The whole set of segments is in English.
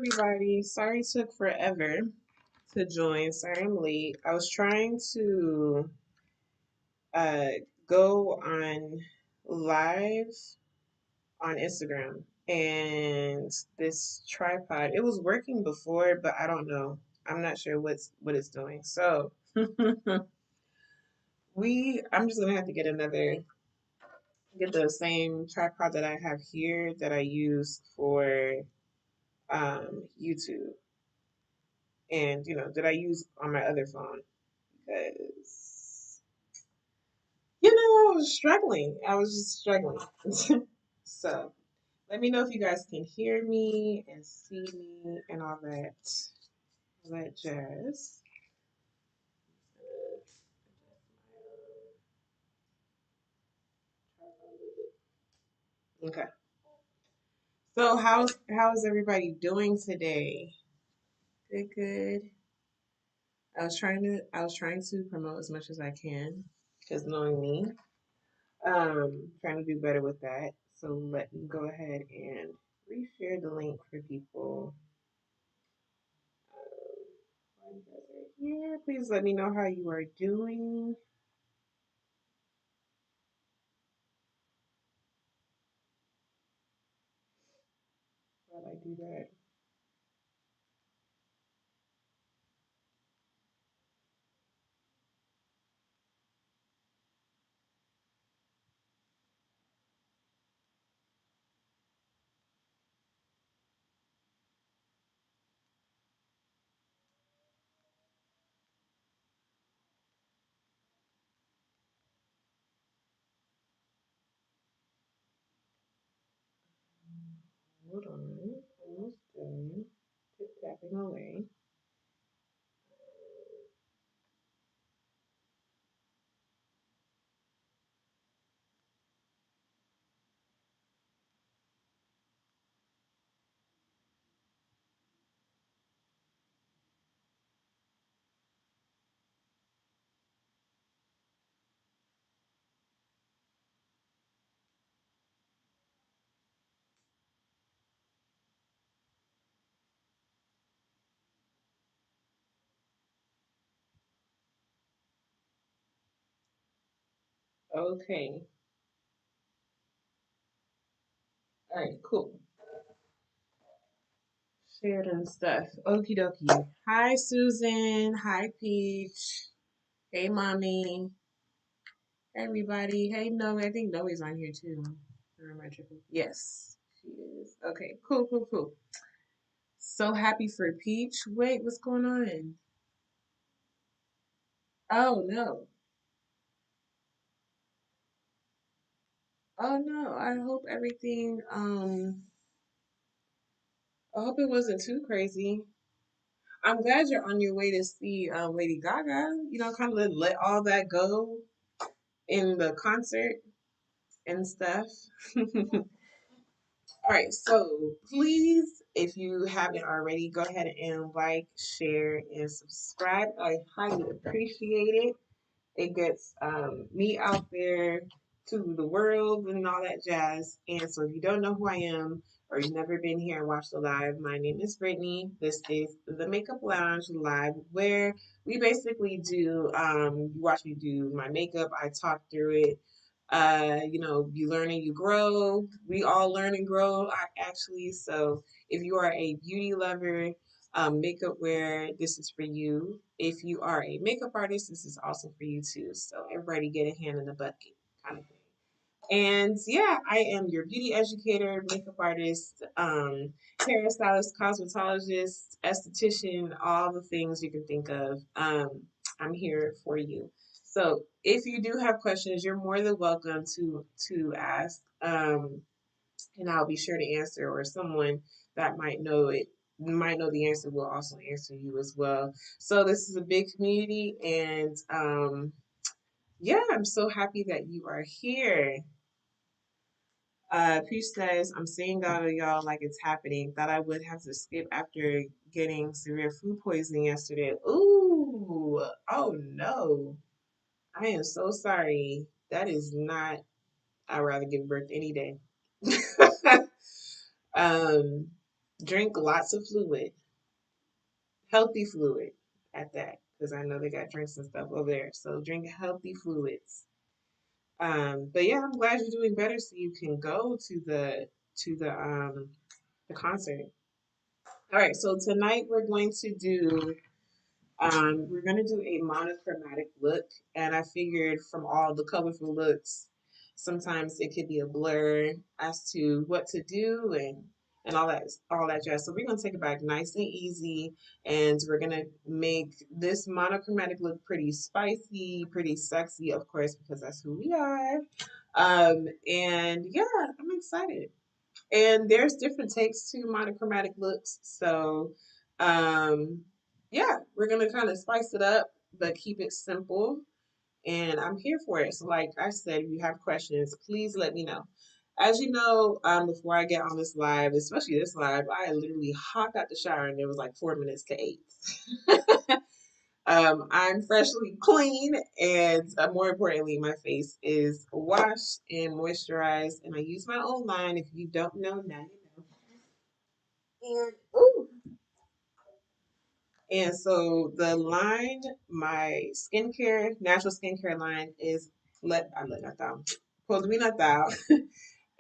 everybody. Sorry it took forever to join. Sorry I'm late. I was trying to uh, go on live on Instagram and this tripod, it was working before, but I don't know. I'm not sure what it's doing. So I'm just gonna have to get the same tripod that I have here that I use for YouTube and that I use on my other phone because I was struggling. I was just struggling. So let me know if you guys can hear me and see me and all that jazz. Okay. So how's everybody doing today? Good, good. I was trying to promote as much as I can because knowing me, trying to do better with that. So let me go ahead and reshare the link for people. While you guys are here, please let me know how you are doing while I do that. Hold on, almost done. Tip tapping away. Okay. All right, cool. Shared and stuff. Okie dokie. Hi, Susan. Hi, Peach. Hey, Mommy. Hey, everybody. Hey, Noe. I think Noe's on here too. Or am I tripping? Yes, she is. Okay, cool, cool, cool. So happy for Peach. Wait, what's going on? Oh, no. Oh, no. I hope it wasn't too crazy. I'm glad you're on your way to see Lady Gaga. Kind of let all that go in the concert and stuff. All right, so please, if you haven't already, go ahead and like, share, and subscribe. I highly appreciate it. It gets me out there to the world and all that jazz. And so if you don't know who I am or you've never been here and watched the live, my name is Brittany. This is the Makeup Lounge Live, where we basically do, you watch me do my makeup, I talk through it. You learn and you grow. We all learn and grow, actually. So if you are a beauty lover, makeup wear, this is for you. If you are a makeup artist, this is also for you too. So everybody get a hand in the bucket kind of thing. And yeah, I am your beauty educator, makeup artist, hairstylist, cosmetologist, esthetician, all the things you can think of. I'm here for you. So if you do have questions, you're more than welcome to ask. And I'll be sure to answer, or someone that might know the answer will also answer you as well. So this is a big community, and yeah, I'm so happy that you are here. Peach says, I'm seeing all of y'all like it's happening. Thought I would have to skip after getting severe food poisoning yesterday. Ooh, oh no. I am so sorry. That is not, I'd rather give birth any day. um, Drink lots of fluid, healthy fluid at that, because I know they got drinks and stuff over there. So drink healthy fluids. But yeah, I'm glad you're doing better, so you can go to the concert. All right, so tonight we're going to do a monochromatic look, and I figured from all the colorful looks, sometimes it could be a blur as to what to do and all that jazz. So we're going to take it back nice and easy, and we're going to make this monochromatic look pretty spicy, pretty sexy, of course, because that's who we are. And yeah, I'm excited. And there's different takes to monochromatic looks. So, um, yeah, we're gonna kind of spice it up, but keep it simple. And I'm here for it. So, like I said, if you have questions, please let me know. As you know, before I get on this live, especially this live, I literally hopped out the shower and it was like 4 minutes to 8. I'm freshly clean, and more importantly, my face is washed and moisturized. And I use my own line. If you don't know, now you know. And ooh, and so the line, my natural skincare line is let not down. Supposed to be not down.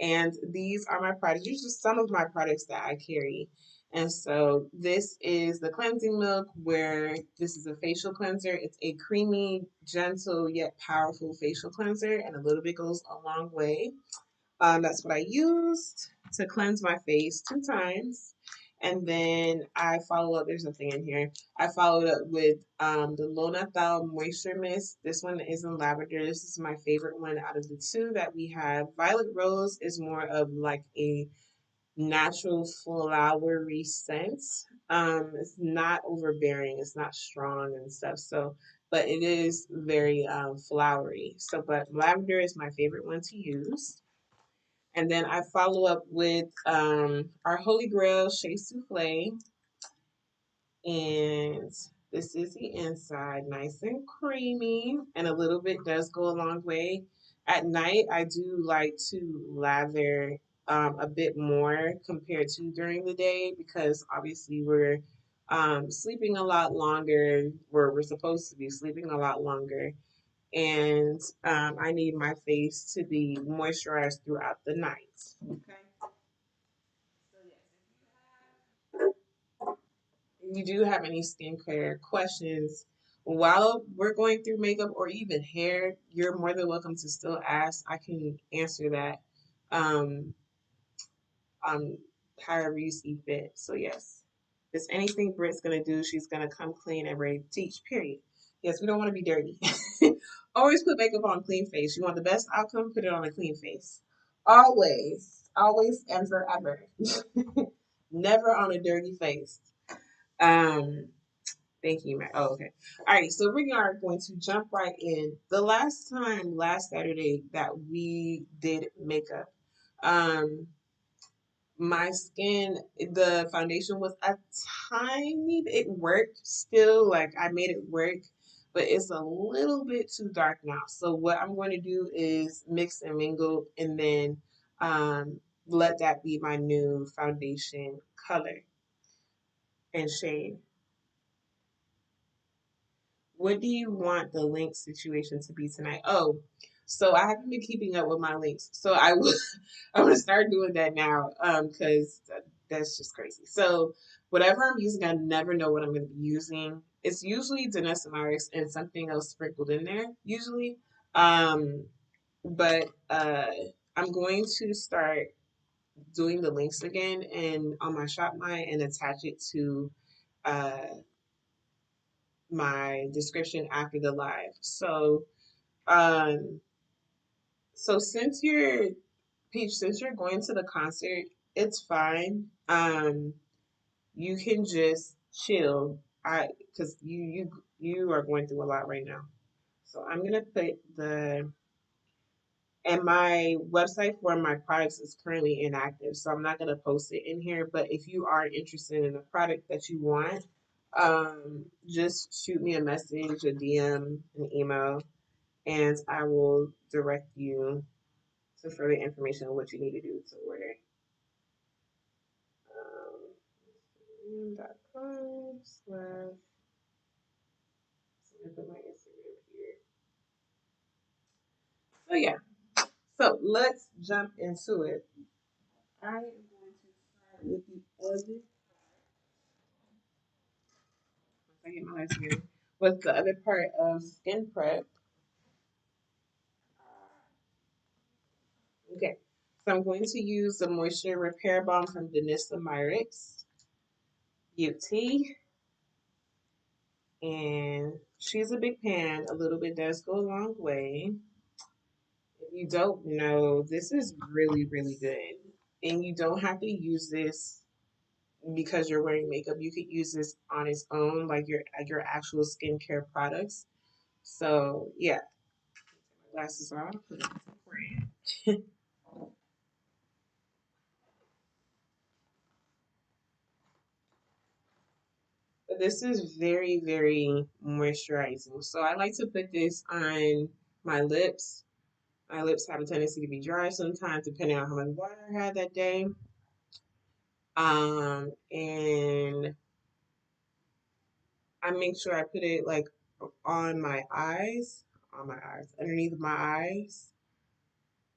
And these are my products. These are just some of my products that I carry. And so this is the cleansing milk, where this is a facial cleanser. It's a creamy, gentle, yet powerful facial cleanser, and a little bit goes a long way. That's what I used to cleanse my face 2 times. And then I follow up, there's nothing in here. I followed up with the Lona Thal Moisture Mist. This one is in lavender. This is my favorite one out of the two that we have. Violet Rose is more of like a natural flowery scent. It's not overbearing, it's not strong and stuff. So, but it is very flowery. So, but lavender is my favorite one to use. And then I follow up with our Holy Grail Shea Souffle. And this is the inside, nice and creamy. And a little bit does go a long way. At night, I do like to lather a bit more compared to during the day, because obviously we're sleeping a lot longer, where we're supposed to be sleeping a lot longer. And I need my face to be moisturized throughout the night. Okay. So yes, if you do have any skincare questions while we're going through makeup or even hair, you're more than welcome to still ask. I can answer that um, however you see fit. So yes, if there's anything Britt's gonna do, she's gonna come clean and ready to teach. Period. Yes, we don't want to be dirty. Always put makeup on a clean face. You want the best outcome, put it on a clean face. Always, always, and forever. Never on a dirty face. Um, Thank you, Matt. Oh, okay. All right, so we are going to jump right in. The last Saturday that we did makeup, um, my skin, the foundation was a tiny bit, it worked still, like I made it work, but it's a little bit too dark now. So what I'm going to do is mix and mingle, and then let that be my new foundation color and shade. What do you want the link situation to be tonight? Oh, so I haven't been keeping up with my links. So I will I'm gonna start doing that now, because that's just crazy. So whatever I'm using, I never know what I'm gonna be using. It's usually Denesimaris and something else sprinkled in there, usually. Um, but I'm going to start doing the links again and on my Shopify and attach it to uh my description after the live. Um, so since you're going to the concert, it's fine. You can just chill. Because you are going through a lot right now. So I'm gonna put and my website for my products is currently inactive, so I'm not gonna post it in here. But if you are interested in a product that you want, just shoot me a message, a DM, an email, and I will direct you to further information on what you need to do to order. byouniquemakeupartistry.com slash. So I put my Instagram here. So yeah. So let's jump into it. I am going to start with the other. Once I get my lights together, with the other part of skin prep. Okay. So I'm going to use the Moisture Repair Balm from Denisa Myricks Beauty. And she's a big pan. A little bit does go a long way. If you don't know, this is really, really good. And you don't have to use this because you're wearing makeup. You could use this on its own, like your actual skincare products. So yeah, my glasses on. Put on some brand. But this is very, very moisturizing. So I like to put this on my lips. My lips have a tendency to be dry sometimes, depending on how much water I had that day. And I make sure I put it like on my eyes, underneath my eyes.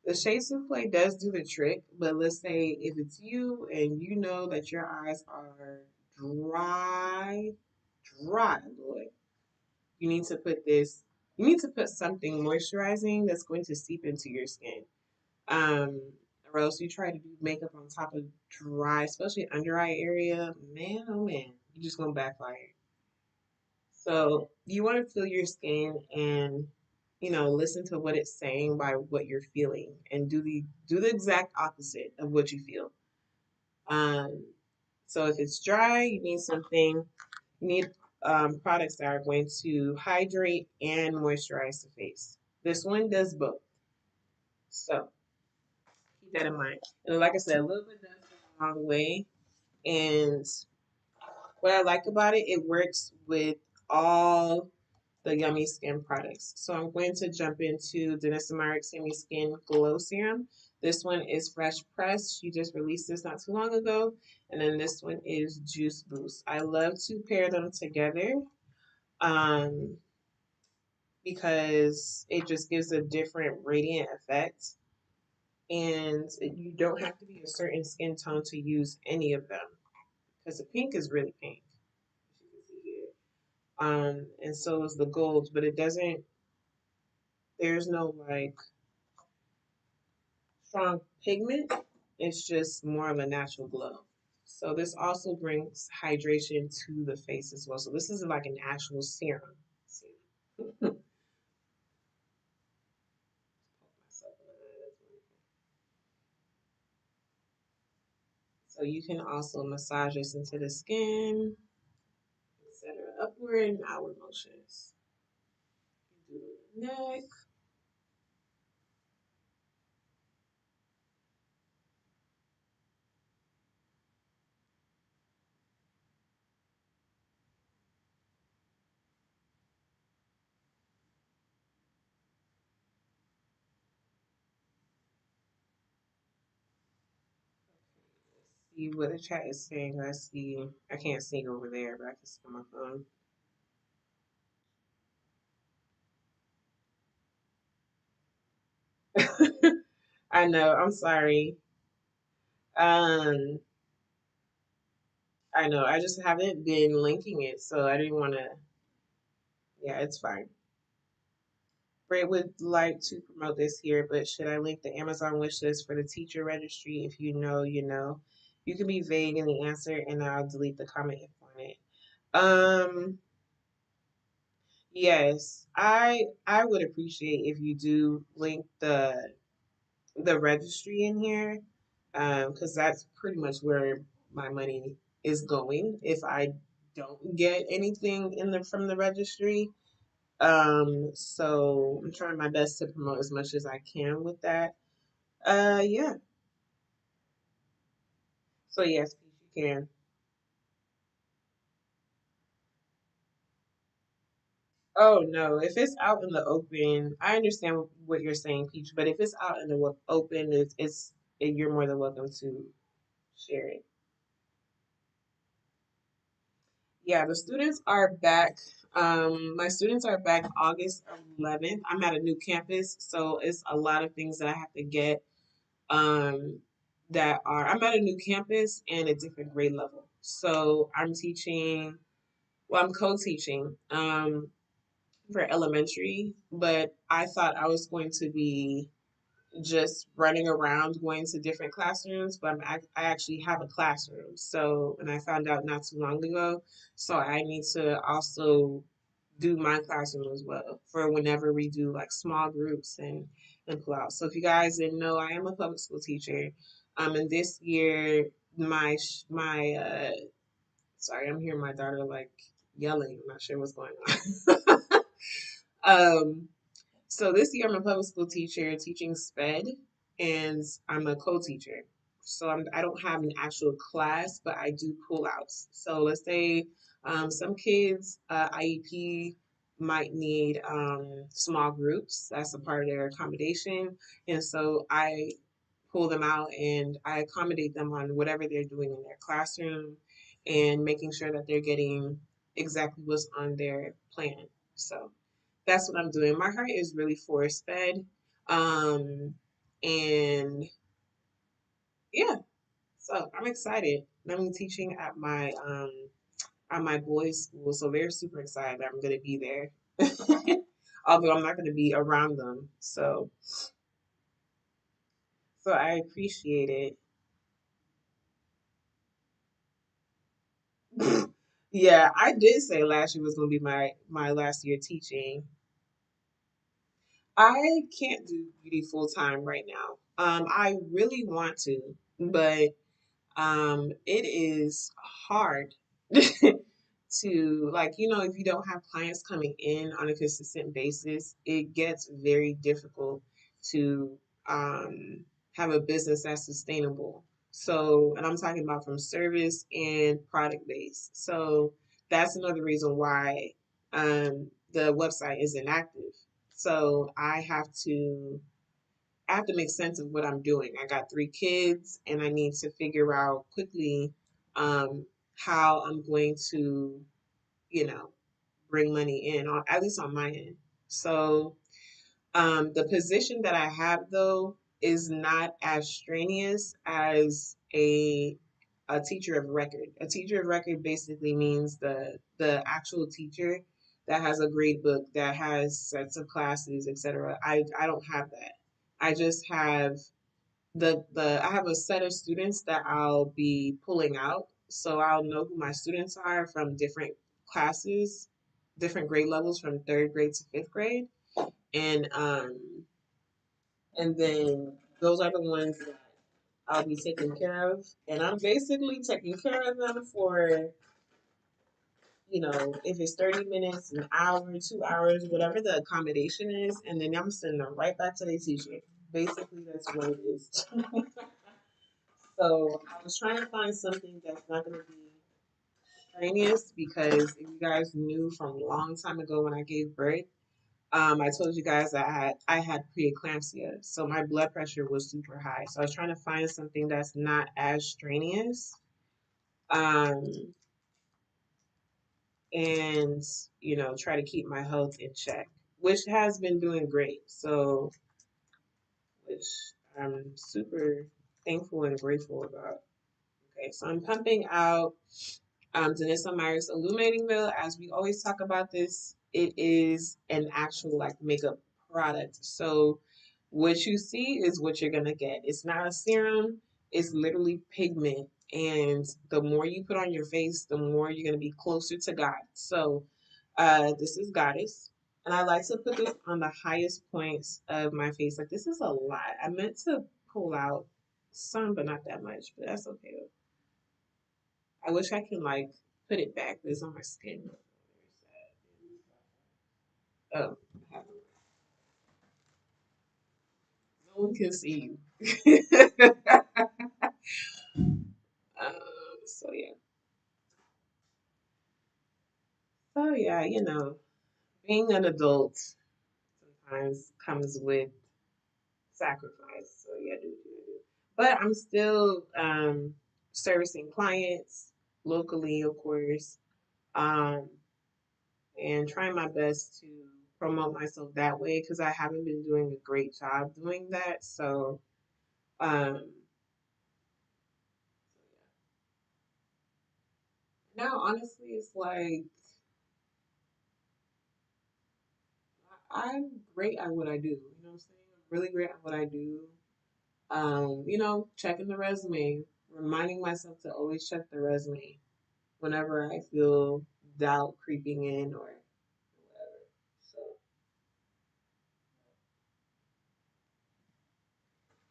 The shea souffle does do the trick, but let's say if it's you and you know that your eyes are dry, dry, Lord, you need to put this. You need to put something moisturizing that's going to seep into your skin. Um, or else you try to do makeup on top of dry, especially under eye area. Man, oh man, you're just gonna backfire. So you want to feel your skin and listen to what it's saying by what you're feeling and do the exact opposite of what you feel. Um, so if it's dry, you need something. You need products that are going to hydrate and moisturize the face. This one does both. So keep that in mind. And like I said, a little bit does go a long way. And what I like about it, it works with all the Yummy Skin products. So I'm going to jump into Denisamaric Yummy Skin Glow Serum. This one is Fresh Pressed. She just released this not too long ago. And then this one is Juice Boost. I love to pair them together um, because it just gives a different radiant effect. And you don't have to be a certain skin tone to use any of them because the pink is really pink. As you can see here. And so is the gold, but it doesn't, there's no like strong pigment. It's just more of a natural glow. So this also brings hydration to the face as well. So this is like an actual serum. So you can also massage this into the skin, etc. Upward and outward motions. Do the neck. See what the chat is saying. I see. I can't see over there, but I can see on my phone. I know. I'm sorry. Um, I know. I just haven't been linking it, so I didn't want to. Yeah, it's fine. Bray would like to promote this here, but should I link the Amazon wish list for the teacher registry? If you know, you know. You can be vague in the answer, and I'll delete the comment if you want it. Yes, I would appreciate if you do link the registry in here, because that's pretty much where my money is going if I don't get anything in the from the registry. So I'm trying my best to promote as much as I can with that. Yeah. So yes, Peach, you can. Oh no, if it's out in the open, I understand what you're saying, Peach. But if it's out in the open, you're more than welcome to share it. Yeah, the students are back. My students are back August 11th. I'm at a new campus, so it's a lot of things that I have to get. Um, I'm at a new campus and a different grade level. So I'm teaching. Well, I'm co-teaching for elementary, but I thought I was going to be just running around going to different classrooms, but I actually have a classroom. So, and I found out not too long ago, so I need to also do my classroom as well for whenever we do like small groups and pull out. So if you guys didn't know, I am a public school teacher. And this year my sorry, I'm hearing my daughter like yelling. I'm not sure what's going on. um so this year I'm a public school teacher teaching SPED, and I'm a co-teacher. So I don't have an actual class, but I do pull outs. So let's say some kids IEP might need small groups. That's a part of their accommodation, and so I pull them out and I accommodate them on whatever they're doing in their classroom, and making sure that they're getting exactly what's on their plan. So that's what I'm doing. My heart is really force fed. Um, and yeah, so I'm excited. I'm teaching at my boys' school, so they're super excited that I'm gonna be there. Although I'm not gonna be around them. So I appreciate it. Yeah, I did say last year was gonna be my last year teaching. I can't do beauty full time right now. I really want to, but it is hard to like, if you don't have clients coming in on a consistent basis, it gets very difficult to um have a business that's sustainable. So, and I'm talking about from service and product based. So that's another reason why the website isn't active. So I have to make sense of what I'm doing. I got three kids, and I need to figure out quickly um, how I'm going to, you know, bring money in, or at least on my end. So the position that I have, though, is not as strenuous as a teacher of record. A teacher of record basically means the actual teacher that has a grade book, that has sets of classes, etc. I don't have that. I just have the I have a set of students that I'll be pulling out. So I'll know who my students are from different classes, different grade levels from third grade to fifth grade. And then those are the ones that I'll be taking care of. And I'm basically taking care of them for, if it's 30 minutes, an hour, 2 hours, whatever the accommodation is, and then I'm sending them right back to their teacher. Basically, that's what it is. So I was trying to find something that's not going to be strenuous, because if you guys knew from a long time ago when I gave birth, I told you guys that I had preeclampsia, so my blood pressure was super high. So I was trying to find something that's not as strenuous, um, and try to keep my health in check, which has been doing great. So, which I'm super thankful and grateful about. Okay, so I'm pumping out Danessa Myers Illuminating Veil. As we always talk about this, it is an actual like makeup product. So what you see is what you're gonna get. It's not a serum, it's literally pigment. And the more you put on your face, the more you're gonna be closer to God. So this is Goddess. And I like to put this on the highest points of my face. Like, this is a lot. I meant to pull out some, but not that much, but that's okay. I wish I can like put it back, but it's on my skin. Oh, no one can see you. um, so yeah, being an adult sometimes comes with sacrifice. So yeah, do. But I'm still servicing clients locally, of course. um, and trying my best to promote myself that way because I haven't been doing a great job doing that. So, um, now honestly, it's like I'm great at what I do. You know what I'm saying? I'm really great at what I do. Checking the resume, reminding myself to always check the resume whenever I feel doubt creeping in or whatever. So,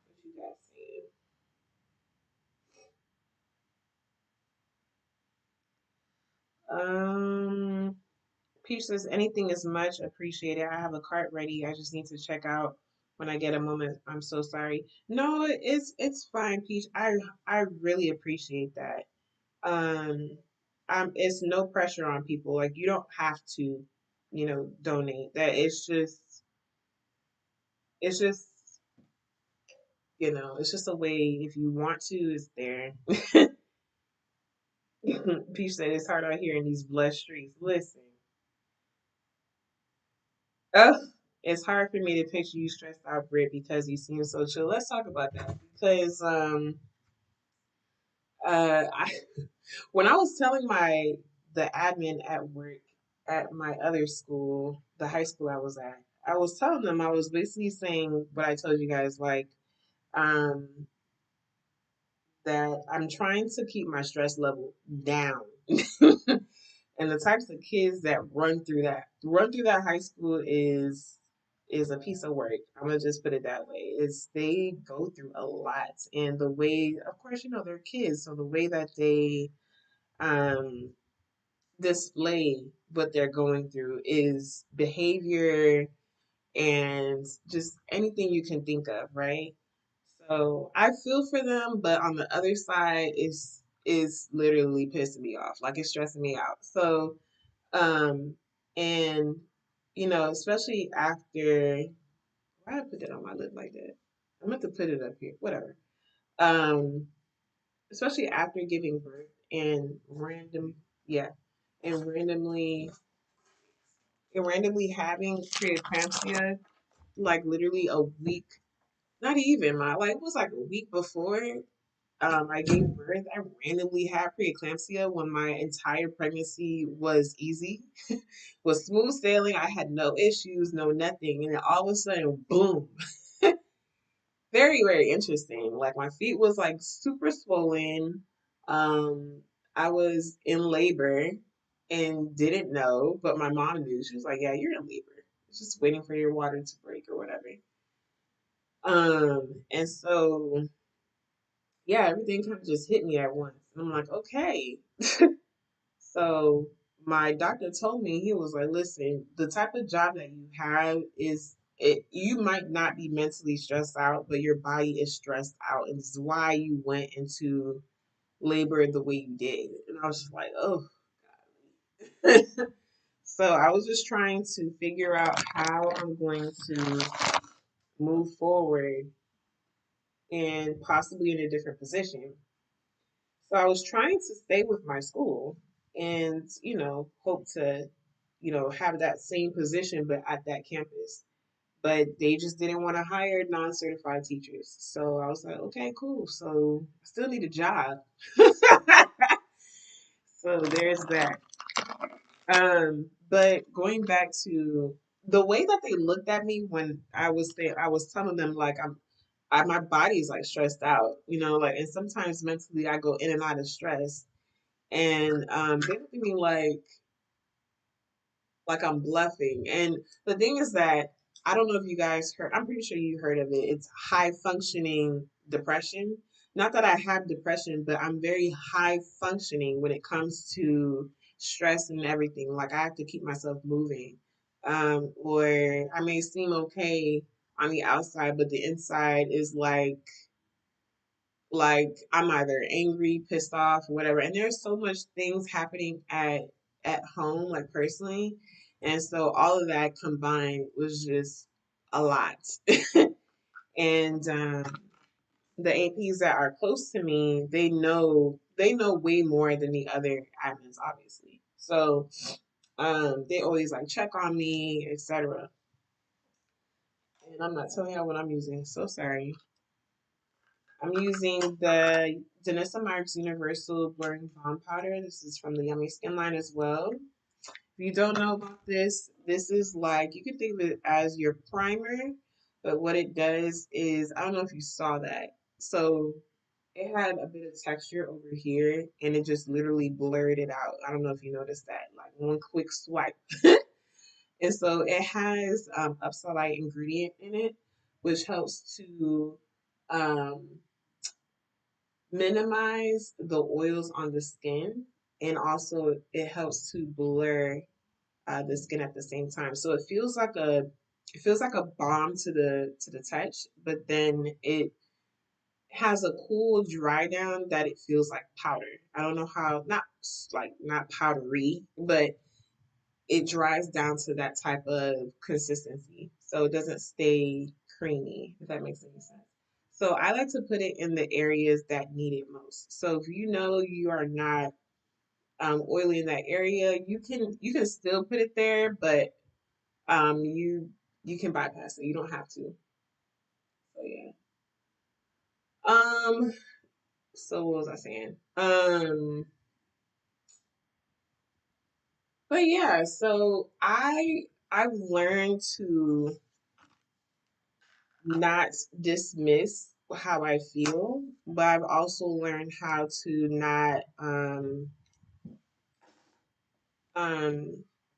what you guys saying? Peach says anything is much appreciated. I have a cart ready. I just need to check out when I get a moment. I'm so sorry. No, it's fine, Peach. I really appreciate that. Um, it's no pressure on people. Like you don't have to, donate. That it's just it's just a way if you want to, it's there. Peach said it's hard out here in these blessed streets. Listen, oh, it's hard for me to picture you stressed out, Britt, because you seem so chill. Let's talk about that because I when I was telling the admin at work at my other school, the high school I was at, I was telling them I was basically saying what I told you guys, like um that I'm trying to keep my stress level down. And the types of kids that run through that high school is a piece of work. I'm gonna just put it that way. Is they go through a lot, and the way, of course, they're kids, so the way that they um display what they're going through is behavior and just anything you can think of, right? So I feel for them, but on the other side, is literally pissing me off. Like it's stressing me out. So um, and especially after why did I put that on my lip like that? I meant to put it up here. Whatever. Um, Especially after giving birth and yeah, and randomly having preeclampsia, like literally a week, not even my like it was like a week before I gave birth. I randomly had preeclampsia when my entire pregnancy was easy, was smooth sailing. I had no issues, no nothing, and then all of a sudden, boom. Very, very interesting. Like my feet was like super swollen. Um, I was in labor and didn't know, but my mom knew. She was like, "Yeah, you're in labor. It's just waiting for your water to break or whatever." And so yeah, everything kind of just hit me at once, and I'm like, okay. So my doctor told me he was like, "Listen, the type of job that you have is it. You might not be mentally stressed out, but your body is stressed out, and this is why you went into labor the way you did." And I was just like, "Oh." So I was just trying to figure out how I'm going to move forward and possibly in a different position. So I was trying to stay with my school and, hope to, have that same position, but at that campus. But they just didn't want to hire non-certified teachers. So I was like, okay, cool. So I still need a job. So there's that. But going back to the way that they looked at me when I was telling them like my body's like stressed out, like, and sometimes mentally I go in and out of stress. And they look at me like I'm bluffing. And the thing is that I don't know if you guys heard. I'm pretty sure you heard of it. It's high functioning depression. Not that I have depression, but I'm very high functioning when it comes to stress and everything. Like I have to keep myself moving. Or I may seem okay on the outside, but the inside is like I'm either angry, pissed off, or whatever. And there's so much things happening at home, like personally. And so all of that combined was just a lot. And the APs that are close to me, they know way more than the other admins, obviously. So they always like check on me, etc. And I'm not telling y'all what I'm using. So sorry. I'm using the Danessa Marks Universal Blurring Balm Powder. This is from the Yummy Skin line as well. If you don't know about this, this is like, you can think of it as your primer, but what it does is, I don't know if you saw that. So it had a bit of texture over here and it just literally blurred it out. I don't know if you noticed that, like one quick swipe. And so it has upside ingredient in it, which helps to um, minimize the oils on the skin, and also it helps to blur the skin at the same time. So it feels like a balm to the touch, but then it has a cool dry down that it feels like powder. I don't know how, not like not powdery, but it dries down to that type of consistency. So it doesn't stay creamy, if that makes any sense. So I like to put it in the areas that need it most. So if you know you are not oily in that area, you can still put it there, but you can bypass it. You don't have to. So yeah. Um. So what was I saying? But yeah. So I've learned to not dismiss how I feel, but I've also learned how to not um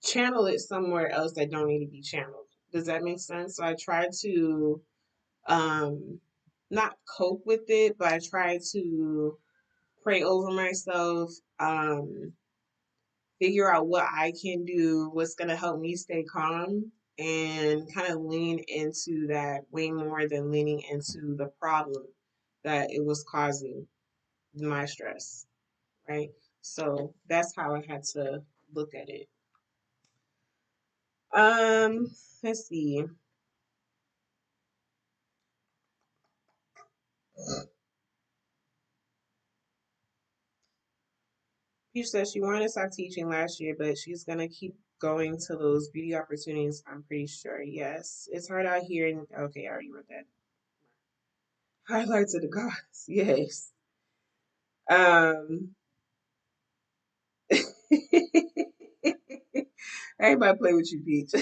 channel it somewhere else that don't need to be channeled. Does that make sense? So I try to um not cope with it, but I try to pray over myself, figure out what I can do, what's gonna help me stay calm, and kind of lean into that way more than leaning into the problem that it was causing my stress, right? So that's how I had to look at it. Um, let's see. Peach says she wanted to stop teaching last year, but she's gonna keep going to those beauty opportunities. I'm pretty sure. Yes, it's hard out here. And okay, I already read that. Highlights of the gods. Yes. Um. Everybody play with you, Peach.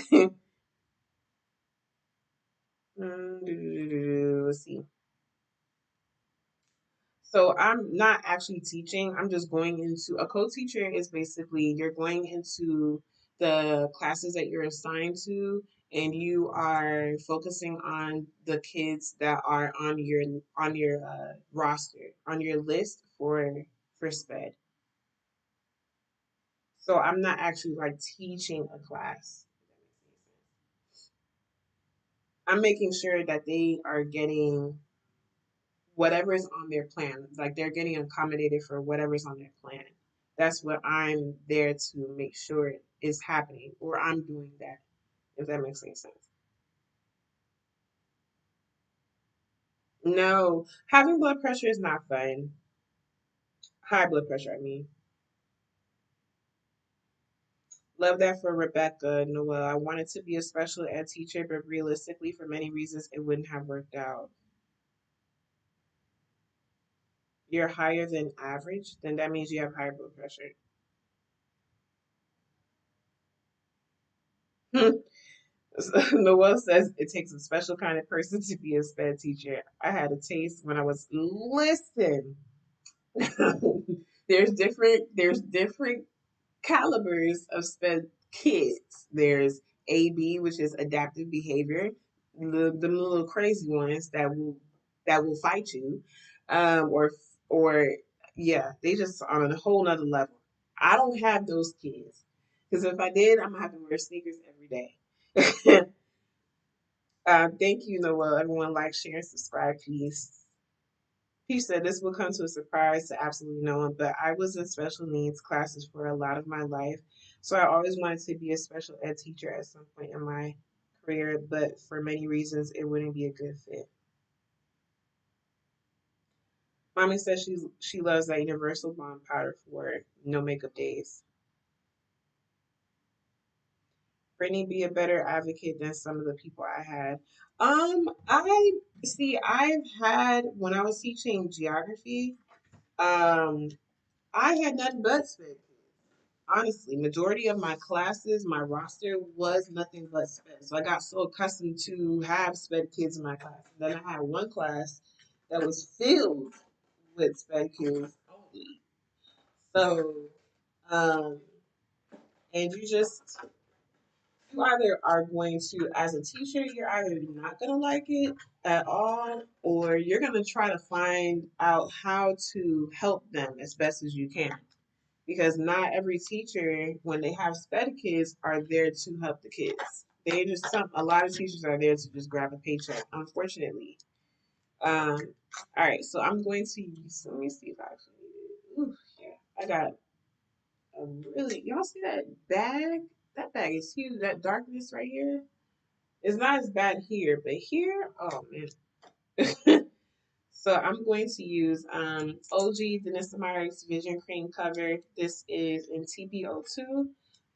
Let's see. So I'm not actually teaching. I'm just going into a co-teacher is basically you're going into the classes that you're assigned to and you are focusing on the kids that are on your roster, on your list for SPED. So I'm not actually like teaching a class. I'm making sure that they are getting whatever's on their plan. Like they're getting accommodated for whatever's on their plan. That's what I'm there to make sure is happening, or I'm doing that, if that makes any sense. No, having blood pressure is not fun. High blood pressure, I mean. Love that for Rebecca. Noel, I wanted to be a special ed teacher, but realistically, for many reasons, it wouldn't have worked out. You're higher than average, then that means you have high blood pressure. Noel says it takes a special kind of person to be a sped teacher. I had a taste when I was listen. There's different calibers of sped kids. There's AB, which is adaptive behavior, the little crazy ones that will fight you, or yeah, they just on a whole nother level. I don't have those kids because if I did, I'm gonna have to wear sneakers every day. Thank you, Noel. Everyone like, share, and subscribe, please. He said this will come to a surprise to absolutely no one, but I was in special needs classes for a lot of my life. So I always wanted to be a special ed teacher at some point in my career, but for many reasons it wouldn't be a good fit. Mommy says she loves that universal bond powder for no makeup days. Brittany be a better advocate than some of the people I had. I've had when I was teaching geography, um, I had nothing but sped kids. Honestly, majority of my classes, my roster was nothing but sped. So I got so accustomed to have sped kids in my class. And then I had one class that was filled with sped kids only. So, um, and you either are going to, as a teacher, you're either not going to like it at all, or you're going to try to find out how to help them as best as you can. Because not every teacher, when they have sped kids, are there to help the kids. A lot of teachers are there to just grab a paycheck, unfortunately. Um, all right, so I'm going to use, let me see if I actually need it. Ooh, yeah, I got y'all see that bag? That bag is huge. That darkness right here. It's not as bad here, but here, oh man. So I'm going to use OG Denise Vision Cream Cover. This is in TB02.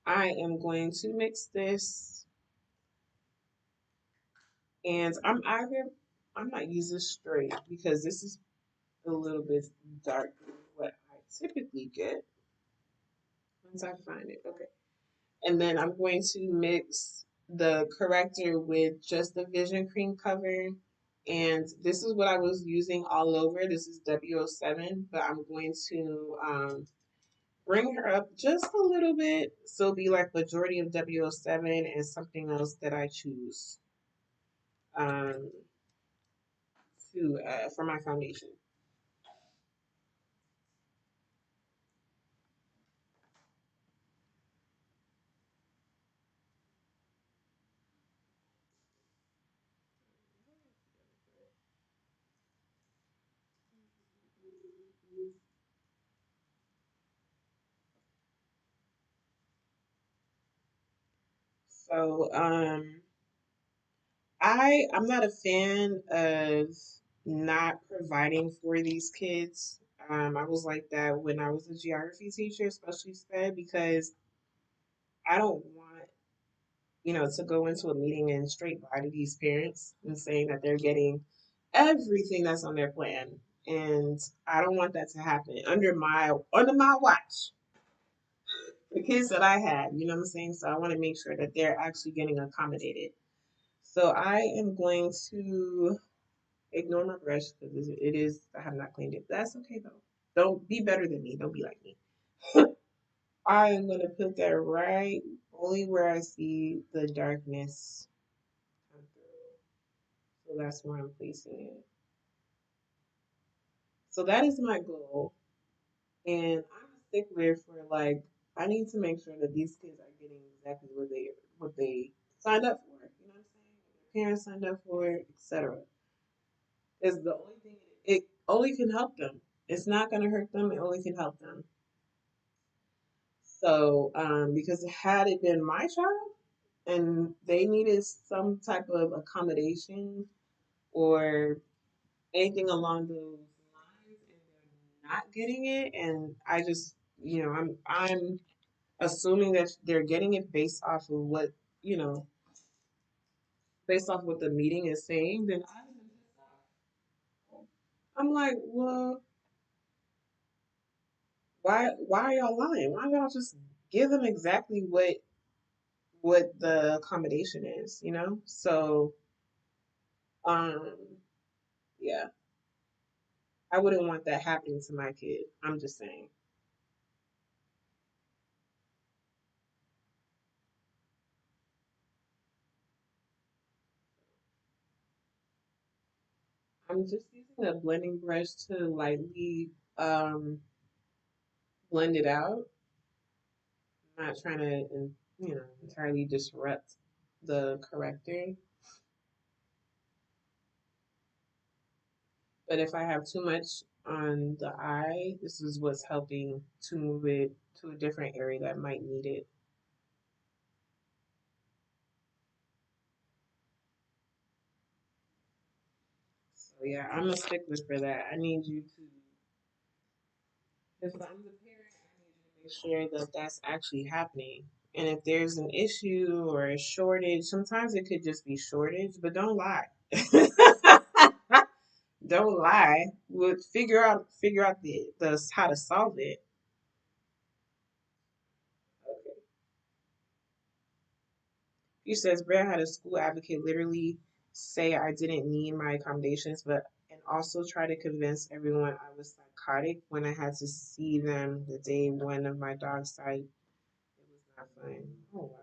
I am going to mix this, and I might use this straight because this is a little bit darker than what I typically get. Once I find it, okay. And then I'm going to mix the corrector with just the Vision Cream Cover. And this is what I was using all over. This is W07, but I'm going to bring her up just a little bit. So it'll be like majority of W07 and something else that I choose um, to for my foundation. So I'm not a fan of not providing for these kids. I was like that when I was a geography teacher, especially SPED, because I don't want, to go into a meeting and straight lie to these parents and saying that they're getting everything that's on their plan. And I don't want that to happen under my watch. The kids that I had, you know what I'm saying? So I want to make sure that they're actually getting accommodated. So I am going to ignore my brush because I have not cleaned it. That's okay though. Don't be better than me. Don't be like me. I am going to put that right only where I see the darkness come through. So that's where I'm placing it. So that is my goal. And I'm a stickler for like, I need to make sure that these kids are getting exactly what they signed up for. You know what I'm saying? What their parents signed up for, etc. Is the only thing it only can help them. It's not going to hurt them. It only can help them. So, because had it been my child and they needed some type of accommodation or anything along those lines, and they're not getting it, and I just, I'm assuming that they're getting it based off of you know, based off what the meeting is saying, then I'm like, well, why are y'all lying? Why don't y'all just give them exactly what the accommodation is, you know? So, um, yeah, I wouldn't want that happening to my kid. I'm just saying. I'm just using a blending brush to lightly blend it out. I'm not trying to, entirely disrupt the corrector. But if I have too much on the eye, this is what's helping to move it to a different area that might need it. So yeah, I'm a stickler for that. I need you to, if I'm the parent, I need you to make sure that that's actually happening. And if there's an issue or a shortage, sometimes it could just be shortage, but don't lie. Don't lie. We'll figure out the how to solve it. Okay. He says Brad had a school advocate literally say I didn't need my accommodations, but and also try to convince everyone I was psychotic when I had to see them the day one of my dogs died. It was not fun. Oh wow.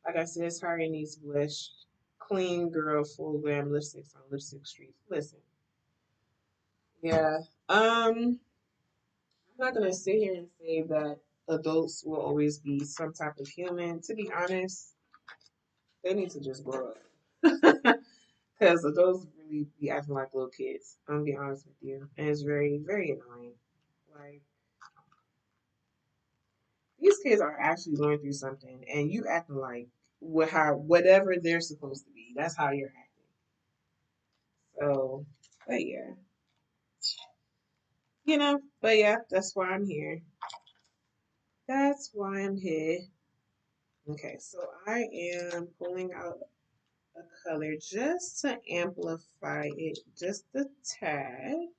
Like I said, Target needs blush. Clean girl, full glam lipsticks on lipstick streets. Listen, yeah. I'm not gonna sit here and say that adults will always be some type of human. To be honest, they need to just grow up. Because adults really be acting like little kids. I'm gonna be honest with you. And it's very, very annoying. Like these kids are actually going through something and you acting like whatever they're supposed to be. That's how you're acting. So, but yeah, but yeah, that's why I'm here. That's why I'm here. Okay, so I am pulling out a color just to amplify it just a tad.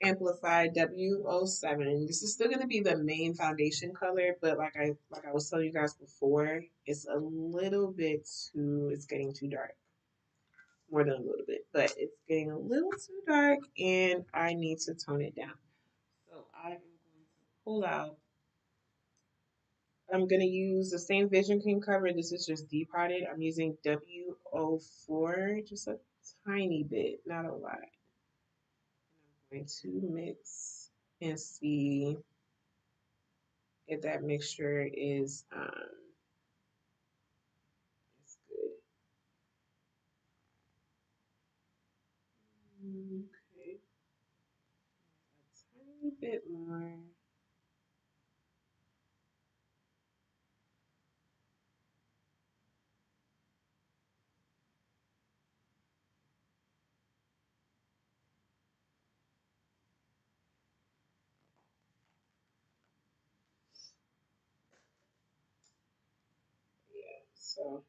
Amplify W07. This is still going to be the main foundation color, but like I was telling you guys before, it's a little bit too. It's getting too dark. More than a little bit, but it's getting a little too dark, and I need to tone it down. So I am going to pull out. I'm going to use the same Vision Cream cover. This is just depotted. I'm using W04, just a tiny bit, not a lot. I'm going to mix and see if that mixture is good. Okay, a tiny bit more. Yeah. So,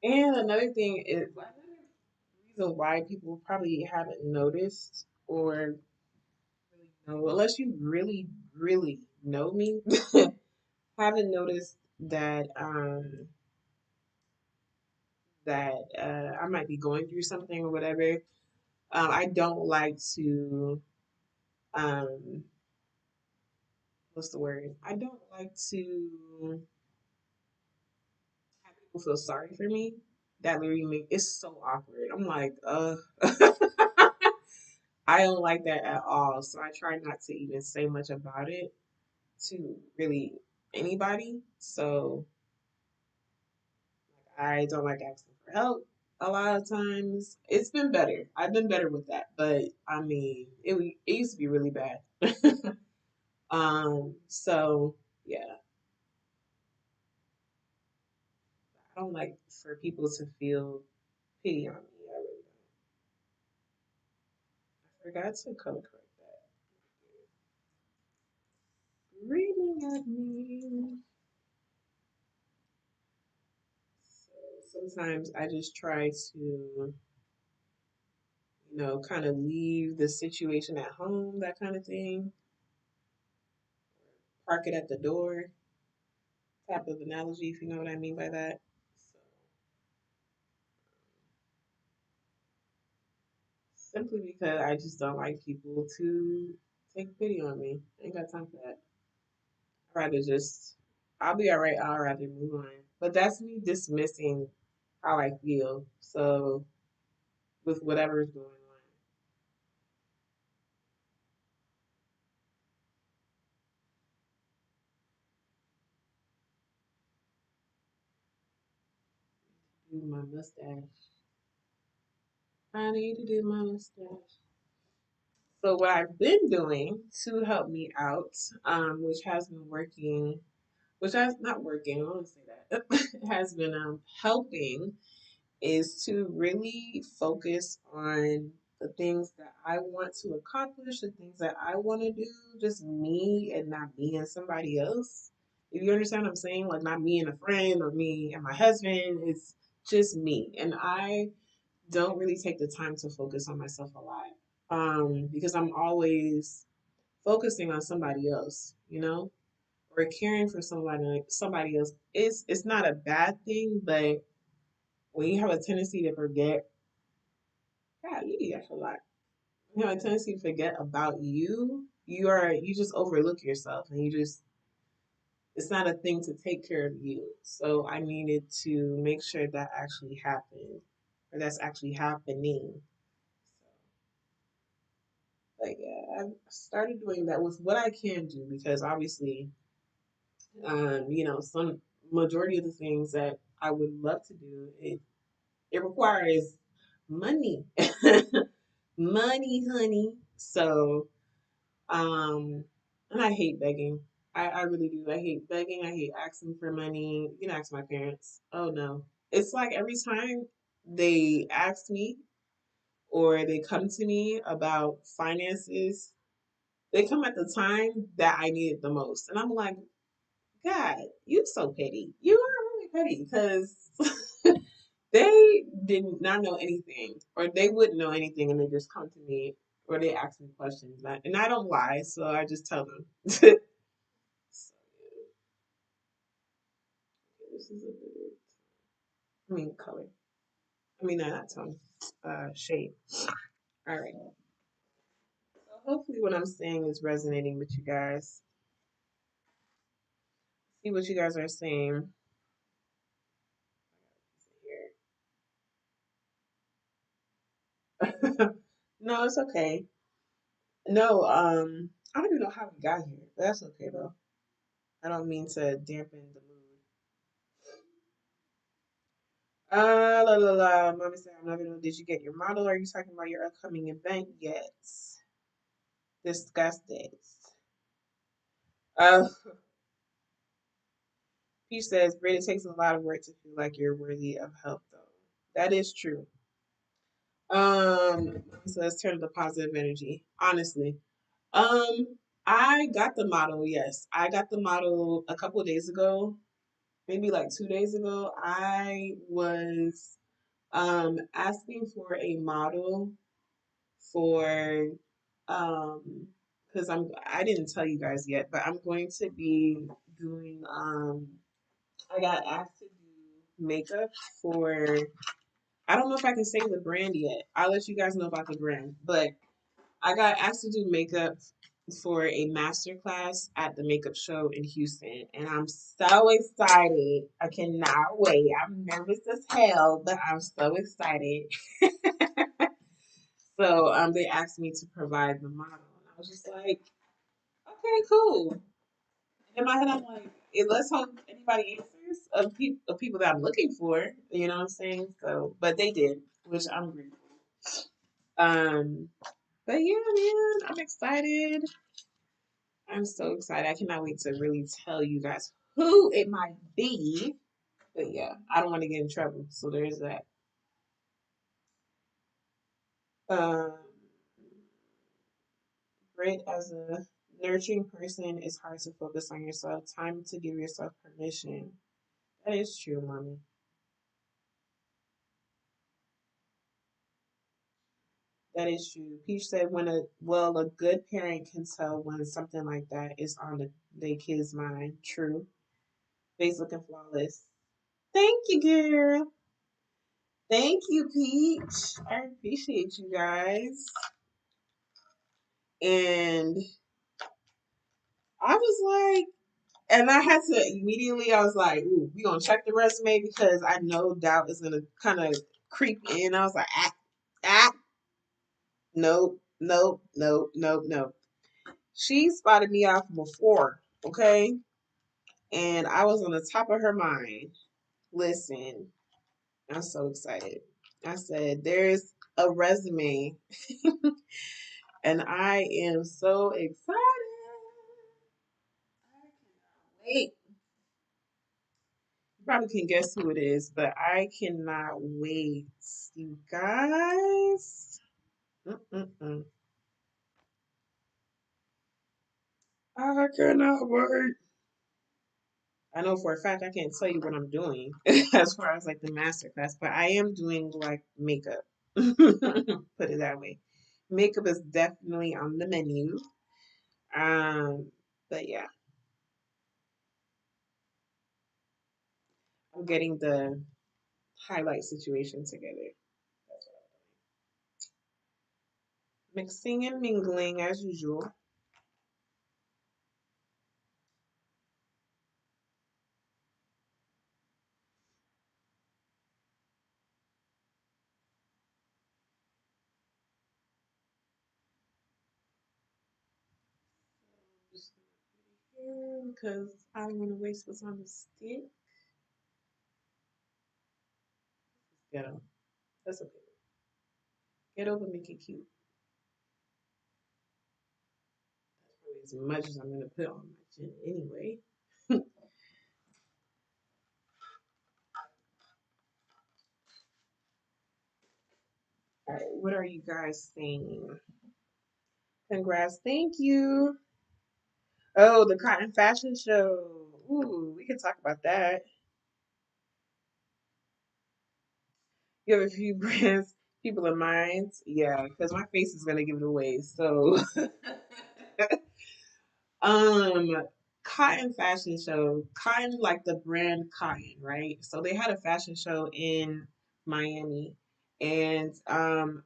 and another thing is another reason why people probably haven't noticed or really know, unless you really, really know me, haven't noticed that I might be going through something or whatever. I don't like to um, what's the word? I don't like to have people feel sorry for me. That literally make it's so awkward. I'm like, I don't like that at all. So I try not to even say much about it to really anybody. So I don't like asking for help a lot of times. It's been better. I've been better with that, but I mean, it used to be really bad. So yeah, I don't like for people to feel pity on me. I really don't. I forgot to color correct that. Really at me. So sometimes I just try to, kind of leave the situation at home, that kind of thing. Park it at the door type of analogy, if you know what I mean by that. So simply because I just don't like people to take pity on me. I ain't got time for that. I'd rather just, I'll be all right. I'll rather move on. But that's me dismissing how I feel. So with whatever's going on, do my mustache. I need to do my mustache. So what I've been doing to help me out, which has been working, which has not working, I won't say that, has been helping, is to really focus on the things that I want to accomplish, the things that I want to do, just me and not me and somebody else. If you understand what I'm saying, like not me and a friend or me and my husband, it's just me. And I don't really take the time to focus on myself a lot. Because I'm always focusing on somebody else, you know, or caring for somebody else. It's not a bad thing, but when you have a tendency to forget, God, that's a lot. You have a tendency to forget about you. You just overlook yourself, and you just it's not a thing to take care of you. So I needed to make sure that actually happened, or that's actually happening. But yeah, I've started doing that with what I can do because obviously, some majority of the things that I would love to do, it requires money, money, honey. So, and I hate begging. I really do. I hate begging. I hate asking for money. You can ask my parents. Oh no, it's like every time they ask me or they come to me about finances, they come at the time that I need it the most, and I'm like, God, you so petty. You are really petty because they did not know anything, or they wouldn't know anything, and they just come to me, or they ask me questions, and I don't lie, so I just tell them. So, yeah, this is a better, color. Not tone, shade. All right. So hopefully, what I'm saying is resonating with you guys. See what you guys are saying here. No, it's okay. No, I don't even know how we got here, but that's okay though. I don't mean to dampen the mood. La la la. Mommy said, I'm not know. Did you get your model? Are you talking about your upcoming event? Yes. Discuss this. Uh, he says, Britt, it takes a lot of work to feel like you're worthy of help, though. That is true. So let's turn to positive energy. Honestly, um, I got the model. Yes, I got the model a couple of days ago, maybe like 2 days ago. I was asking for a model for because I didn't tell you guys yet, but I'm going to be doing I got asked to do makeup for I don't know if I can say the brand yet. I'll let you guys know about the brand, but I got asked to do makeup for a master class at the makeup show in Houston, and I'm so excited. I cannot wait. I'm nervous as hell, but I'm so excited. So they asked me to provide the model, and I was just like, okay, cool. In my head, I'm like, let's hope anybody answers of people that I'm looking for. You know what I'm saying? So, but they did, which I'm grateful. Um, but yeah, man, I'm excited. I'm so excited. I cannot wait to really tell you guys who it might be. But yeah, I don't want to get in trouble, so there's that. Um, Great as a nurturing person, it's hard to focus on yourself. Time to give yourself permission. That is true, mommy. That is true. Peach said, "When a good parent can tell when something like that is on their kid's mind." True. Face looking flawless. Thank you, girl. Thank you, Peach. I appreciate you guys. And I was like, and I had to immediately. I was like, "Ooh, we gonna check the resume because I know doubt is gonna kind of creep in." I was like, ah, nope, nope, nope, nope, nope. She spotted me off before, okay? And I was on the top of her mind. Listen, I'm so excited. I said, there's a resume, and I am so excited. I cannot wait. You probably can guess who it is, but I cannot wait. You guys. Mm-mm-mm. I cannot wait. I know for a fact I can't tell you what I'm doing as far as like the master class, but I am doing like makeup. Put it that way. Makeup is definitely on the menu. But yeah, I'm getting the highlight situation together. That's what I'm doing. Mixing and mingling as usual. Just here because I don't want to waste what's on the stick. Ghetto. That's okay. Ghetto but make it cute. That's probably as much as I'm gonna put on my chin anyway. All right, what are you guys saying? Congrats, thank you. Oh, the cotton fashion show. Ooh, we can talk about that. You have a few brands, people in mind. Yeah, because my face is gonna give it away. So, um, cotton fashion show. Cotton, like the brand Cotton, right? So they had a fashion show in Miami, and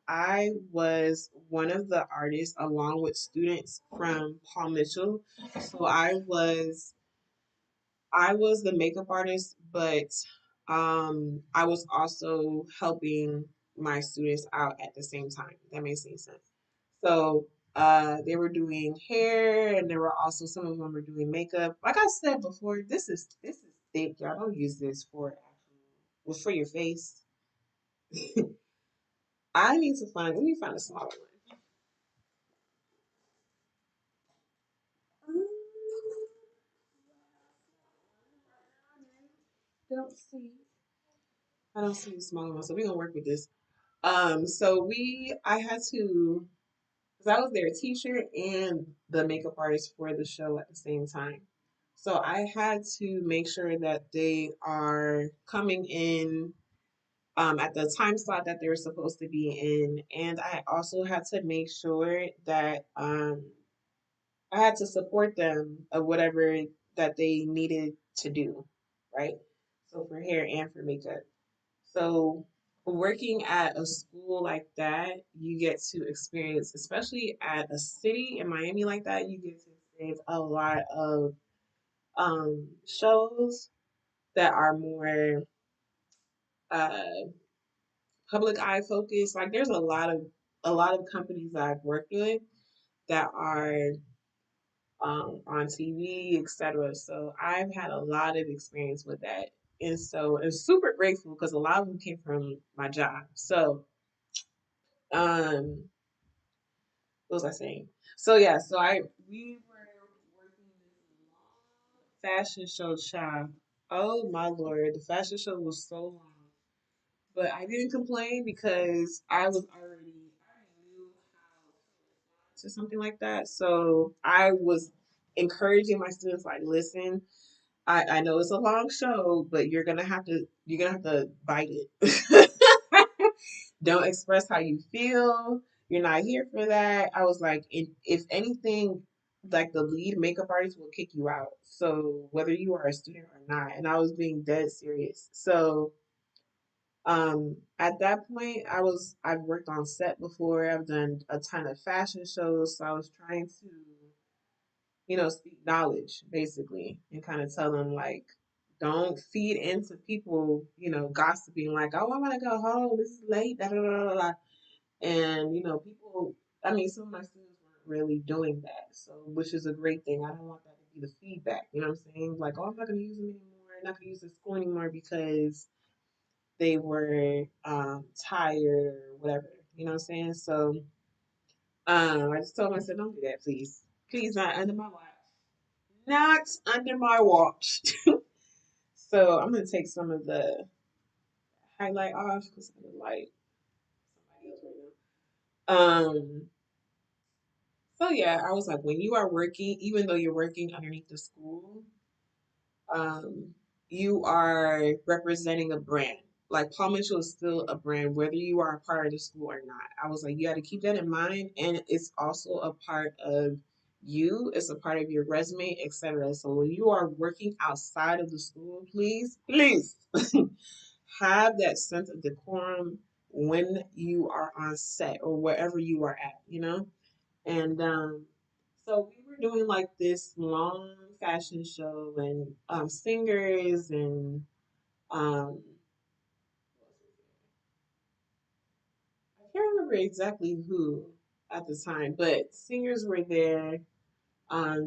I was one of the artists along with students from Paul Mitchell. So I was the makeup artist, but I was also helping my students out at the same time. That makes any sense. So they were doing hair, and there were also some of them were doing makeup. Like I said before, this is thick. Y'all don't use this for well, for your face. I need to find. Let me find a smaller one. Um, don't see. I don't see the smaller one, so we're gonna work with this. I had to, because I was their teacher and the makeup artist for the show at the same time. So I had to make sure that they are coming in at the time slot that they were supposed to be in, and I also had to make sure that I had to support them of whatever that they needed to do, right? So for hair and for makeup. So working at a school like that, you get to experience, especially at a city in Miami like that, you get to experience a lot of shows that are more uh, public eye focused. Like there's a lot of companies that I've worked with that are on TV, etc. So I've had a lot of experience with that. And so I'm super grateful because a lot of them came from my job. So um what was I saying? So yeah, so I we were working this long fashion show child. Oh my lord, the fashion show was so long. But I didn't complain because I already knew how to something like that. So I was encouraging my students like, listen, I know it's a long show, but you're gonna have to bite it. Don't express how you feel. You're not here for that. I was like, if anything, like the lead makeup artist will kick you out. So whether you are a student or not, and I was being dead serious. So at that point, I've worked on set before. I've done a ton of fashion shows, so I was trying to speak knowledge basically and kind of tell them like, don't feed into people, gossiping like, oh, I want to go home. This is late. Da, da, da, da, da. And, people, I mean, some of my students weren't really doing that. So, which is a great thing. I don't want that to be the feedback. You know what I'm saying? Like, oh, I'm not going to use them anymore. I'm not going to use this school anymore because they were tired or whatever. You know what I'm saying? So, I just told them, I said, don't do that, please. Please, not under my watch. Not under my watch. So I'm gonna take some of the highlight off because I would like somebody else right now. Um, so yeah, I was like, when you are working, even though you're working underneath the school, um, you are representing a brand. Like Paul Mitchell is still a brand, whether you are a part of the school or not. I was like, you got to keep that in mind, and it's also a part of you. It's a part of your resume, etc. So when you are working outside of the school, please have that sense of decorum when you are on set or wherever you are at. And so we were doing like this long fashion show and singers and um, I can't remember exactly who at the time, but singers were there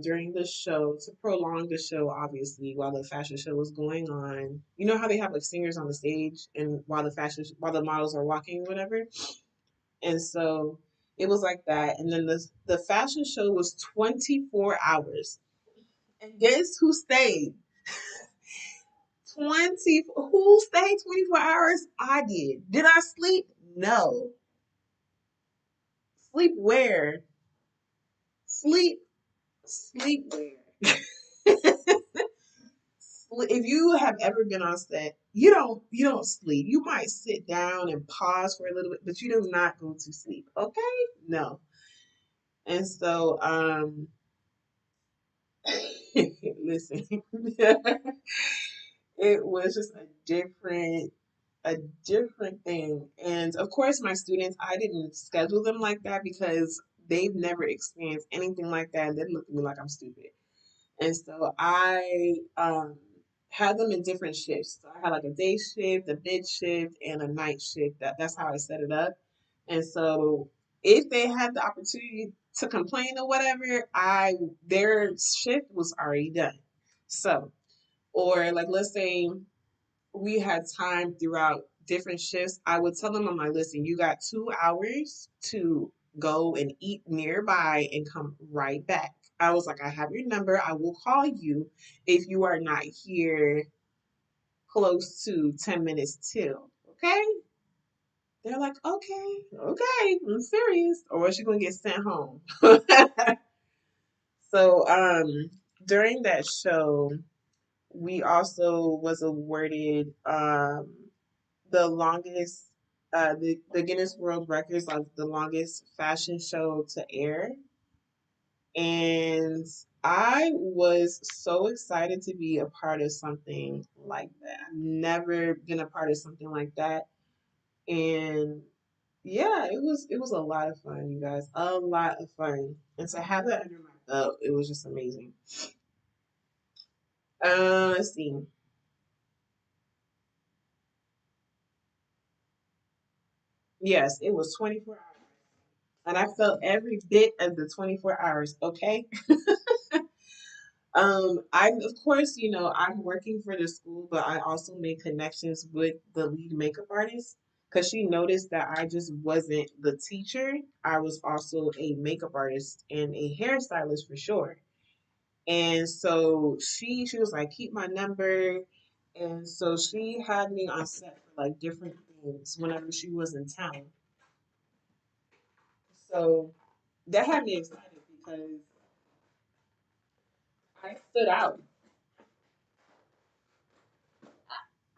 during the show to prolong the show, obviously, while the fashion show was going on. You know how they have like singers on the stage and while the models are walking, whatever. And so it was like that. And then the fashion show was 24 hours. And guess who stayed? who stayed 24 hours? I did. Did I sleep? No. Sleep where? Sleep sleep where? If you have ever been on set, you don't sleep. You might sit down and pause for a little bit, but you do not go to sleep. Okay? No. And so listen. It was just a different thing. And of course, my students, I didn't schedule them like that because they've never experienced anything like that. And they look at me like I'm stupid. And so I had them in different shifts. So I had like a day shift, a mid shift, and a night shift. That's how I set it up. And so if they had the opportunity to complain or whatever, I their shift was already done. So, or like let's say we had time throughout different shifts, I would tell them, I'm like, listen, you got 2 hours to go and eat nearby and come right back. I was like, I have your number. I will call you if you are not here close to 10 minutes till. Okay? They're like, okay, I'm serious. Or is she gonna get sent home? So during that show, we also was awarded the longest the Guinness World Records, like the longest fashion show to air. And I was so excited to be a part of something like that. I've never been a part of something like that. And yeah, it was a lot of fun, you guys. A lot of fun. And to have that under my belt, it was just amazing. Let's see. Yes, it was 24 hours. And I felt every bit of the 24 hours, okay? I of course, I'm working for the school, but I also made connections with the lead makeup artist because she noticed that I just wasn't the teacher. I was also a makeup artist and a hairstylist for sure. And so she was like, keep my number. And so she had me on set for like different things whenever she was in town. So that had me excited because I stood out.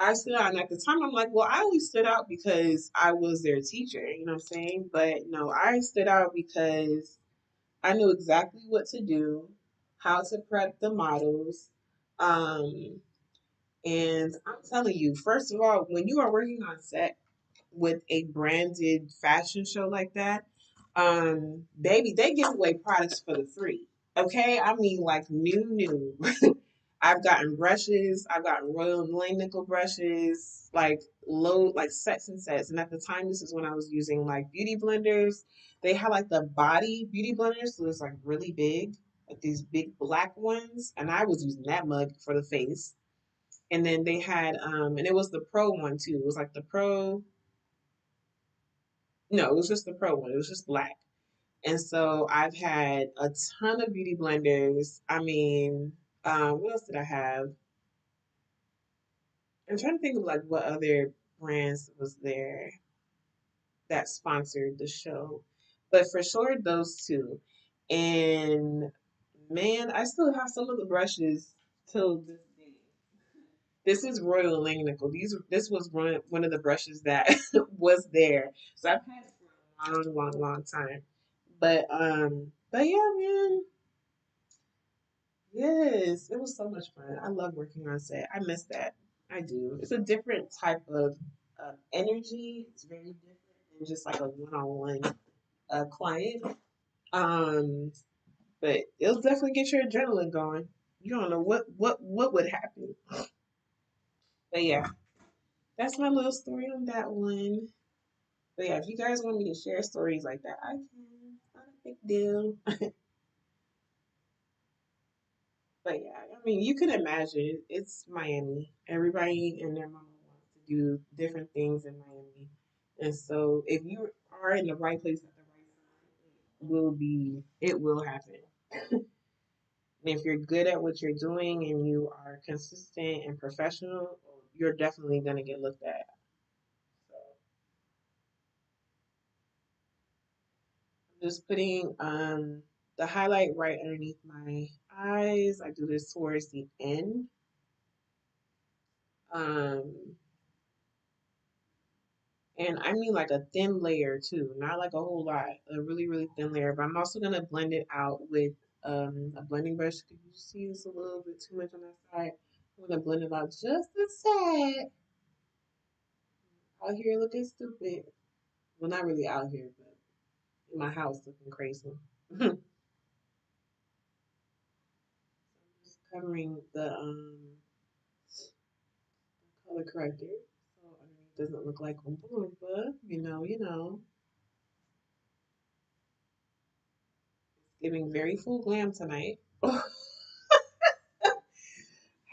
I stood out, and at the time, I'm like, well, I only stood out because I was their teacher, you know what I'm saying? But no, I stood out because I knew exactly what to do, how to prep the models. Um, and I'm telling you, first of all, when you are working on set with a branded fashion show like that, baby, they give away products for the free. Okay, I mean like new. I've gotten brushes. I've gotten Royal Lane Nickel brushes, like like sets and sets. And at the time, this is when I was using like beauty blenders. They had like the body beauty blenders, so it's like really big, like these big black ones. And I was using that mug for the face. And then they had, and it was the pro one too. It was like the pro. No, it was just the pro one. It was just black. And so I've had a ton of beauty blenders. I mean, what else did I have? I'm trying to think of like what other brands was there that sponsored the show. But for sure, those two. And man, I still have some of the brushes till this day. This is Royal Lang Nickel. This was one of the brushes that was there. So I've had it for a long, long, long time. But yeah, man. Yes, it was so much fun. I love working on set. I miss that. I do. It's a different type of energy. It's very different than just like a one-on-one client. Um, but it'll definitely get your adrenaline going. You don't know what would happen. But yeah, that's my little story on that one. But yeah, if you guys want me to share stories like that, I can. It's not a big deal. But yeah, I mean, you can imagine it's Miami. Everybody and their mama wants to do different things in Miami, and so if you are in the right place at the right time, it will happen. And if you're good at what you're doing and you are consistent and professional, you're definitely gonna get looked at. So I'm just putting the highlight right underneath my eyes. I do this towards the end. Um, And I mean like a thin layer too, not like a whole lot, a really, really thin layer. But I'm also gonna blend it out with a blending brush. Can you see it's a little bit too much on that side? I'm gonna blend it out just a sad. Out here looking stupid. Well, not really out here, but in my house looking crazy. I'm just covering the color corrector so underneath doesn't look like Oompa Loompa. You know, giving very full glam tonight.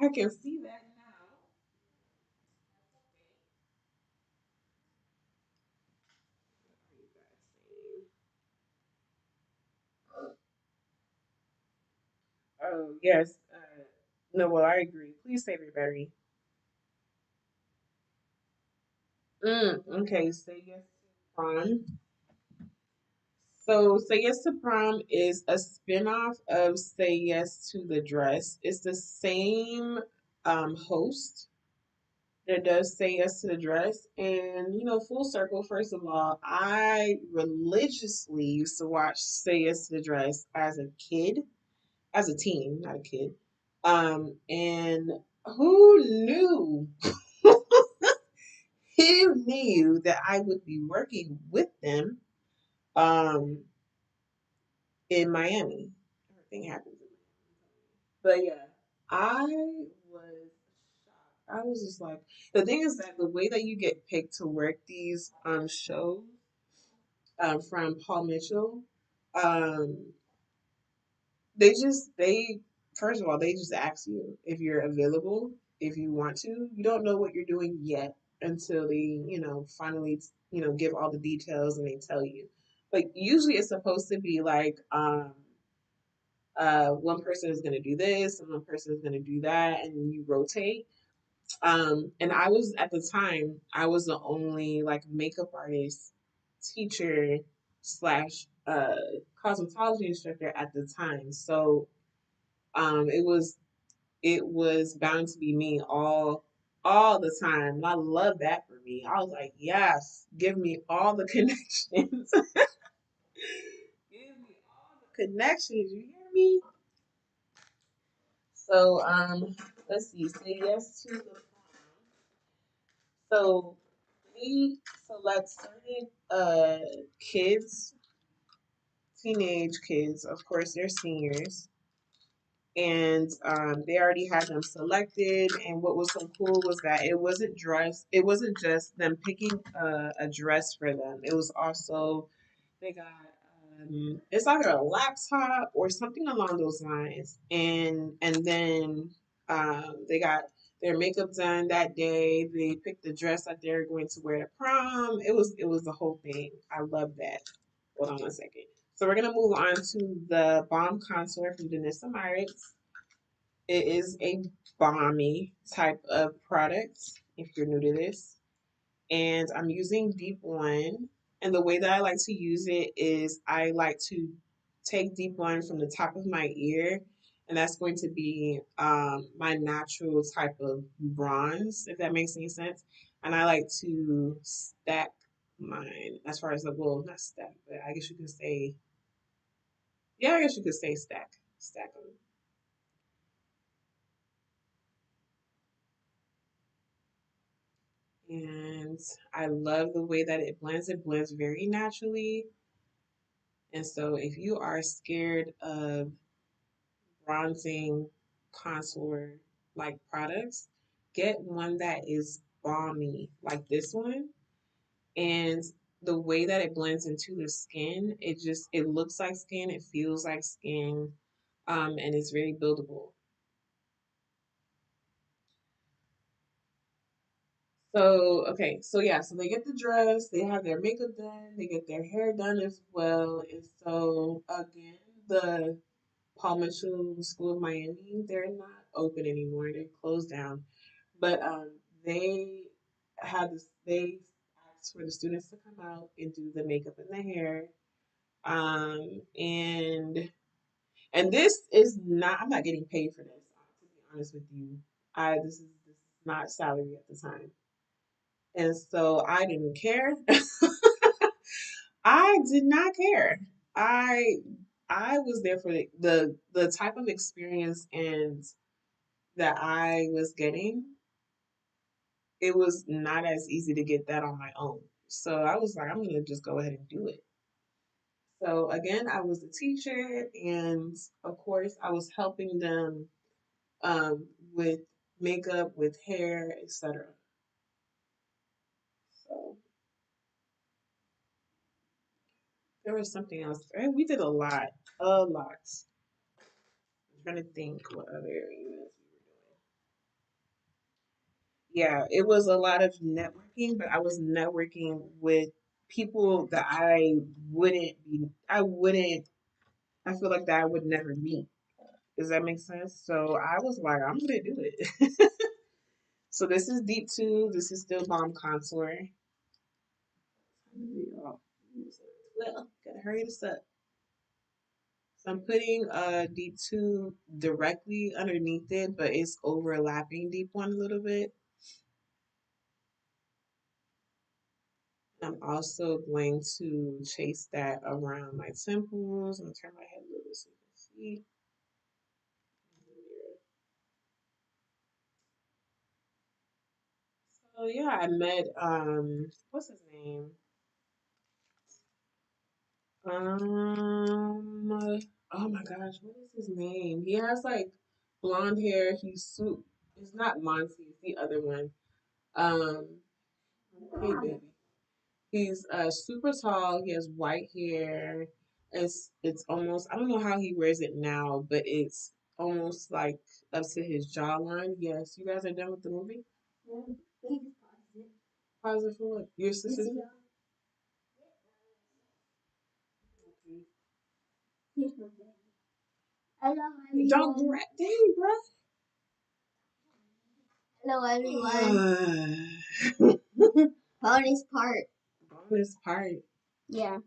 I can see that now. What are you guys saying? Oh, yes. No, well, I agree. Please say Berry. Okay, Say Yes to Prom. So, Say Yes to Prom is a spinoff of Say Yes to the Dress. It's the same host that does Say Yes to the Dress. And, full circle, first of all, I religiously used to watch Say Yes to the Dress as a kid, as a teen, not a kid. And who knew? Who knew that I would be working with them um, in Miami? Everything happens in Miami. But yeah, I was shocked. I was just like, the thing is that the way that you get picked to work these shows from Paul Mitchell, um, they first of all they just ask you if you're available, if you want to. You don't know what you're doing yet until they finally give all the details and they tell you. But usually it's supposed to be like one person is going to do this and one person is going to do that and you rotate. And I was at the time I was the only like makeup artist teacher slash cosmetology instructor at the time, so it was bound to be me all the time. And I love that for me. I was like, yes, give me all the connections. Give me all the connections. You hear me? So let's see. Say yes to the prom. So we select certain kids, teenage kids. Of course, they're seniors and they already had them selected. And what was so cool was that it wasn't just them picking a dress for them. It was also they got it's either a laptop or something along those lines, and then they got their makeup done that day. They picked the dress that they're going to wear to prom. It was the whole thing. I love that. Hold on one second. So we're gonna move on to the Balm Contour from Danessa Myricks. It is a balmy type of product if you're new to this. And I'm using Deep One. And the way that I like to use it is I like to take deep one from the top of my ear, and that's going to be my natural type of bronze, if that makes any sense. And I like to stack mine as far as the, well, not stack, but I guess you could say, yeah, I guess you could say stack them. And I love the way that it blends very naturally. And so if you are scared of bronzing contour like products, get one that is balmy like this one. And the way that it blends into the skin, it looks like skin, it feels like skin, and it's very buildable. So okay, so yeah, so they get the dress, they have their makeup done, they get their hair done as well. And so again, the Paul Mitchell School of Miami, they're not open anymore. They're closed down. But they they asked for the students to come out and do the makeup and the hair. And this is not, I'm not getting paid for this, to be honest with you. This is not salary at the time. And so I didn't care. I did not care. I I was there for the type of experience and that I was getting. It was not as easy to get that on my own. So I was like, I'm gonna just go ahead and do it. So again, I was a teacher, and of course, I was helping them with makeup, with hair, etc. So there was something else. And we did a lot, a lot. I'm trying to think what other events we were doing. Yeah, it was a lot of networking, but I was networking with people that I wouldn't, I feel like that I would never meet. Does that make sense? So I was like, I'm gonna do it. So this is deep two. This is still bomb contour. Well, gotta hurry this up. So I'm putting deep two directly underneath it, but it's overlapping deep one a little bit. I'm also going to chase that around my temples. I'm gonna turn my head a little bit so you can see. So yeah, I met what's his name? Oh my gosh, what is his name? He has like blonde hair. It's not Monty, it's the other one. Um, hey baby. He's super tall. He has white hair. It's almost, I don't know how he wears it now, but it's almost like up to his jawline. Yes, you guys are done with the movie? Yeah. Pause it for what? Your sister? Hello, everyone. Don't grab, dang, bro. Hello, everyone. Bonus part. Bonus part. Yeah.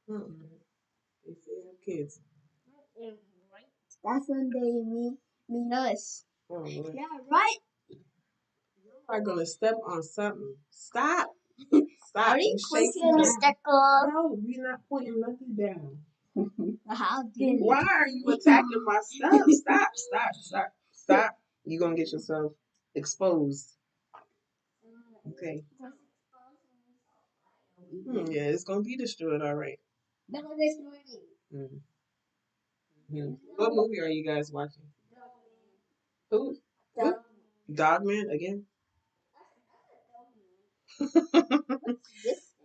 They say have kids. That's when they meet us. Oh, yeah, right. You are gonna step on something. Stop. Stop. Are you pointing the sticker? No, we're not pointing nothing down. How did Why are you attacking my stuff? Stop, stop, stop, stop. You're gonna get yourself exposed. Okay. Yeah, it's gonna be destroyed, all right. No, mm-hmm. What movie are you guys watching? Who? Who? Dogman again?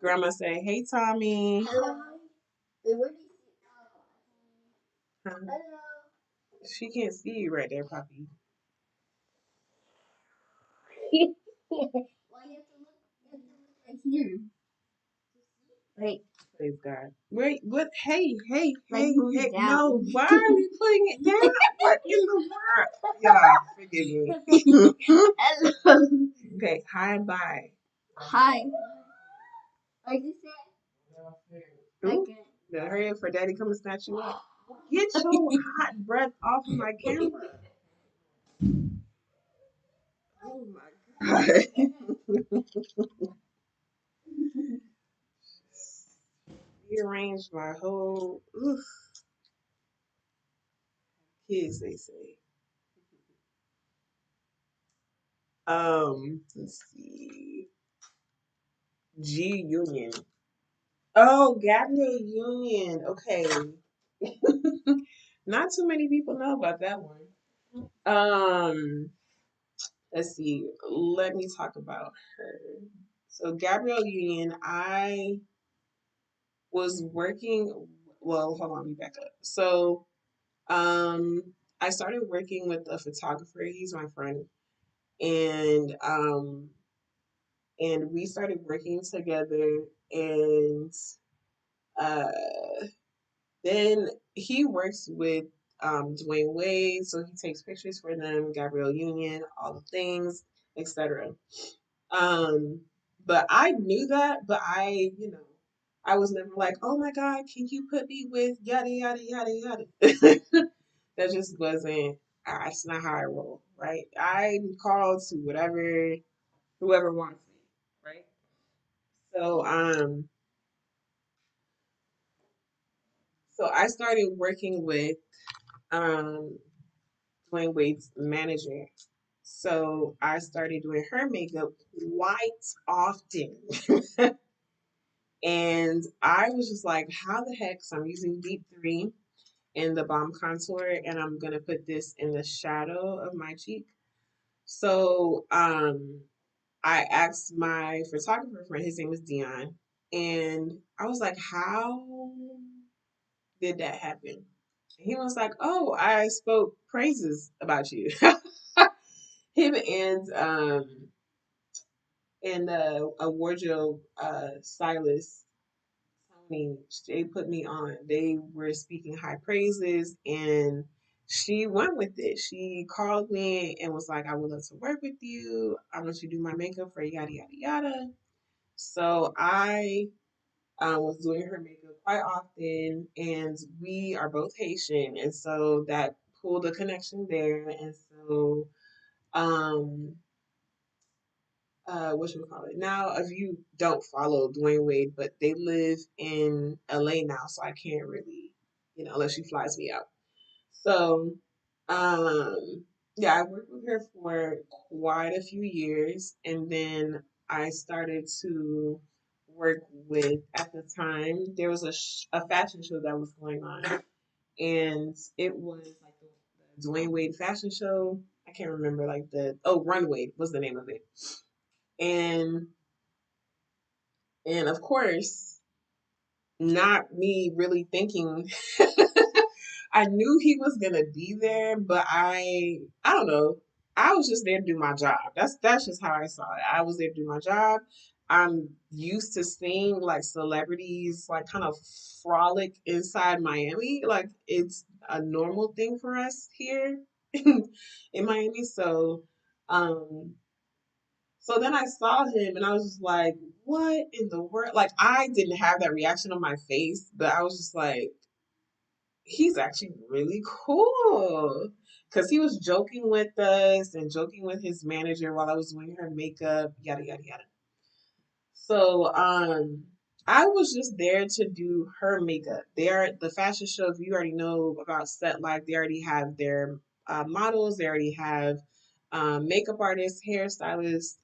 Grandma say, "Hey, Tommy." Hello. Huh? Hello. She can't see you right there, Poppy. Well, you have to look right here. Wait. Praise God. Wait, what? Hey, hey, hey, hey. No, why are you putting it down? What in the world? Y'all, forgive me. Hello. Okay, hi, bye. Hi. What did you say? Ooh, better hurry up for daddy come and snatch you up. Get your hot breath off of my camera. Oh my god. Rearranged my whole kids, they say. Let's see. G Union. Oh, Gabrielle Union. Okay. Not too many people know about that one. Um, let's see. Let me talk about her. So Gabrielle Union, I was working. Well, hold on, let me back up. So, um, I started working with a photographer. He's my friend, and and we started working together, and uh, then he works with Dwayne Wade, so he takes pictures for them, Gabrielle Union, all the things, etc. Um, but I knew that, but I was never like, oh my God, can you put me with yada yada yada yada? That just wasn't. That's not how I roll, right? I'm called to whoever wants me, right? So so I started working with um Dwayne Wade's manager. So I started doing her makeup quite often. And I was just like, how the heck? So I'm using Deep 3 in the Balm Contour, and I'm going to put this in the shadow of my cheek. So I asked my photographer friend, his name is Dion, and I was like, how did that happen? He was like, oh, I spoke praises about you. Him and a wardrobe stylist, Tony, they put me on. They were speaking high praises, and she went with it. She called me and was like, I would love to work with you. I want you to do my makeup for yada yada yada. So I was doing her makeup quite often, and we are both Haitian, and so that pulled a connection there. And so um what should we call it? Now, if you don't follow Dwayne Wade, but they live in LA now, so I can't really, unless she flies me out. So, um, yeah, I worked with her for quite a few years, and then I started to work with, at the time, there was a fashion show that was going on, and it was like the Dwayne Wade fashion show. I can't remember like Runway was the name of it. And of course, not me really thinking I knew he was gonna be there, but I don't know. I was just there to do my job. That's just how I saw it. I was there to do my job. I'm used to seeing like celebrities like kind of frolic inside Miami. Like it's a normal thing for us here in Miami. So then I saw him and I was just like, what in the world? Like, I didn't have that reaction on my face, but I was just like, he's actually really cool. Because he was joking with us and joking with his manager while I was doing her makeup, yada, yada, yada. So, I was just there to do her makeup. The fashion show, if you already know about Set Life, they already have their models, they already have makeup artists, hairstylists,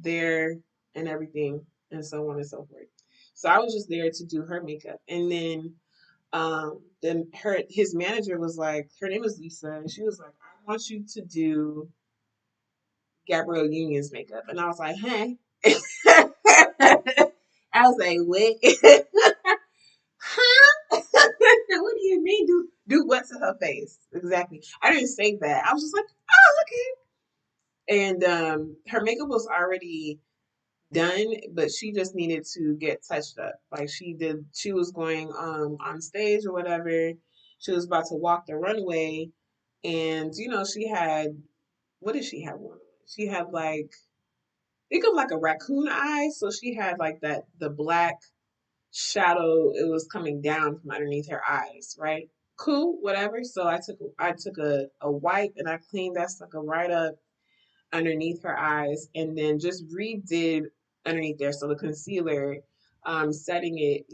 there and everything, and so on and so forth. So I was just there to do her makeup. And then his manager was like, her name was Lisa, and she was like, I want you to do Gabrielle Union's makeup. And I was like, hey. I was like, wait. Huh? What do you mean? Do what to her face? Exactly. I didn't say that. I was just like, oh, okay. And her makeup was already done, but she just needed to get touched up. Like she was going on stage or whatever. She was about to walk the runway, and she had, what did she have on? She had like, think of like a raccoon eye. So she had like the black shadow, it was coming down from underneath her eyes, right? Cool, whatever. So I took a wipe and I cleaned that sucker right up underneath her eyes and then just redid underneath there. So the concealer, setting it,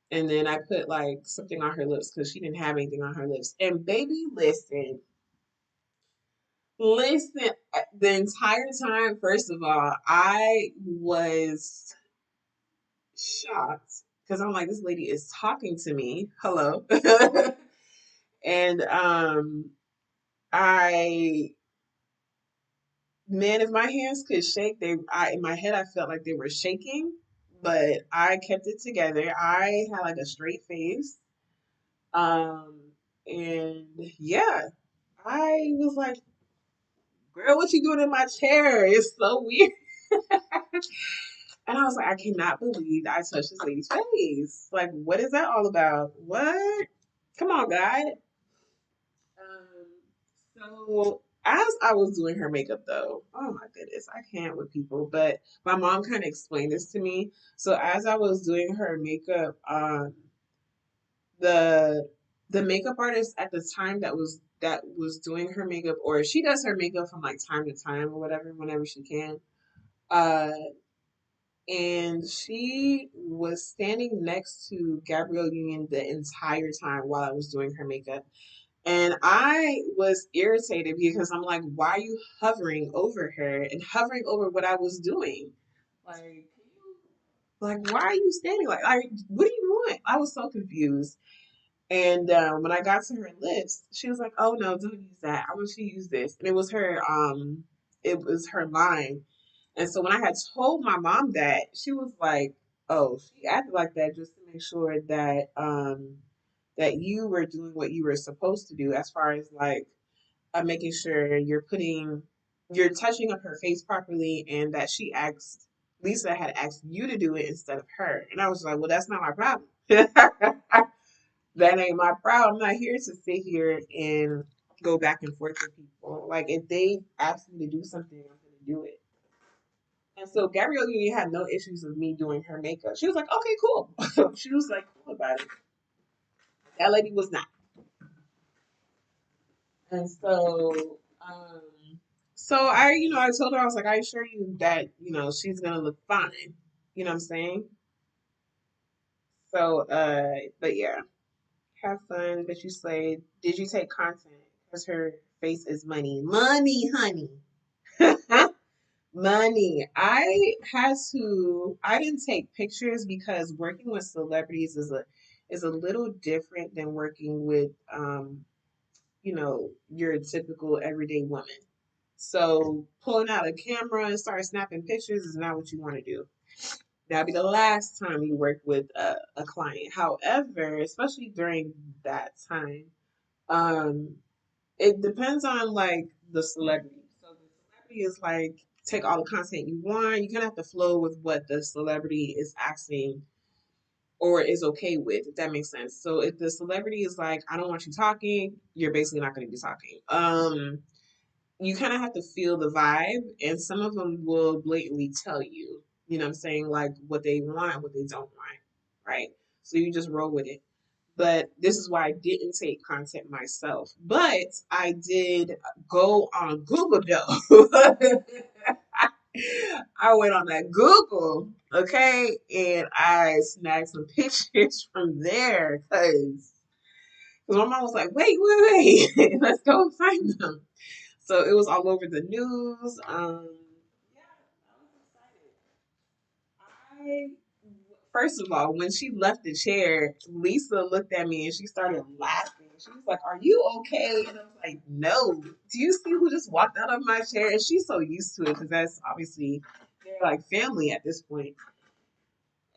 and then I put like something on her lips because she didn't have anything on her lips. And baby, listen, the entire time, first of all, I was shocked because I'm like, this lady is talking to me. Hello. And I man, if my hands could shake, in my head I felt like they were shaking, but I kept it together. I had like a straight face. Um and yeah, I was like, girl, what you doing in my chair? It's so weird. And I was like, I cannot believe I touched this lady's face. Like, what is that all about? What? Come on, God. So as I was doing her makeup though, oh my goodness, I can't with people, but my mom kind of explained this to me. So as I was doing her makeup, the the makeup artist at the time that was doing her makeup, or she does her makeup from like time to time or whatever, whenever she can. Uh and she was standing next to Gabrielle Union the entire time while I was doing her makeup. And I was irritated because I'm like, why are you hovering over her and hovering over what I was doing? Like, why are you standing what do you want? I was so confused. And when I got to her lips, she was like, "Oh no, don't use that. I want you to use this." And it was her line. And so when I had told my mom that, she was like, "Oh, she acted like that just to make sure that you were doing what you were supposed to do, as far as like making sure you're touching up her face properly, and that Lisa had asked you to do it instead of her." And I was like, "Well, that's not my problem." That ain't my problem. I'm not here to sit here and go back and forth with people. Like, if they ask me to do something, I'm gonna do it. And so Gabrielle Union had no issues with me doing her makeup. She was like, "Okay, cool." She was like, cool about it. That lady was not. And so I told her, I was like, I assure you that, she's gonna look fine. You know what I'm saying? So, but yeah, have fun. But you slayed. Did you take content? Because her face is money. Money, honey. Money. I didn't take pictures because working with celebrities is a little different than working with your typical everyday woman. So pulling out a camera and start snapping pictures is not what you want to do. That'll be the last time you work with a client. However, especially during that time, um, it depends on like the celebrity. So the celebrity is like, take all the content you want. You kind of have to flow with what the celebrity is asking or is okay with, if that makes sense. So if the celebrity is like, I don't want you talking, you're basically not going to be talking. You kind of have to feel the vibe, and some of them will blatantly tell you, you know what I'm saying, like what they want, what they don't want, right? So you just roll with it. But this is why I didn't take content myself. But I did go on Google though. I went on that Google, okay, and I snagged some pictures from there because my mom was like, wait, let's go and find them. So it was all over the news. Yeah, I was excited. First of all, when she left the chair, Lisa looked at me and she started laughing. She was like, "Are you okay?" And I was like, "No. Do you see who just walked out of my chair?" And she's so used to it because that's obviously they're like family at this point.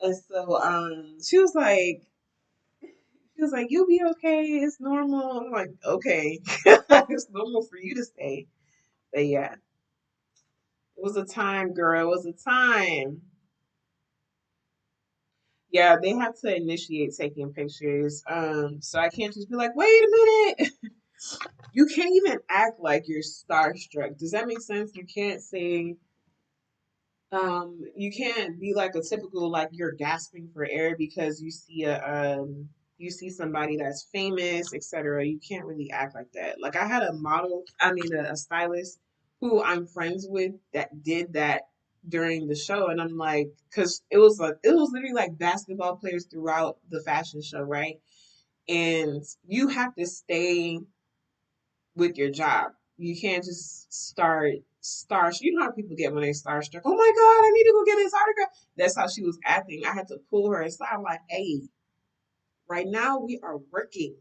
And so she was like, "You'll be okay. It's normal." I'm like, "Okay, it's normal for you to say." But yeah, it was a time, girl. It was a time. Yeah, they have to initiate taking pictures. So I can't just be like, wait a minute. You can't even act like you're starstruck. Does that make sense? You can't say, You can't be like a typical like you're gasping for air because you see somebody that's famous, etc. You can't really act like that. Like I had a model, I mean a stylist who I'm friends with that did that during the show, and I'm like, because it was literally like basketball players throughout the fashion show, right? And you have to stay with your job. You can't just star. You know how people get when they starstruck. Oh my god, I need to go get his autograph. That's how she was acting. I had to pull her aside. I'm like, hey, right now we are working.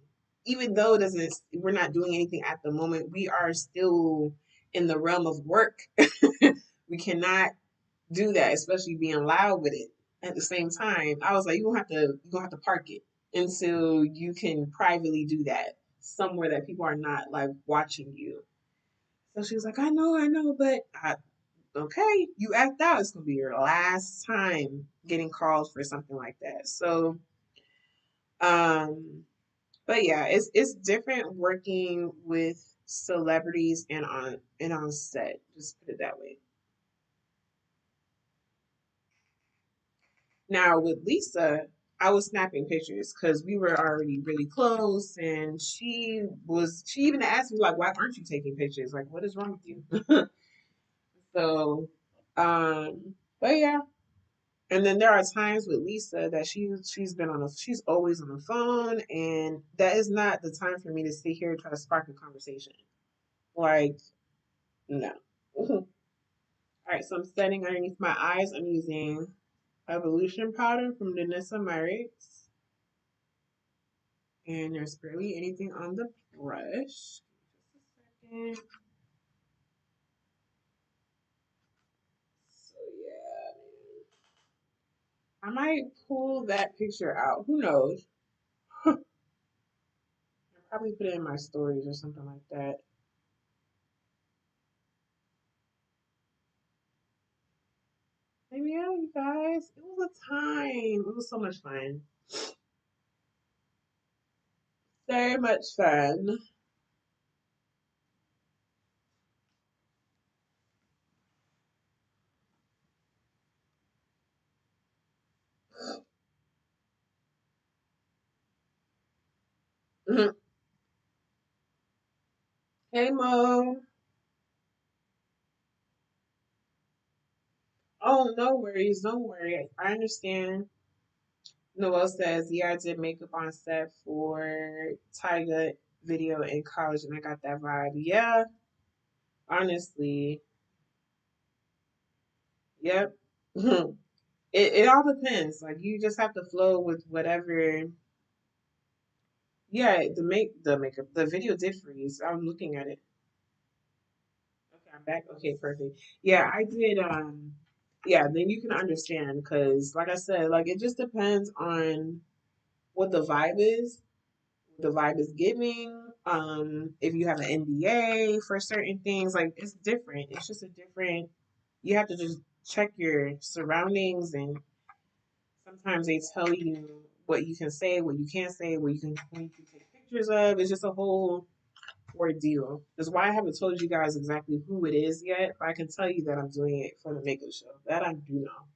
Even though it doesn't, we're not doing anything at the moment. We are still in the realm of work. We cannot do that, especially being loud with it. At the same time, I was like, you gonna have to park it until you can privately do that somewhere that people are not like watching you. So she was like, I know, but okay, you act out. It's gonna be your last time getting called for something like that. So, um, but yeah, it's different working with celebrities and on set. Just put it that way. Now with Lisa, I was snapping pictures because we were already really close, and she even asked me like, "Why aren't you taking pictures? Like, what is wrong with you?" So, but yeah. And then there are times with Lisa that she's always on the phone, and that is not the time for me to sit here and try to spark a conversation. Like, no. All right, so I'm setting underneath my eyes. I'm using Evolution powder from Danessa Myricks. And there's barely anything on the brush. Just a second. So yeah, I might pull that picture out. Who knows? I'll probably put it in my stories or something like that. And yeah, you guys, it was a time. It was so much fun. So much fun. Hey Mo. Oh, no worries, don't worry. I understand. Noel says, yeah, I did makeup on set for Tyga video in college and I got that vibe. Yeah, honestly. Yep. It all depends. Like you just have to flow with whatever. Yeah, the makeup, the video did freeze. I'm looking at it. Okay, I'm back. Okay, perfect. Yeah, I did. Yeah, then you can understand because, like I said, like it just depends on what the vibe is. The vibe is giving. If you have an NDA for certain things, like it's different. It's just a different. You have to just check your surroundings, and sometimes they tell you what you can say, what you can't say, what you can take pictures of. It's just a whole ordeal. That's why I haven't told you guys exactly who it is yet, but I can tell you that I'm doing it for the makeup show. That I do know.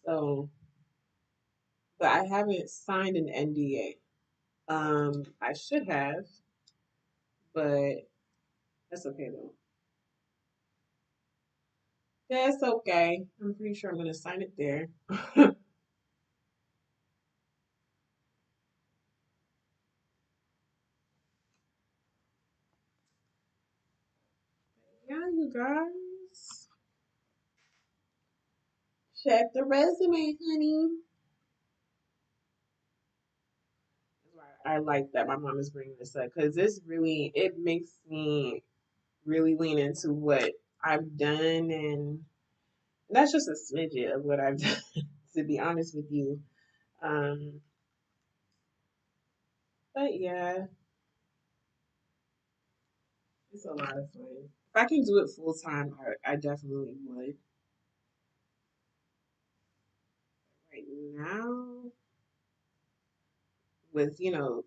So, but I haven't signed an NDA. I should have, but that's okay though. That's okay. I'm pretty sure I'm gonna sign it there. Yeah, you guys. Check the resume, honey. That's why I like that my mom is bringing this up because this really it makes me really lean into what I've done, and that's just a smidget of what I've done. To be honest with you, um, but yeah, it's a lot of fun. If I can do it full time, I definitely would. Right now, with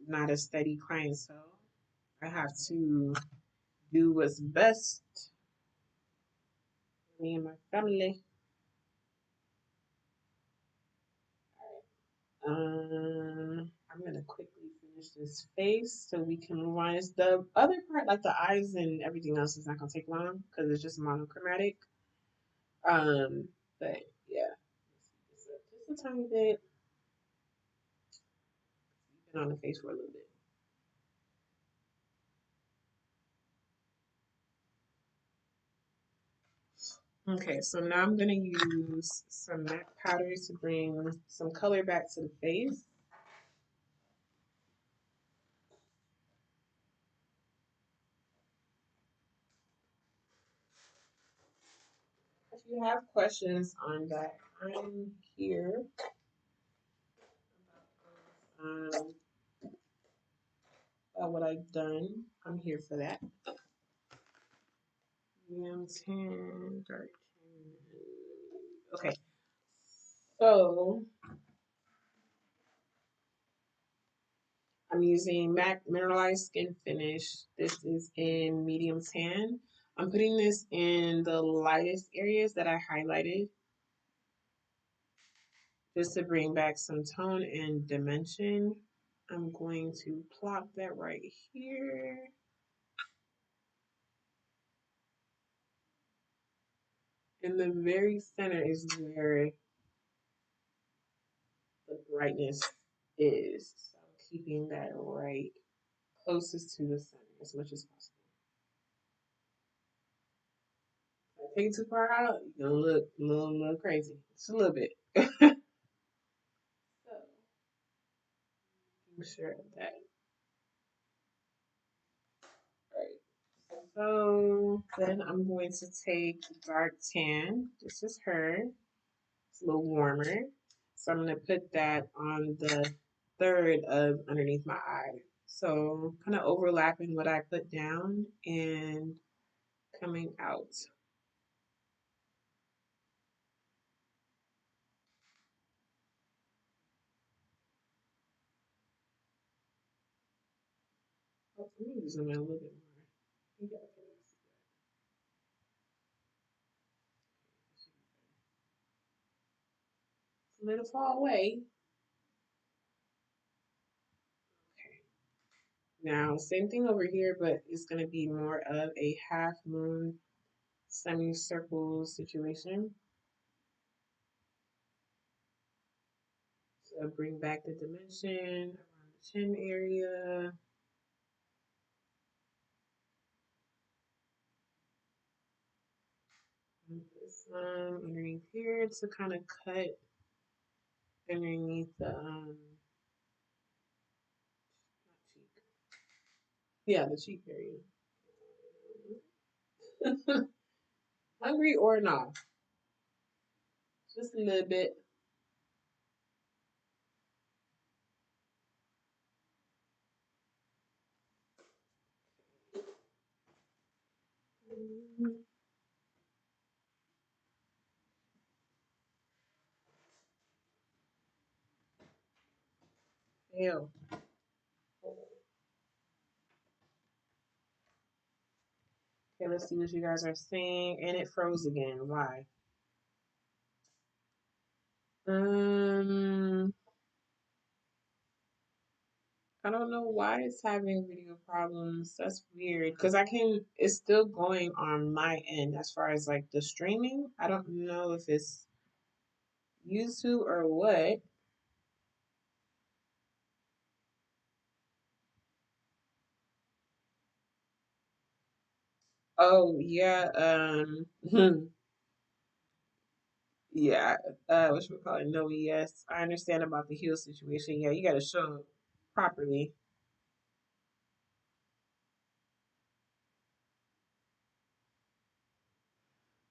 not a steady clientele, I have to do what's best for me and my family. I'm gonna quickly finish this face so we can move on. It's the other part, like the eyes and everything else, is not gonna take long because it's just monochromatic. Um, but yeah, just a tiny bit. Been on the face for a little bit. Okay, so now I'm gonna use some MAC powder to bring some color back to the face. If you have questions on that, I'm here. Um, about what I've done, I'm here for that. Medium 10, dark 10. Okay, so I'm using MAC Mineralized Skin Finish. This is in medium tan. I'm putting this in the lightest areas that I highlighted just to bring back some tone and dimension. I'm going to plop that right here. In the very center is where the brightness is. So I'm keeping that right closest to the center as much as possible. If I take it too far out, you're gonna look a little crazy. Just a little bit. So I'm sure of that. Right. So then I'm going to take dark tan. This is her. It's a little warmer. So I'm going to put that on the third of underneath my eye. So kind of overlapping what I put down and coming out. Oh, let me zoom in a little bit more. You got a little far away. Okay. Now, same thing over here, but it's going to be more of a half moon semicircle situation. So bring back the dimension around the chin area. And put some underneath here to kind of cut underneath the not cheek. Yeah, the cheek area. Hungry or not, just a little bit. Ew. Okay, let's see what you guys are seeing. And it froze again. Why? Um, I don't know why it's having video problems. That's weird. Because it's still going on my end as far as like the streaming. I don't know if it's YouTube or what. Oh, yeah. Yeah. What should we call it? No, yes. I understand about the heel situation. Yeah, you got to show it properly.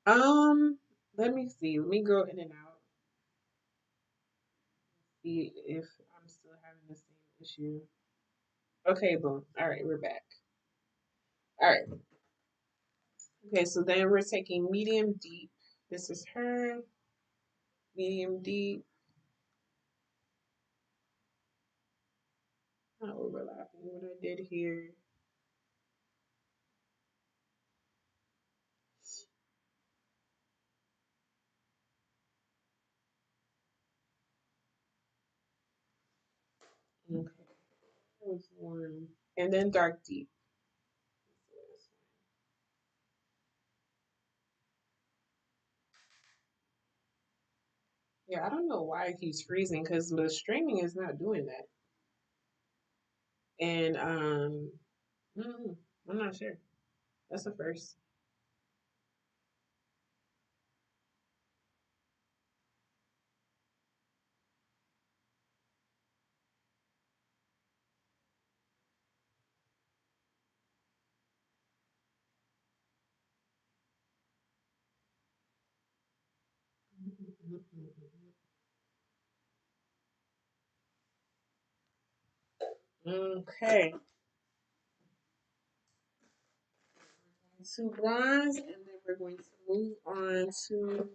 Um, let me see. Let me go in and out. See if I'm still having the same issue. Okay, boom. All right, we're back. All right. Okay, so then we're taking medium deep. This is her. Medium deep. Not overlapping what I did here. Okay. That was warm. And then dark deep. Yeah, I don't know why it keeps freezing because the streaming is not doing that. And I'm not sure. That's the first. Okay. To bronze, and then we're going to move on to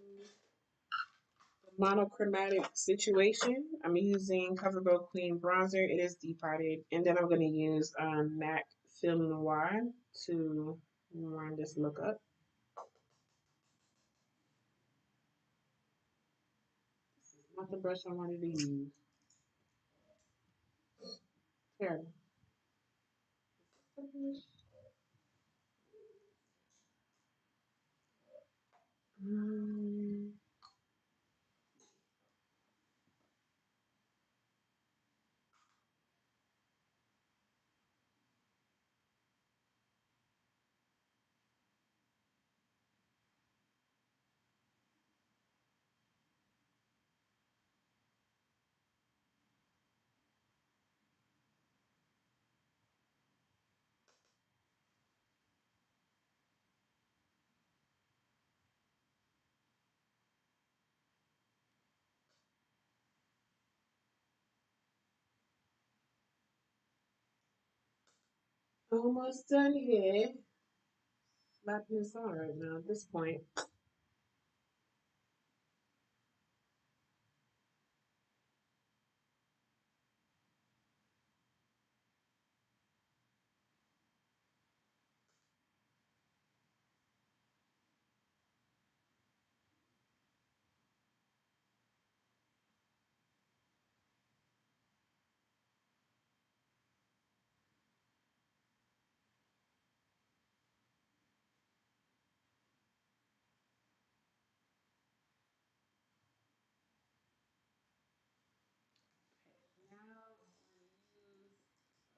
the monochromatic situation. I'm using CoverGirl Queen bronzer. It is deep potted, and then I'm going to use MAC Film Noir to run this look up. This is not the brush I wanted to use. Terrible. Um, Almost done here. Slapping this on right now at this point.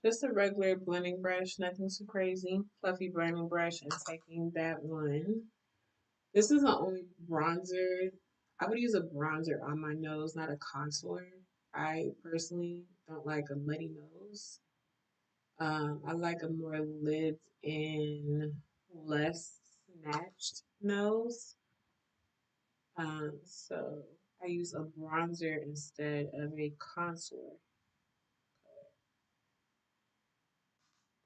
Just a regular blending brush, nothing too crazy. Fluffy blending brush and taking that one. This is the only bronzer. I would use a bronzer on my nose, not a contour. I personally don't like a muddy nose. I like a more lived in, less snatched nose. So I use a bronzer instead of a contour.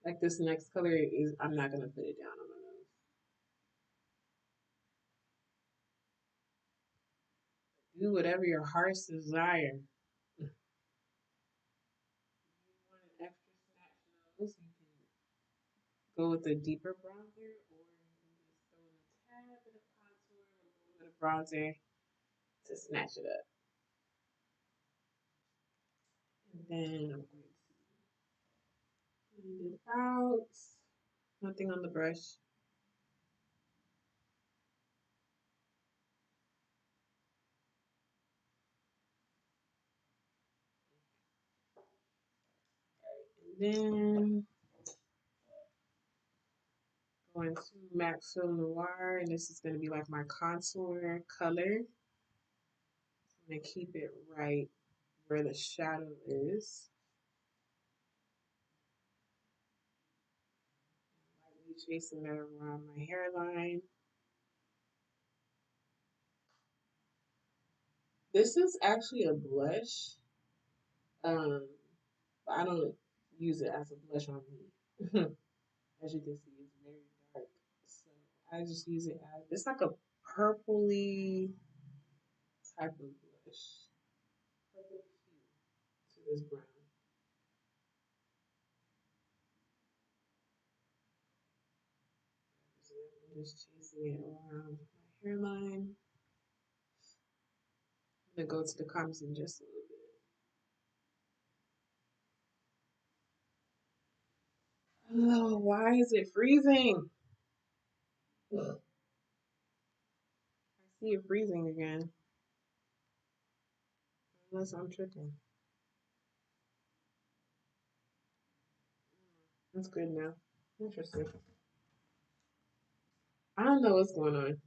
Like this next color is, I'm not gonna put it down on my nose. Do whatever your heart's desire. If you want an extra snatched nose, you can go with a deeper bronzer, or you can just throw in a tad bit of contour and a little bit of bronzer to snatch it up. And then I'm going to blend it out. Nothing on the brush. And then going to MAC Film Noir, and this is going to be like my contour color. I'm going to keep it right where the shadow is. Lightly tracing that around my hairline. This is actually a blush. Um, but I don't use it as a blush on me. As you can see, it's very dark. So I just use it as, it's like a purpley type of blush. Purple hue to this brown. So I'm just chasing it around my hairline. I'm gonna go to the comments in just a little bit. Oh, why is it freezing? I see it freezing again. Unless I'm tripping. It's good now. Interesting. I don't know what's going on.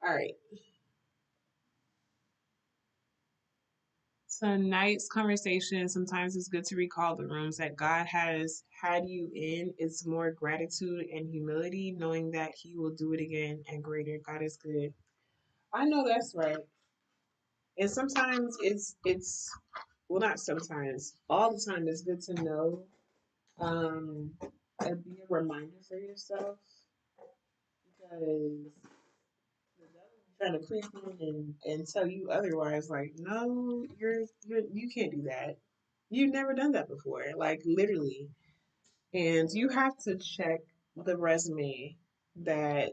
All right. Tonight's conversation, sometimes it's good to recall the rooms that God has had you in. It's more gratitude and humility, knowing that He will do it again and greater. God is good. I know that's right. And sometimes it's well, not sometimes, all the time it's good to know, um and be a reminder for yourself, because the devil trying to creep in and tell you otherwise, like, no, you can't do that. You've never done that before, like literally. And you have to check the resume that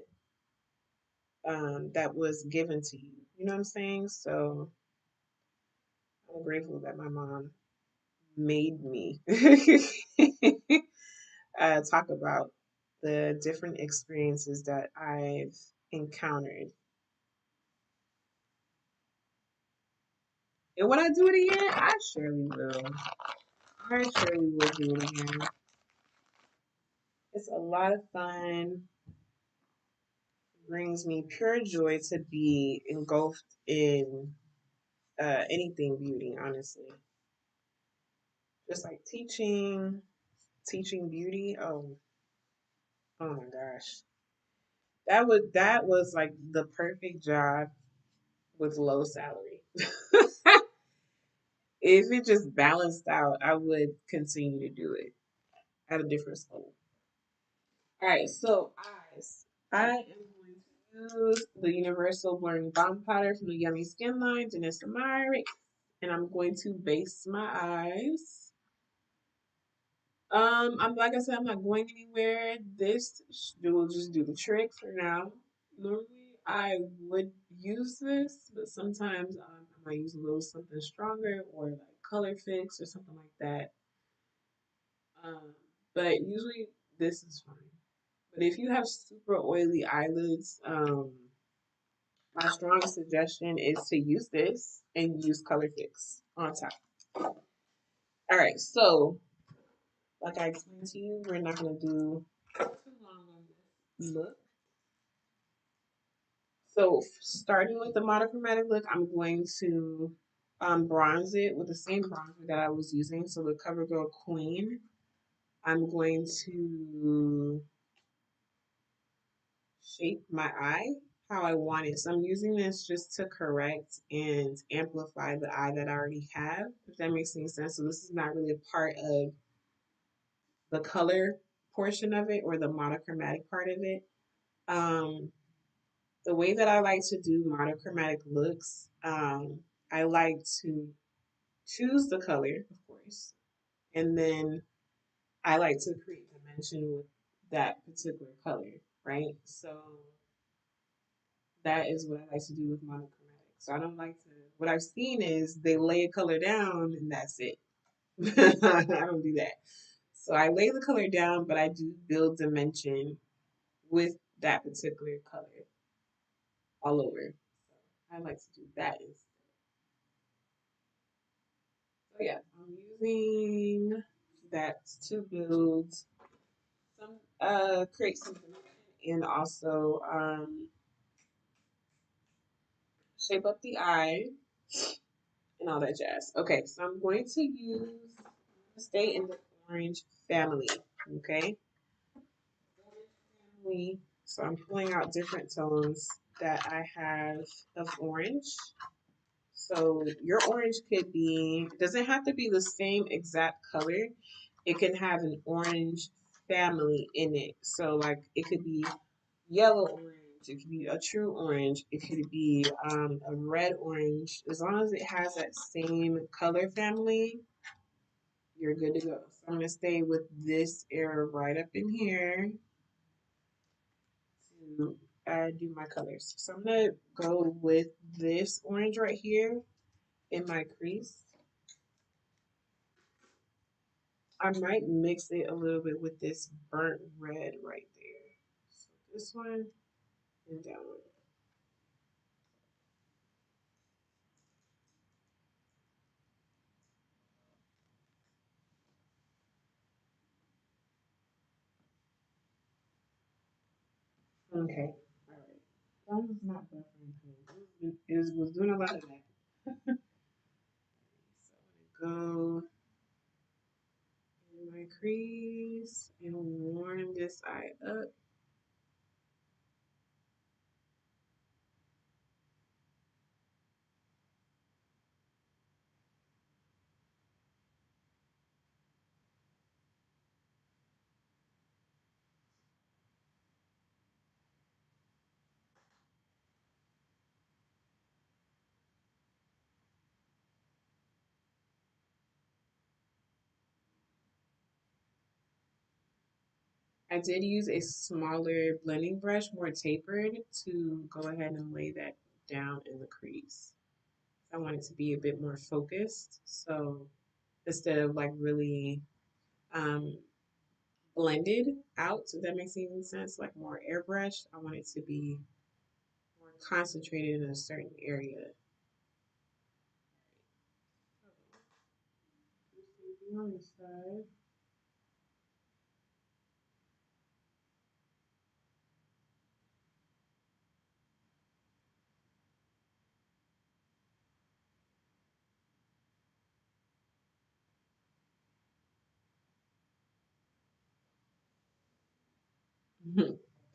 that was given to you. You know what I'm saying? So I'm grateful that my mom made me talk about the different experiences that I've encountered. And when I do it again, I surely will. I surely will do it again. It's a lot of fun. Brings me pure joy to be engulfed in anything beauty, honestly. Just like teaching beauty. Oh my gosh. That was like the perfect job with low salary. If it just balanced out, I would continue to do it at a different school. All right, so eyes. I am going to use the Universal Blurring Bomb Powder from the Yummy Skin line, Janessa Myrick, and I'm going to base my eyes. I'm like I said, I'm not going anywhere. Will just do the trick for now. Normally, I would use this, but sometimes I might use a little something stronger or like color fix or something like that. Um, but usually this is fine. But if you have super oily eyelids, my strongest suggestion is to use this and use color fix on top. All right, so like I explained to you, we're not gonna do too long on this look. So starting with the monochromatic look, I'm going to bronze it with the same bronzer that I was using. So the CoverGirl Queen. I'm going to shape my eye how I want it. So I'm using this just to correct and amplify the eye that I already have, if that makes any sense. So this is not really a part of the color portion of it or the monochromatic part of it. Um, the way that I like to do monochromatic looks, I like to choose the color, of course, and then I like to create dimension with that particular color, right? So that is what I like to do with monochromatic. So I don't like to. What I've seen is they lay a color down and that's it. I don't do that. So I lay the color down, but I do build dimension with that particular color all over. So I like to do that instead. So yeah, I'm using that to build some create some dimension and also shape up the eye and all that jazz. Okay, so I'm going to stay in the orange family. Okay, orange family. So I'm pulling out different tones that I have of orange. So your orange could be, doesn't have to be the same exact color. It can have an orange family in it. So like it could be yellow orange, it could be a true orange, it could be a red orange. As long as it has that same color family, you're good to go. So I'm gonna stay with this area right up in here to do my colors. So I'm gonna go with this orange right here in my crease. I might mix it a little bit with this burnt red right there. So this one and that one. Okay. All right. That was not buffering clean. Was doing a lot of that. So I'm gonna go in my crease and warm this eye up. I did use a smaller blending brush, more tapered, to go ahead and lay that down in the crease. I want it to be a bit more focused. So instead of like really um, blended out, if that makes any sense, like more airbrushed, I want it to be more concentrated in a certain area. On this side.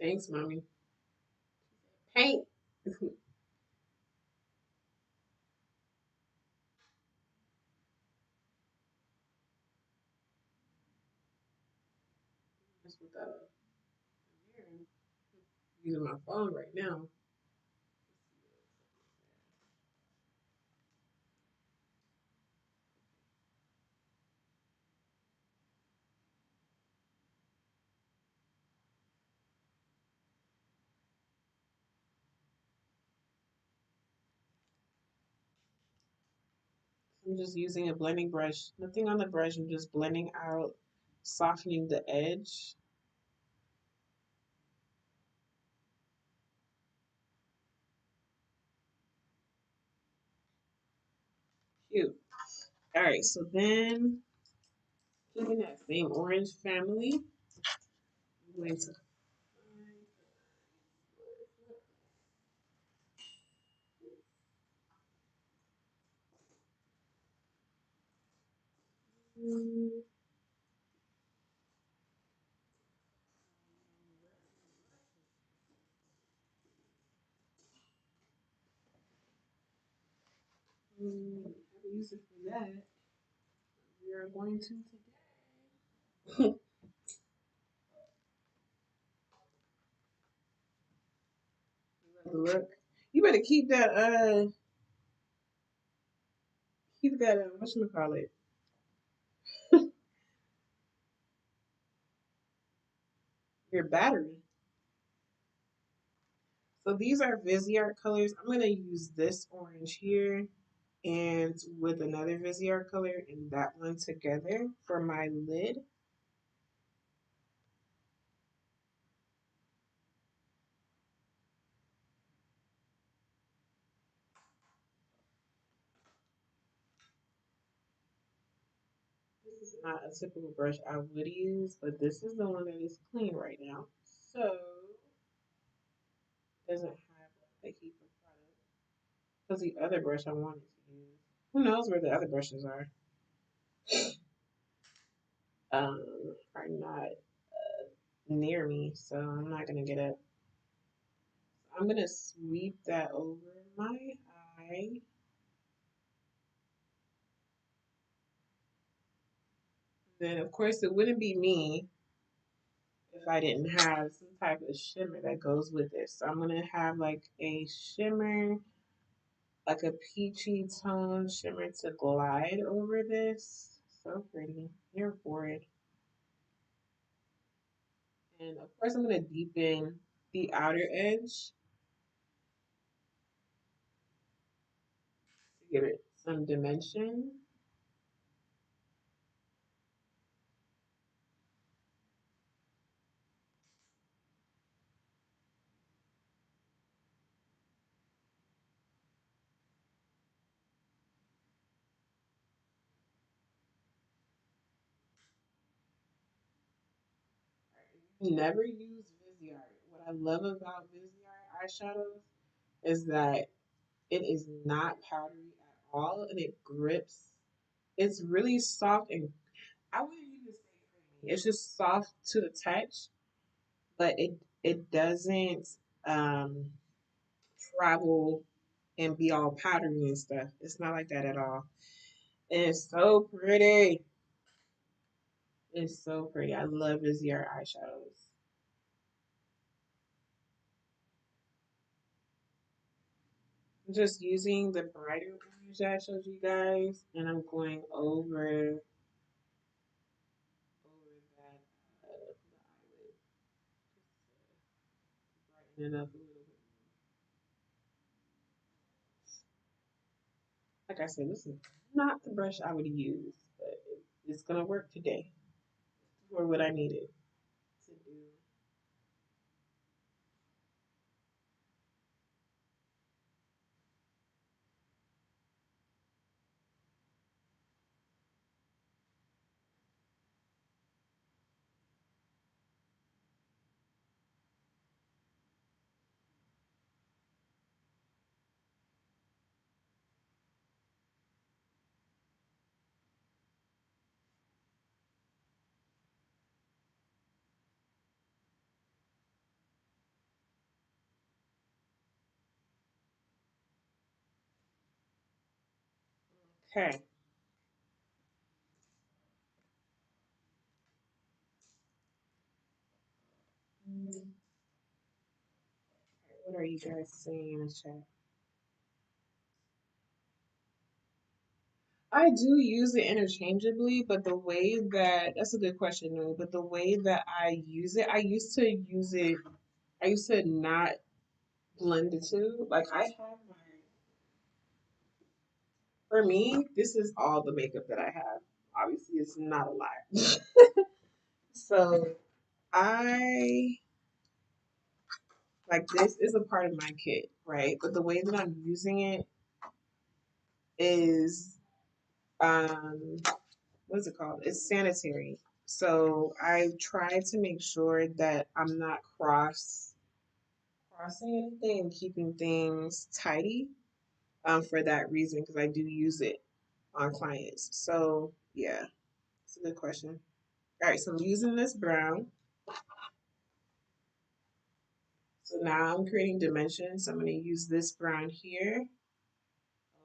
Thanks, mommy. Paint. That's what that using my phone right now. I'm just using a blending brush. Nothing on the brush. I'm just blending out, softening the edge. Cute. All right. So then, keeping that same orange family, I'm going to. Have to use it for that. We are going to today. Look, you better keep that whatchamacallit, your battery. So these are Viseart colors. I'm gonna use this orange here and with another Viseart color and that one together for my lid. This is not a typical brush I would use, but this is the one that is clean right now. So it doesn't have like a heap of product. Because the other brush I wanted to use. Who knows where the other brushes um, are not near me, so I'm not gonna get it. I'm gonna sweep that over my eye. Then, of course, it wouldn't be me if I didn't have some type of shimmer that goes with it. So I'm gonna have like a shimmer, like a peachy tone shimmer to glide over this. So pretty. Here for it. And of course, I'm gonna deepen the outer edge to give it some dimension. Never use Viseart. What I love about Viseart eyeshadows is that it is not powdery at all and it grips. It's really soft and I wouldn't even say creamy. It's just soft to the touch, but it doesn't um travel and be all powdery and stuff. It's not like that at all. And it's so pretty. It's so pretty. I love Viseart eyeshadows. I'm just using the brighter orange that I showed you guys, and I'm going over that the eyelid just to brighten it up a little bit. Like I said, this is not the brush I would use, but it's gonna work today for what I needed to do. Okay. What are you guys saying in the chat? I do use it interchangeably, but the way that that's a good question, though. But the way that I use it, I used to not blend the two. Like I have my, for me, this is all the makeup that I have. Obviously, it's not a lot. So I like this is a part of my kit, right? But the way that I'm using it is what's it called? It's sanitary. So I try to make sure that I'm not crossing anything and keeping things tidy for that reason because I do use it on clients. So yeah, it's a good question. All right, so I'm using this brown. So now I'm creating dimensions. So I'm going to use this brown here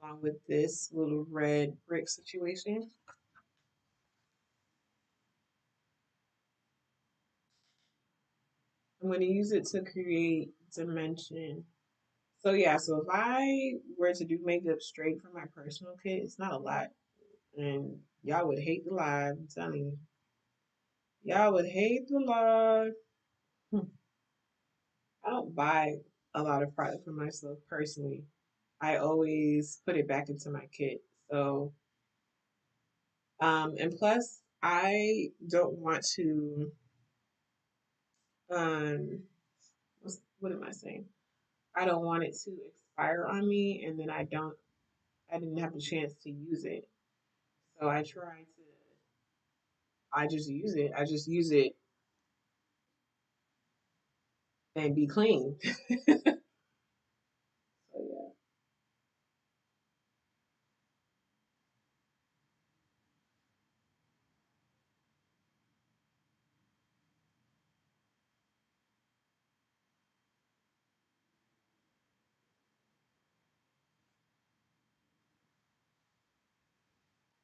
along with this little red brick situation. I'm going to use it to create dimension. So yeah, so if I were to do makeup straight from my personal kit, it's not a lot. And y'all would hate the live, I'm telling you. Y'all would hate the live. I don't buy a lot of product for myself personally. I always put it back into my kit. So and plus I don't want to um what am I saying? I don't want it to expire on me and then I didn't have the chance to use it. So I just use it. I just use it and be clean. So yeah.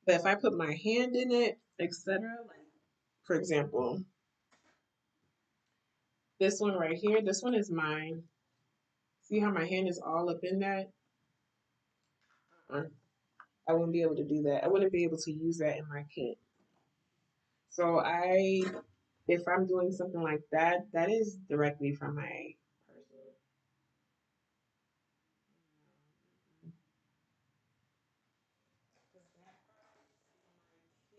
But if I put my hand in it, etc., like for example, this one right here, this one is mine. See how my hand is all up in that? Uh, I wouldn't be able to do that. I wouldn't be able to use that in my kit. So if I'm doing something like that, that is directly from my personal.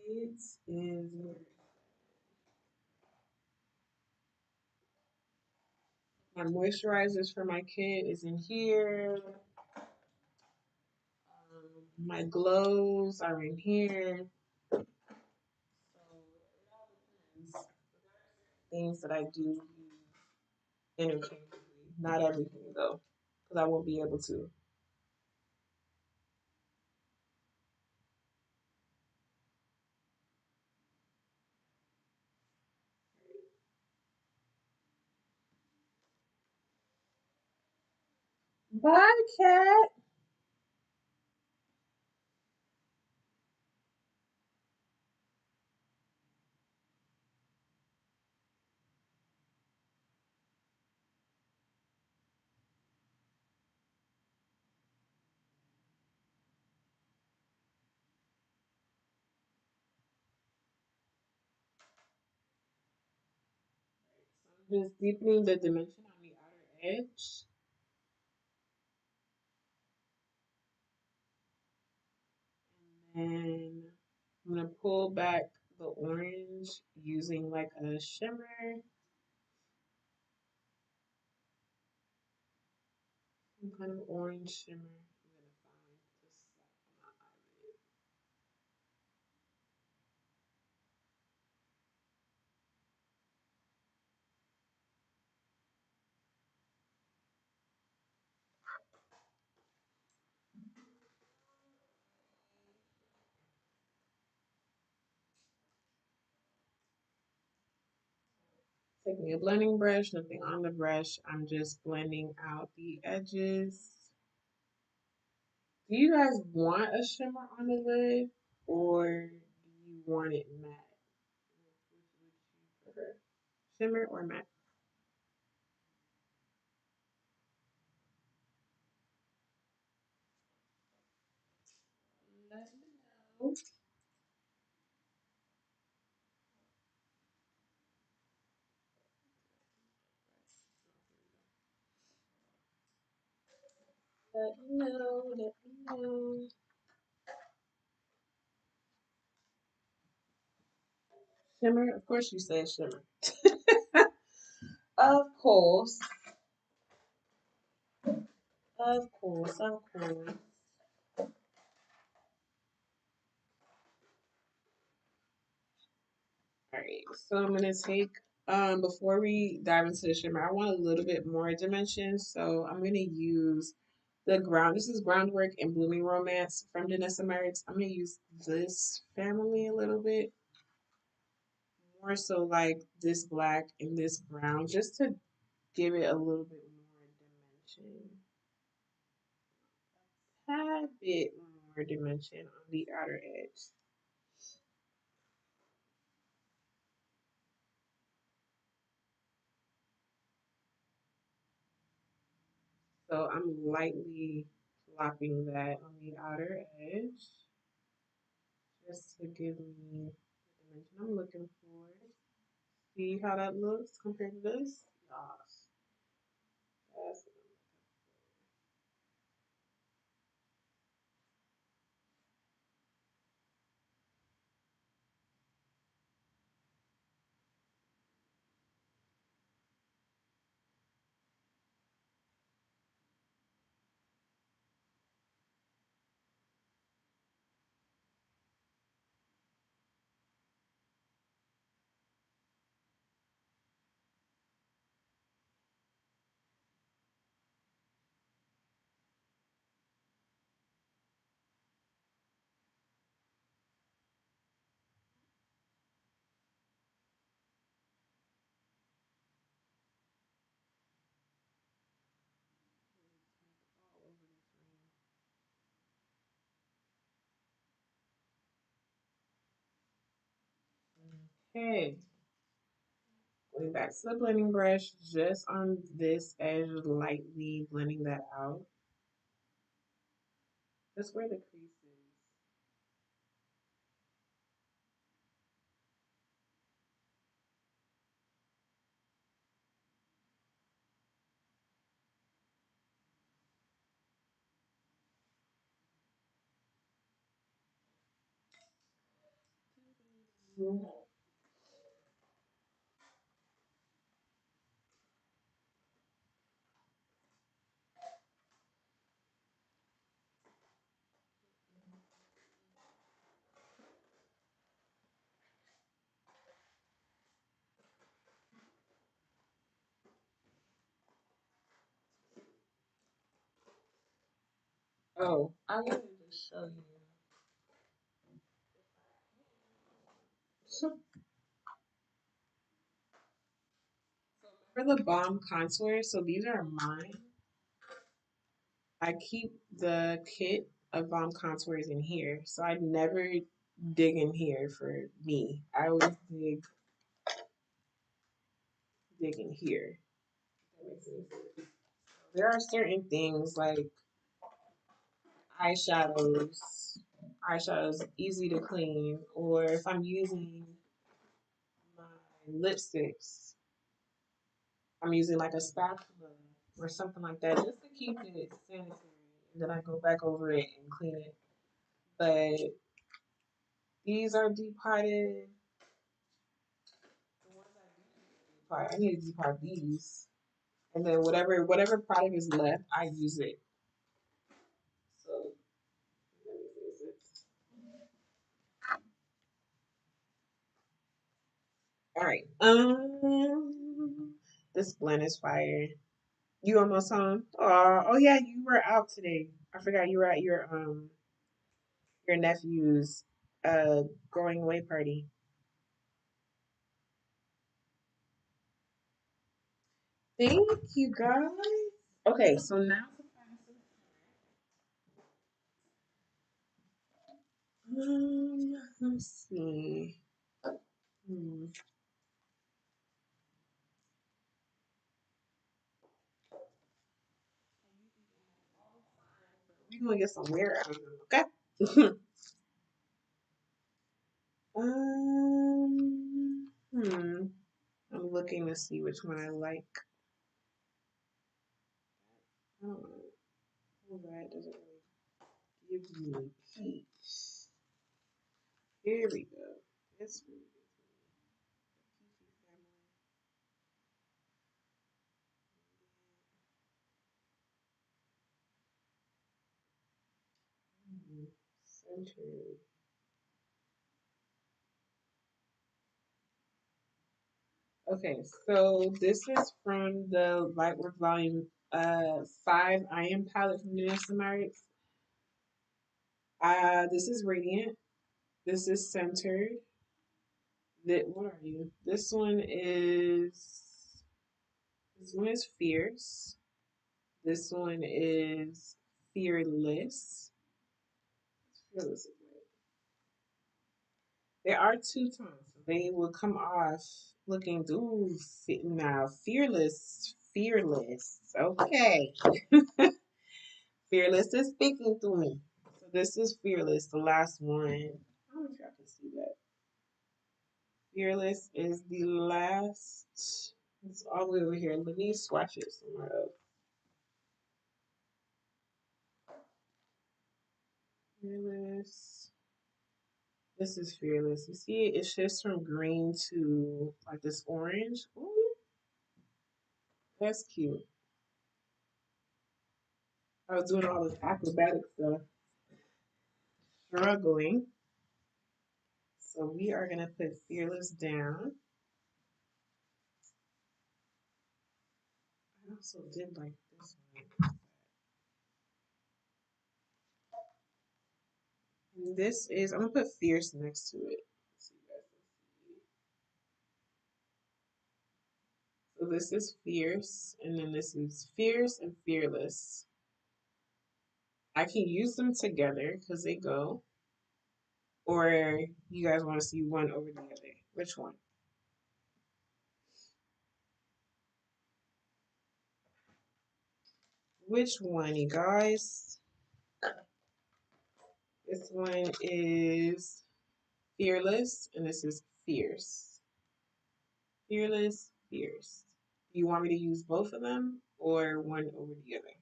It is my moisturizers for my kid is in here. My glows are in here. So it all depends. things that I do use interchangeably. Not everything though, because I won't be able to. Bye, cat. So I'm just deepening the dimension on the outer edge. And I'm gonna pull back the orange using like a shimmer, some kind of orange shimmer. I'm gonna find to slap on my eyelid. Taking a blending brush, nothing on the brush. I'm just blending out the edges. Do you guys want a shimmer on the lid or do you want it matte? Which would you prefer? Shimmer or matte? Let me know. Let me know. Let me know. Shimmer? Of course you said shimmer. Of course. Of course. Of course. All right. So I'm gonna take before we dive into the shimmer, I want a little bit more dimension. So I'm gonna use the ground. This is Groundwork and Blooming Romance from Danessa Merrick's. I'm gonna use this family a little bit more, so like this black and this brown, just to give it a little bit more dimension, a tad bit more dimension on the outer edge. So I'm lightly flopping that on the outer edge just to give me the dimension I'm looking for. See how that looks compared to this? Yes. That's all over this ring. Okay. Going back to the blending brush, just on this edge, lightly blending that out. Just where the crease is. Oh, I wanted to show you. For the balm contour, so these are mine. I keep the kit of balm contours in here, so I never dig in here for me. I always dig in here. That makes sense. There are certain things like eyeshadows. Eyeshadows easy to clean, or if I'm using my lipsticks, I'm using like a spatula or something like that just to keep it sanitary. And then I go back over it and clean it. But these are depotted. The ones I need to depot these. And then whatever product is left, I use it. So let me use it. All right. This blend is fire. You almost home? Oh yeah, you were out today. I forgot you were at your nephew's going away party. Thank you guys. Okay, so now let's see. Hmm. We're gonna get some wear out of them, okay? Hmm. I'm looking to see which one I like. I don't know. That doesn't really give me peach. Here we go. This one gives me the peachy family. Centered. Okay, so this is from the Lightwork Volume 5 Iron Palette from Monochromatic. This is Radiant. This is Centered. What are you? This one is Fierce. This one is Fearless. Fearless is right. There are two tones. So they will come off looking now fearless. Okay. Fearless is speaking to me. So this is Fearless, the last one. I don't know if y'all can see that. Fearless is the last. It's all the way over here. Let me swatch it somewhere else. Fearless. This is Fearless. You see, it shifts from green to like this orange. Ooh, that's cute. I was doing all this acrobatic stuff, struggling. So we are gonna put Fearless down. I also did like this one. And this is I'm gonna put Fierce next to it. So you guys can see. So this is Fierce, and then this is Fierce and Fearless. I can use them together because they go. Or you guys want to see one over the other? Which one? Which one, you guys? This one is Fearless, and this is Fierce. Fearless, Fierce. Do you want me to use both of them or one over the other?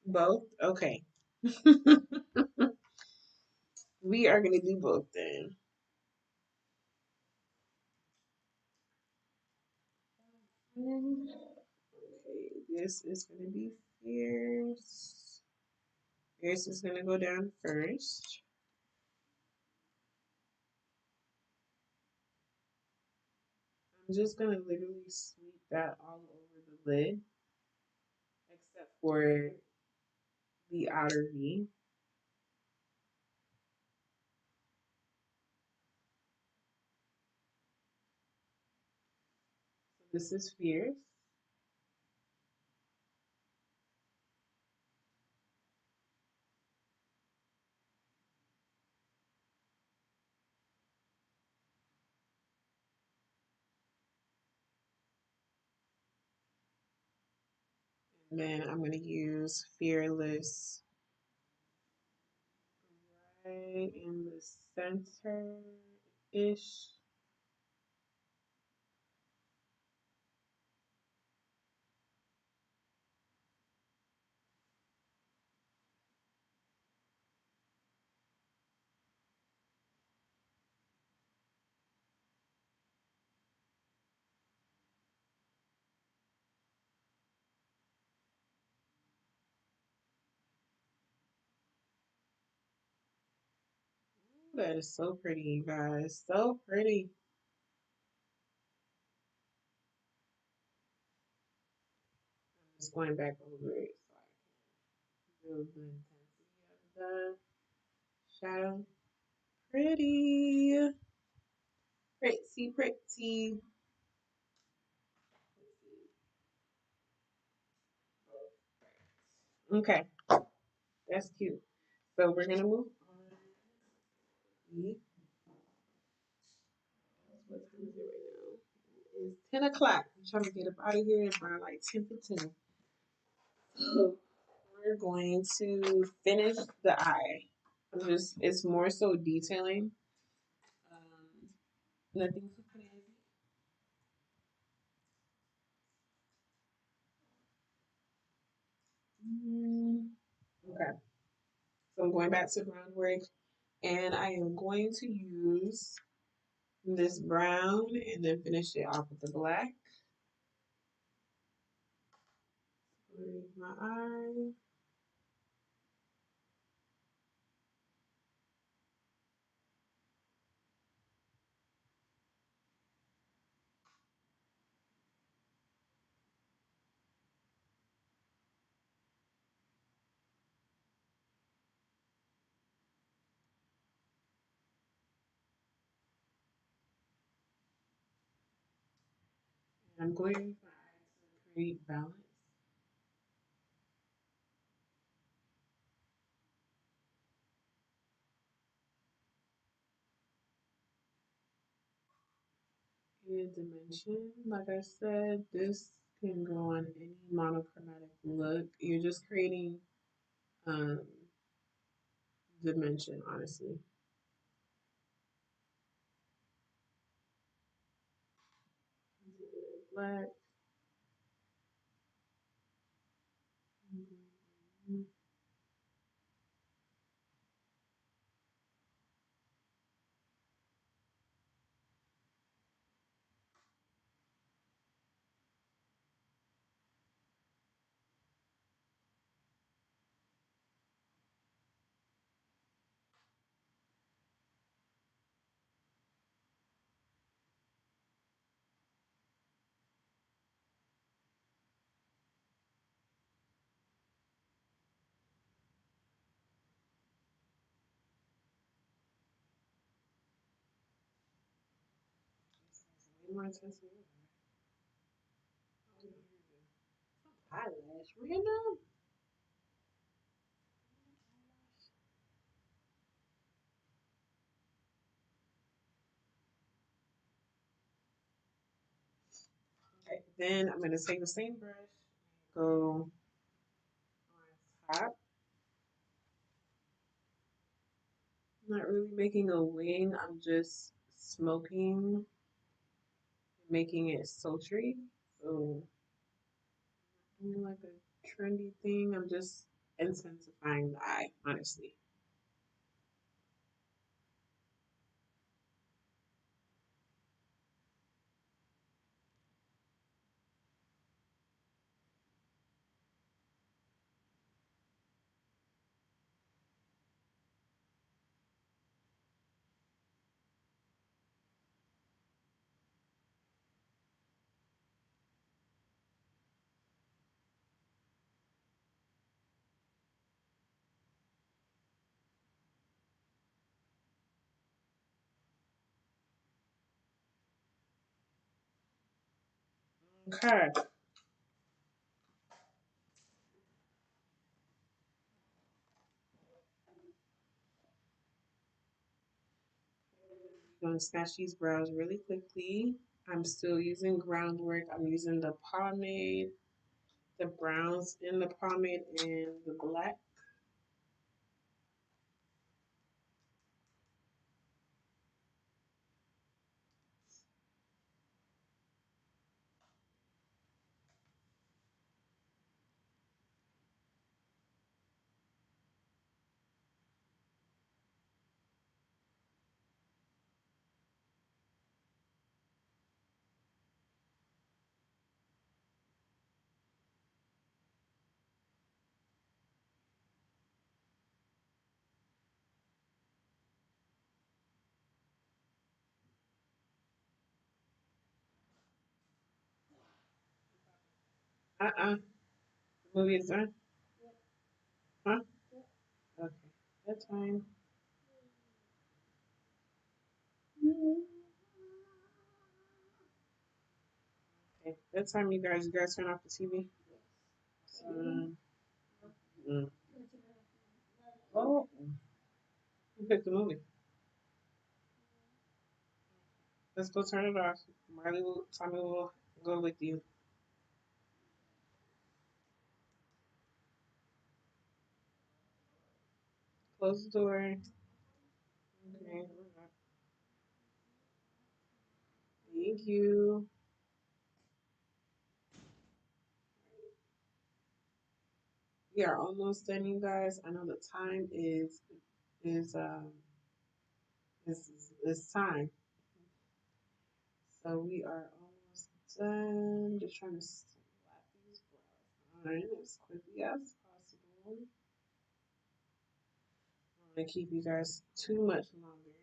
Both? Okay. We are going to do both then. Okay, this is going to be Fierce. Yours is gonna go down first. I'm just gonna literally sweep that all over the lid, except for the outer V. So this is Fierce. And then I'm gonna use Fearless right in the center-ish. That is so pretty, you guys. So pretty. I'm just going back over it so I can build the intensity of the shadow. Pretty. Pretty, pretty. Okay, that's cute. So we're gonna move on. What time is it right now? It's 10 o'clock. I'm trying to get up out of here by like 10:15. So we're going to finish the eye. It's more so detailing. Um, Nothing too crazy. Okay, so I'm going back to brown work and I am going to use this brown and then finish it off with the black. My eye. I'm going to use my eye to create balance. And dimension, like I said, this can go on any monochromatic look. You're just creating um, dimension, honestly. Black. Way more intense than you are. Eyelash, random. Okay, then I'm gonna take the same brush, go on top. I'm not really making a wing. I'm just smoking, making it sultry. So like a trendy thing. I'm just intensifying the eye, honestly. Okay. I'm gonna snatch these brows really quickly. I'm still using groundwork. I'm using the pomade, the browns in the pomade, and the black. Uh-uh. The movie is done? Huh? Okay. That's fine. Okay. That time, you guys turn off the TV. Mm, mm. Oh, who picked the movie? Let's go turn it off. Tommy will go with you. Close the door. Okay. Thank you. We are almost done, you guys. I know the time is is time. So we are almost done. Just trying to slap these brows on as quickly as possible. I don't want to keep you guys too much longer.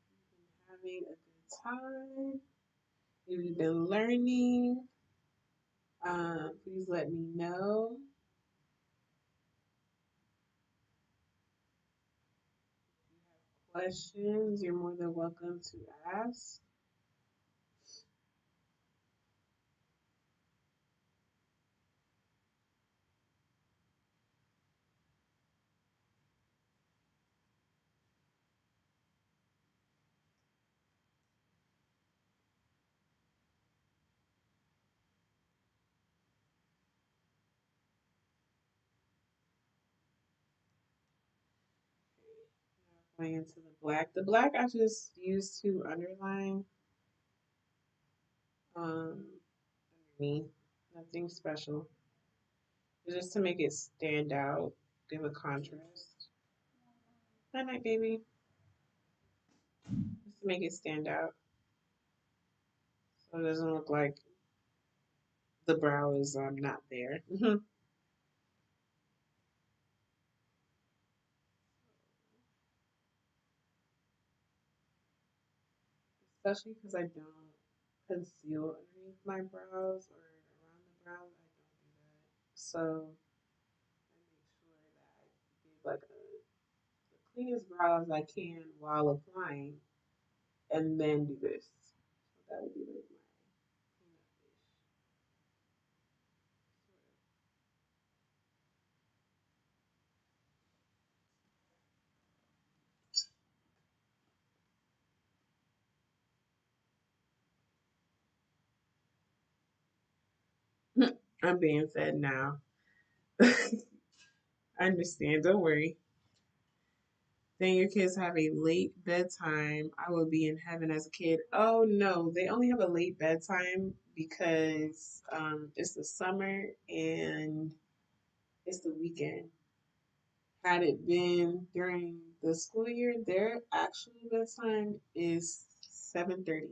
But if you've been having a good time, if you've been learning, please let me know. Questions, you're more than welcome to ask. Going into the black. The black I just used to underline um, underneath. Nothing special. Just to make it stand out, give a contrast. Night night, baby. Just to make it stand out, so it doesn't look like the brow is not there. Especially because I don't conceal underneath my brows or around the brows. I don't do that. So I make sure that I give like the cleanest brows I can while applying, and then do this. So that would be like my cleanup-ish sort of. I'm being fed now. I understand. Don't worry. Then your kids have a late bedtime. I will be in heaven as a kid. Oh no, they only have a late bedtime because it's the summer and it's the weekend. Had it been during the school year, their actual bedtime is 7:30.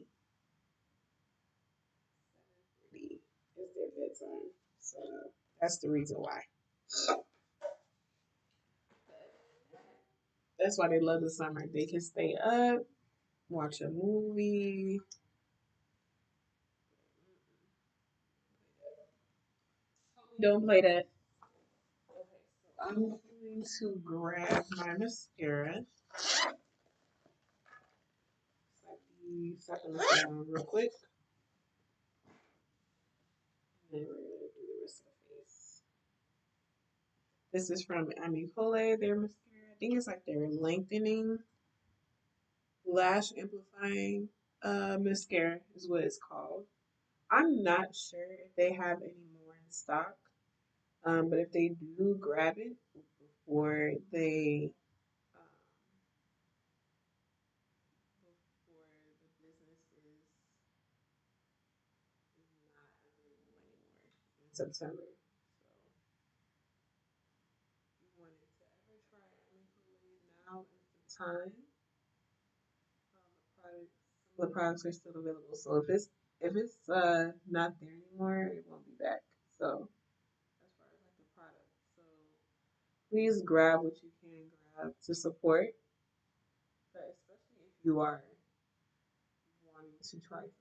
7:30 is their bedtime. So that's the reason why. That's why they love the summer. They can stay up, watch a movie. Don't play that. going to grab my mascara. Set them down real quick. And then we're going to do the rest of the face. This is from Amicole, their mascara. I think it's like their lengthening, lash amplifying mascara is what it's called. I'm not sure if they have any more in stock, but if they do, grab it before they before the business is not available anymore in September. So if you wanted to ever try Amicole, now is the time. Some of the products are still available. So if it's not there anymore, it won't be back. So as far as like the product, so please grab what you can grab to support, but especially if you are wanting to try something.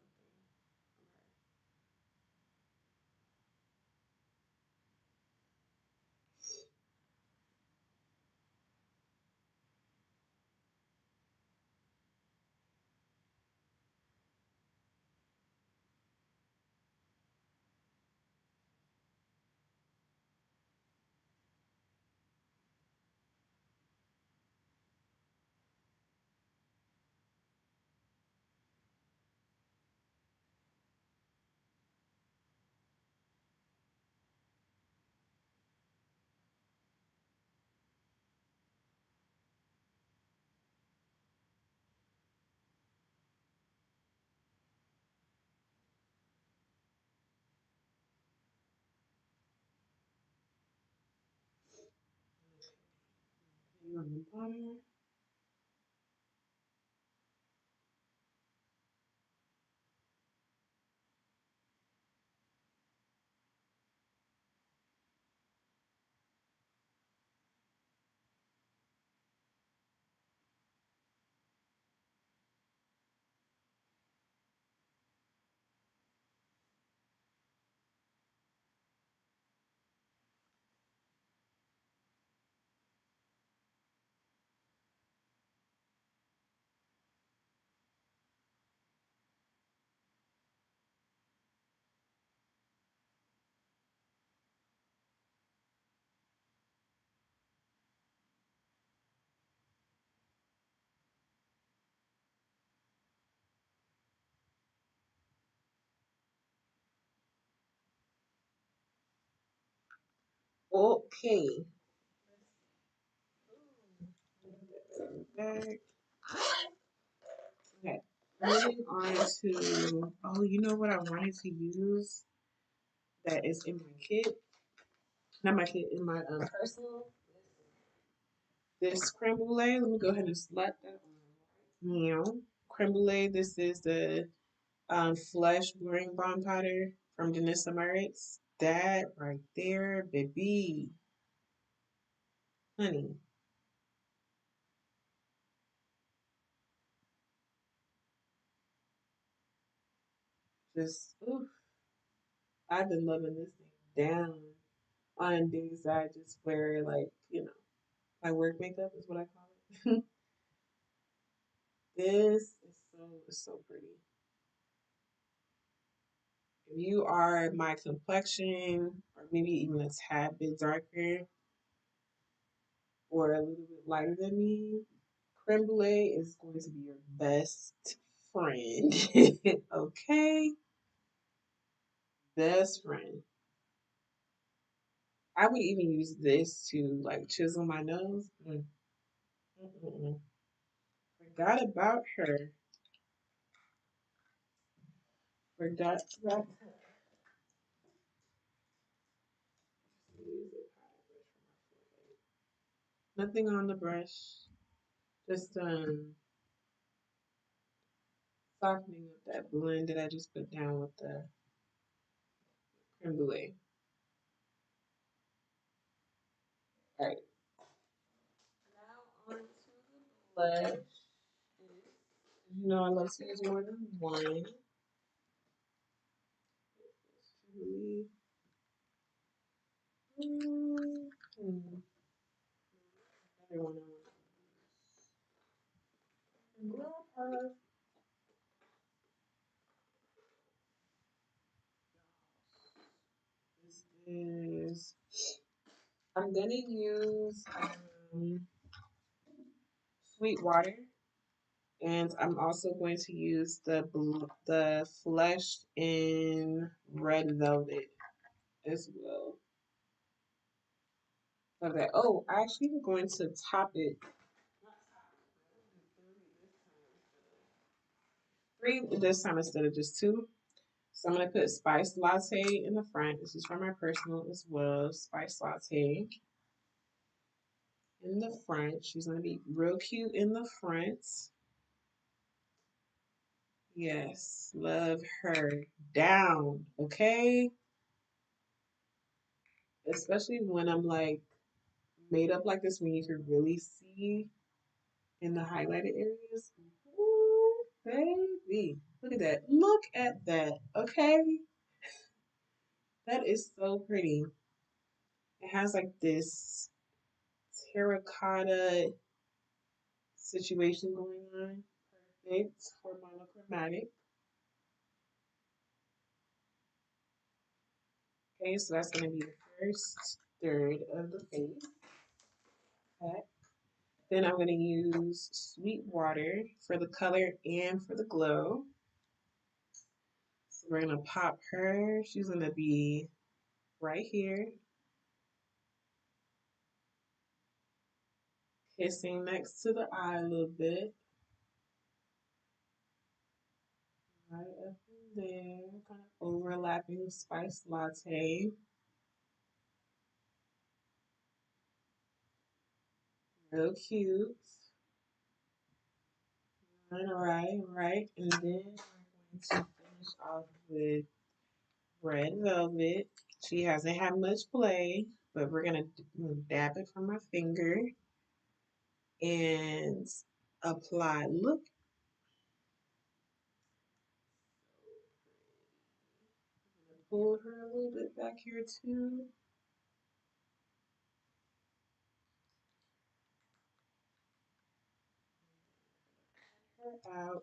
Okay. On the bottom. Okay. Back. Okay. Moving on to, oh, you know what I wanted to use that is in my kit? Not my kit, in my personal. This creme brulee. Let me go ahead and slap that on. Meow. Creme brulee. This is the flesh blurring balm powder from Janessa Merritt's. That right there, baby. Honey. Just, oof. I've been loving this thing down on days that I just wear, like, my work makeup is what I call it. This is so pretty. If you are my complexion, or maybe even a tad bit darker, or a little bit lighter than me, creme brulee is going to be your best friend. Okay? Best friend. I would even use this to like chisel my nose. Mm. Forgot about her. Forgot about her. Nothing on the brush. Just softening up that blend that I just put down with the creme brulee. All right. Now on to the blush. You know I love to use more than one. Mm-hmm. Another one I want. This is. I'm gonna use sweet water, and I'm also going to use the flesh in red velvet as well. Okay. Oh, I actually am going to top it. Three this time instead of just two. So I'm gonna put spice latte in the front. This is for my personal as well. Spice latte in the front. She's gonna be real cute in the front. Yes, love her down. Okay, especially when I'm like made up like this, when you can really see in the highlighted areas. Ooh, baby, look at that. Look at that. Okay, that is so pretty. It has like this terracotta situation going on. Perfect for monochromatic. Okay, so that's going to be the first third of the face. Okay. Then I'm going to use sweet water for the color and for the glow. So we're going to pop her. She's going to be right here, kissing next to the eye a little bit. Right up in there, kind of overlapping with Spice Latte. Real cute. All right, right. And then we're going to finish off with red velvet. She hasn't had much play, but we're gonna dab it from my finger and apply. Look, pull her a little bit back here too. Her out.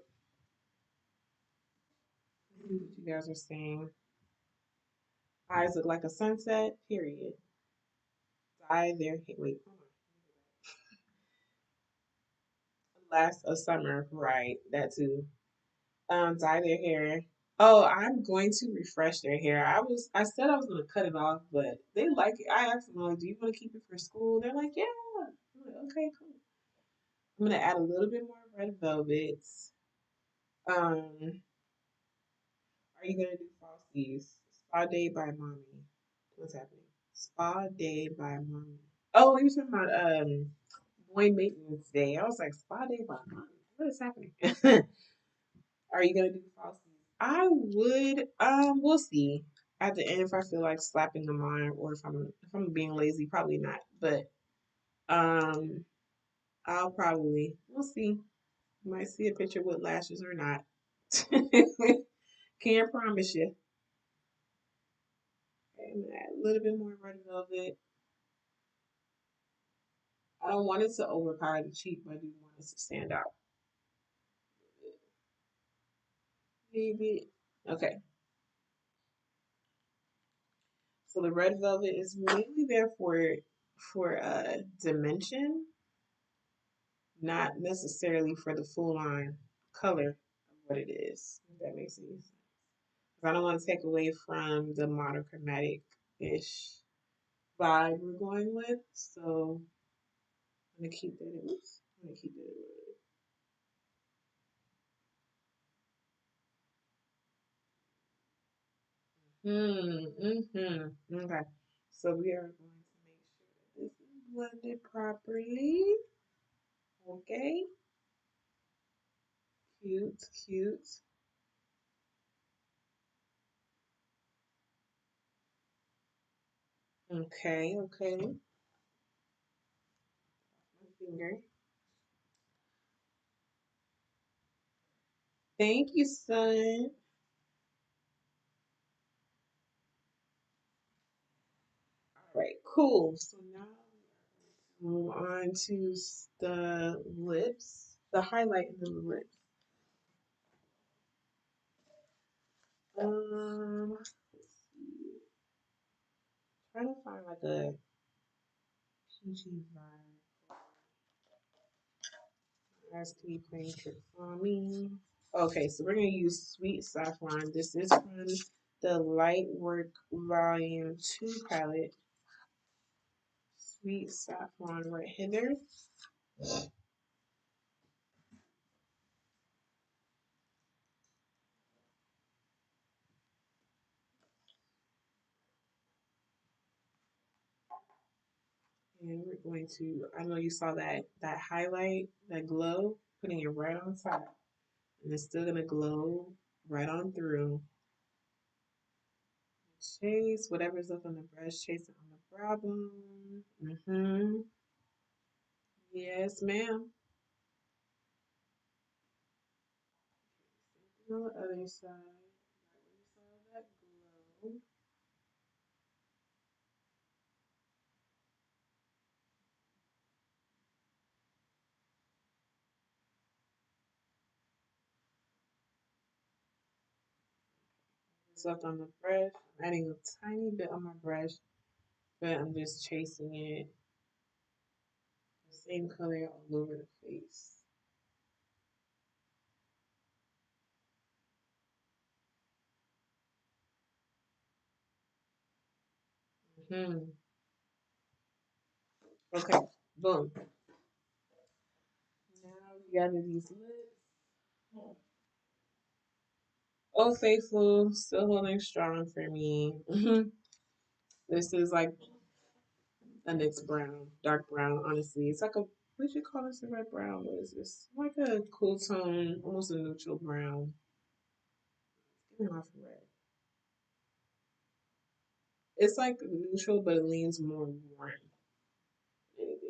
What you guys are saying. Eyes look like a sunset. Period. Dye their hair. Wait, hold on. Last a summer, right? That too. Dye their hair. Oh, I'm going to refresh their hair. I said I was gonna cut it off, but they like it. I asked them, like, do you want to keep it for school? They're like, yeah. I'm like, okay, cool. I'm gonna add a little bit more red velvets. Are you gonna do falsies? Spa day by mommy. What's happening? Spa day by mommy. Oh, you're talking about boy maintenance day. I was like, spa day by mommy. What is happening? Are you gonna do falsies? I would. We'll see. At the end, if I feel like slapping them on, or if I'm being lazy, probably not. But um, I'll probably. We'll see. You might see a picture with lashes or not. Can't promise you. Okay, I'm gonna add a little bit more red velvet. I don't want it to overpower the cheek, but I do want it to stand out. Maybe. Okay. So the red velvet is mainly there for dimension, not necessarily for the full on color of what it is. If that makes any sense. 'Cause I don't want to take away from the monochromatic ish vibe we're going with. So I'm gonna keep that in. Oops, I'm gonna keep that in. Okay. So we are going to make sure that this is blended properly. Okay. Cute, cute. Okay, okay. My finger. Thank you, son. All right, cool. So now, Move on to the lips, the highlight in the lips. Let's see. Trying to find like a peachy vibe. Eyes to be playing tricks on me. Okay, so we're gonna use Sweet Saffron. This is from the Light Work Volume 2 palette. Sweet Saffron right here. And we're going to, I know you saw that highlight, that glow, putting it right on top. And it's still gonna glow right on through. Chase whatever's up on the brush, chase it on the brow bone. Yes, ma'am. On the other side, right where you saw that glow. It's left on the brush. I'm adding a tiny bit on my brush, but I'm just chasing it the same color all over the face. Hmm. Okay, boom. Now we got these lips. Oh, faithful, still holding strong for me. This is like a NYX brown, dark brown. Honestly, it's like a what you call this? A red brown? What is this? Like a cool tone, almost a neutral brown. It's giving off red. It's like neutral, but it leans more warm than anything.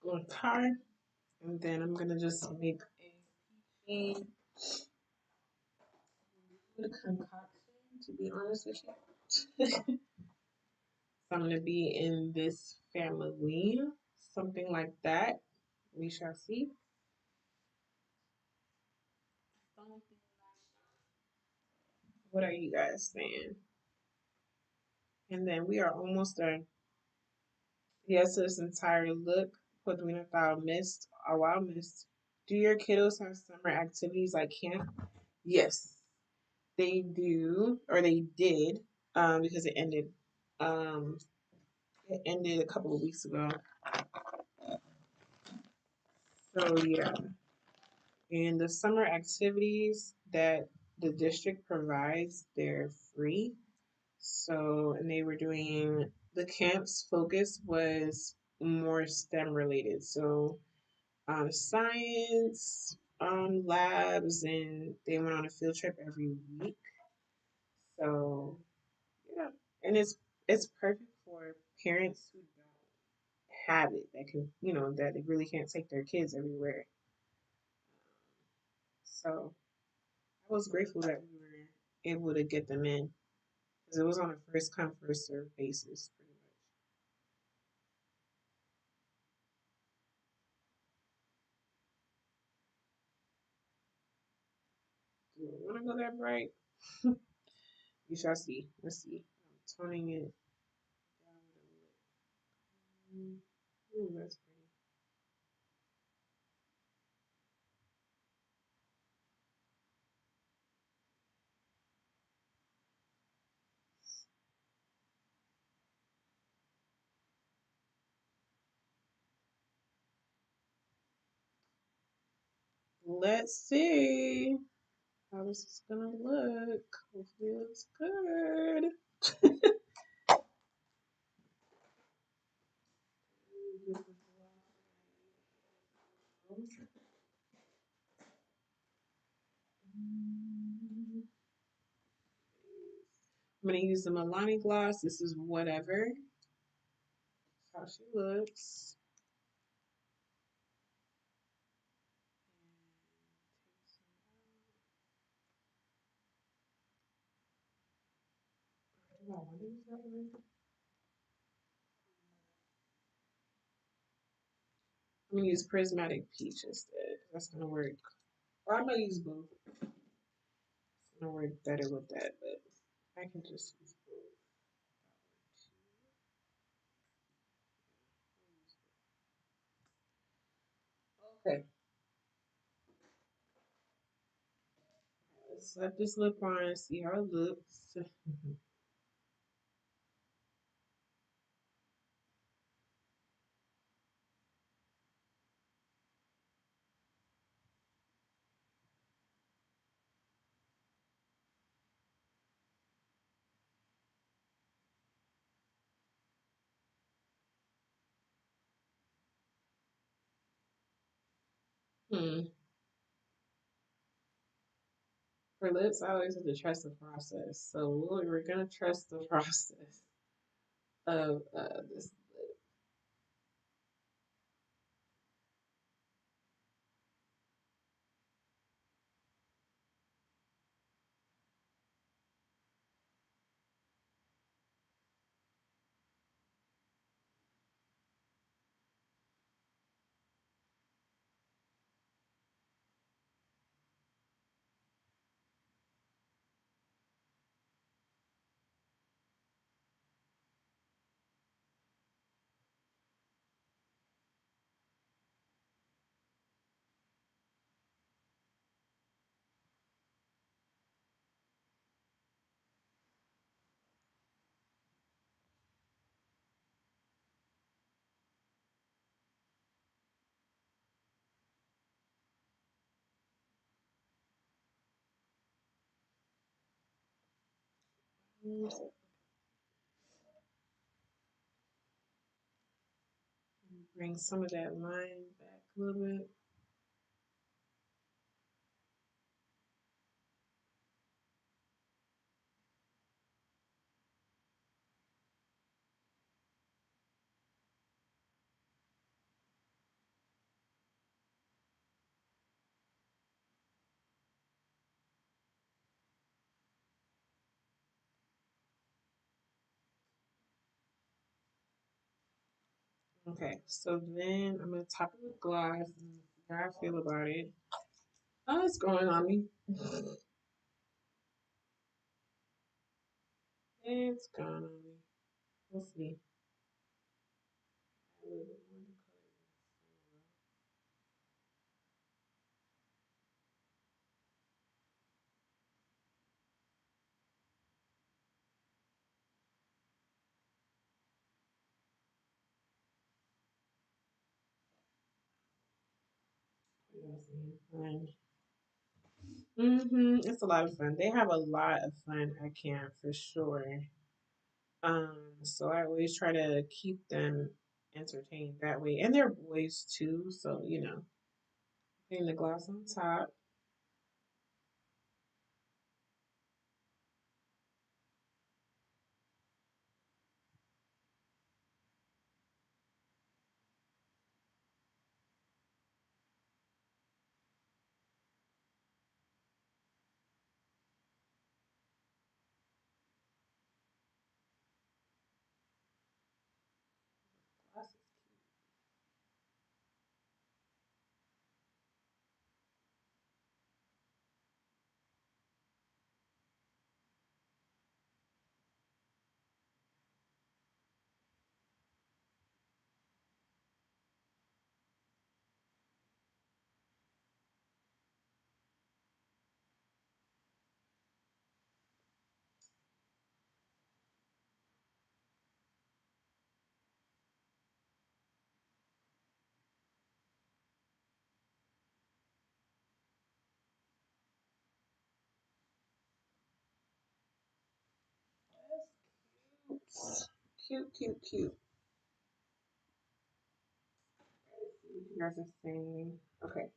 Okay, and then I'm gonna just make a concoction. To be honest with you, so I'm gonna be in this family, something like that. We shall see. What are you guys saying? And then we are almost done. Yes, this entire look, put without mist, a wild mist. Do your kiddos have summer activities like camp? Yes, they do, or they did, because Um, it ended a couple of weeks ago. So yeah, and the summer activities that the district provides, they're free. So, and they were doing the camp's focus was more STEM related. So, science, labs, and they went on a field trip every week. So, yeah, and it's perfect for parents who don't have it that can, that they really can't take their kids everywhere. So, I was grateful that we were able to get them in. because it was on a first come first serve basis, pretty much. Do I want to go that bright? We shall see. Let's see. I'm toning it down with a lip. Ooh, that's pretty. Let's see how this is gonna look. Hopefully, it looks good. I'm gonna use the Milani gloss. This is whatever. That's how she looks. Do I want to use that one? I'm gonna use Prismatic Peach instead. That's gonna work. Or I'm gonna use both. It's gonna work better with that, but I can just use both. Okay, let's set this lip on and see how it looks. Hmm. For lips, I always have to trust the process. So we're gonna trust the process of this lip. Bring some of that line back a little bit. Okay, so then I'm gonna top it with gloss and see how I feel about it. Oh, it's growing on me. It's gone on me. We'll see. A little bit more to color. What else is fun? It's a lot of fun. They have a lot of fun at camp for sure. So I always try to keep them entertained that way, and they're boys too. So putting the gloss on top. Cute, cute, cute. You guys are saying, okay.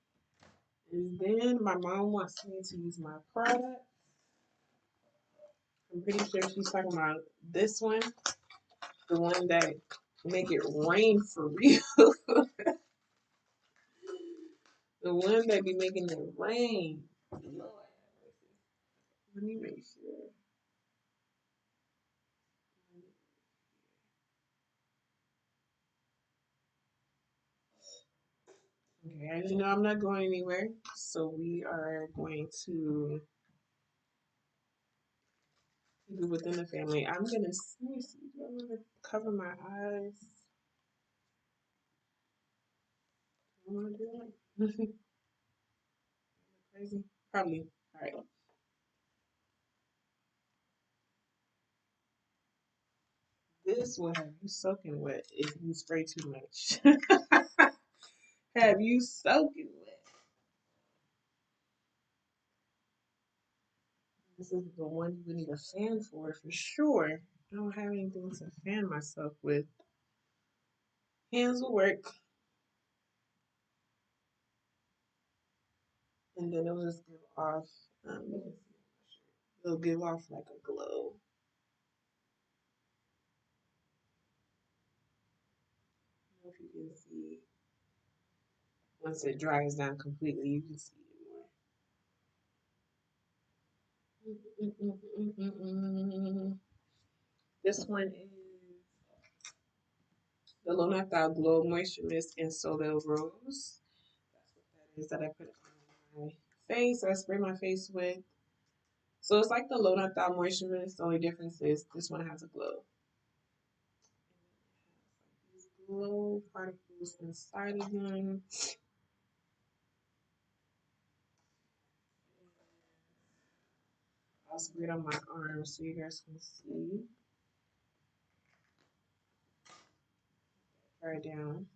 And then my mom wants me to use my product. I'm pretty sure she's talking about this one, the one that make it rain for real. The one that be making it rain. Lord, let me make sure. Okay, as you know, I'm not going anywhere, so we are going to keep it within the family. I'm gonna let me see. Do I want to cover my eyes? Do I want to do that? Crazy? Probably. All right. This will have you soaking wet if you spray too much. Have you soaking wet? This is the one you would need a fan for sure. I don't have anything to fan myself with. Hands will work, and then it'll just give off. It'll give off like a glow. I don't know if you can see. Once it dries down completely, you can see it more. This one is the Low Natural Glow Moisture Mist in Soleil Rose. That's what that is that I put on my face. I spray my face with. So it's like the Low Natural Moisture Mist. The only difference is this one has a glow. These glow particles inside of them. I'll spray it on my arm so you guys can see. Dry down.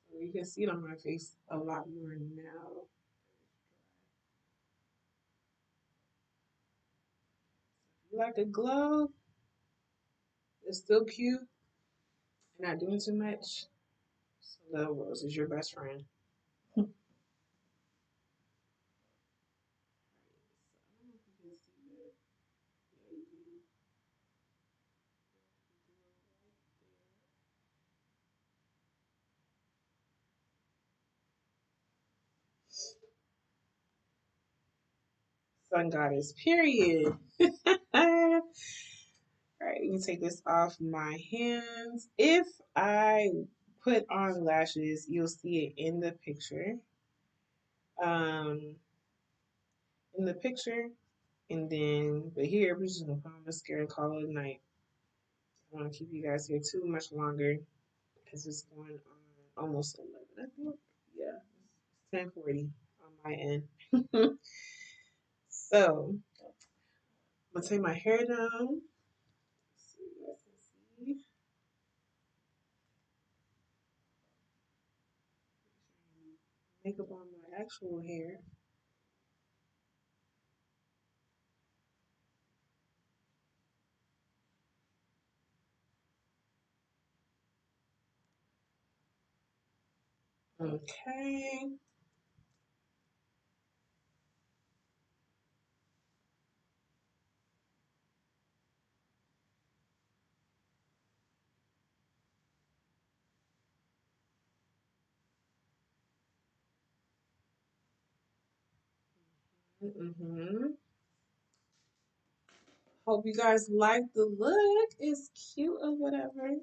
So you can see it on my face a lot more now. If you like a glow, it's still cute. You're not doing too much. So Little Rose is your best friend. Sun goddess, period. All right, you can take this off my hands. If I put on lashes, you'll see it in the picture. Um, in the picture, and then, but here, we're just gonna put on mascara and call it a night. I don't want to keep you guys here too much longer because it's going on almost 11, I think. Yeah, it's 10:40 on my end. So, I'm gonna take my hair down. So you guys can see. Makeup on my actual hair. Okay. Mm-hmm. Hope you guys like the look. It's cute or whatever.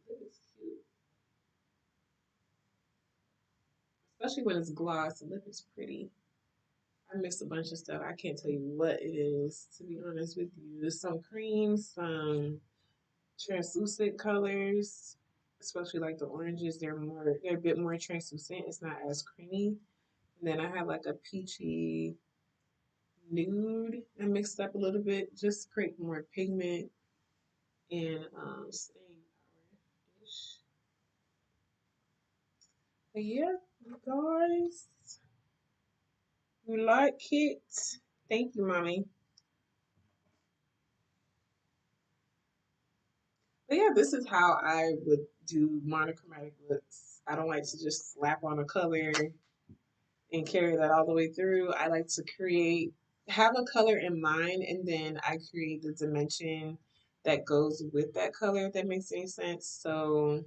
It's cute. Especially when it's gloss. The lip is pretty. I mixed a bunch of stuff. I can't tell you what it is, to be honest with you. There's some creams, some translucent colors, especially like the oranges. They're a bit more translucent. It's not as creamy. And then I have like a peachy nude and mixed up a little bit just to create more pigment and staying power ish. But yeah, you guys. You like it? Thank you, mommy. But yeah, this is how I would do monochromatic looks. I don't like to just slap on a color and carry that all the way through. I like to have a color in mind, and then I create the dimension that goes with that color, if that makes any sense. So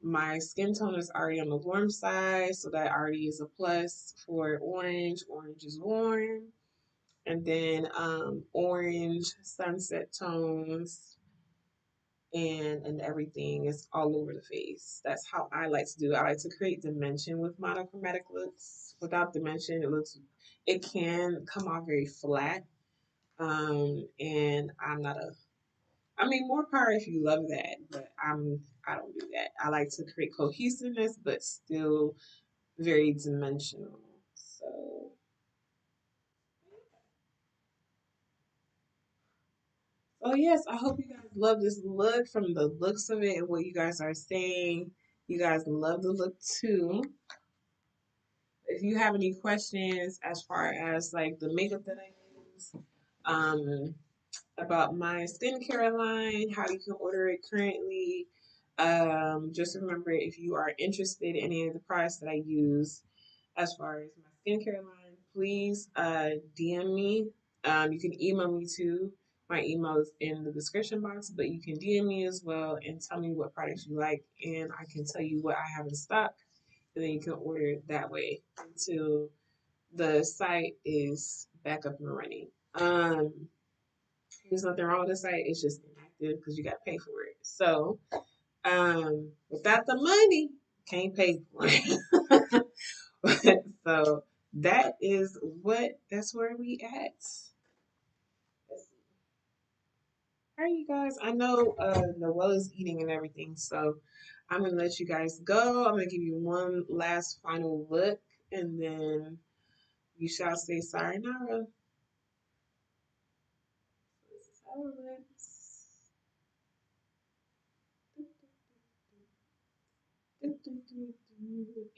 my skin tone is already on the warm side, so that already is a plus for orange. Orange is warm. And then orange sunset tones and everything is all over the face. That's how I like to do it. I like to create dimension with monochromatic looks. Without dimension, it can come off very flat. And I'm not a I mean, more power if you love that, but I don't do that. I like to create cohesiveness, but still very dimensional. So, oh yes, I hope you guys love this look. From the looks of it and what you guys are saying, you guys love the look too. If you have any questions as far as like the makeup that I use, um, about my skincare line, how you can order it currently. Just remember, if you are interested in any of the products that I use as far as my skincare line, please DM me. You can email me too. My email is in the description box, but you can DM me as well and tell me what products you like, and I can tell you what I have in stock, and then you can order it that way until the site is back up and running. There's nothing wrong with the site. It's just inactive because you got to pay for it. So, without the money, can't pay for it. So that's where we at. All right, you guys. I know Noelle is eating and everything, so I'm gonna let you guys go. I'm gonna give you one last final look, and then you shall say sayonara.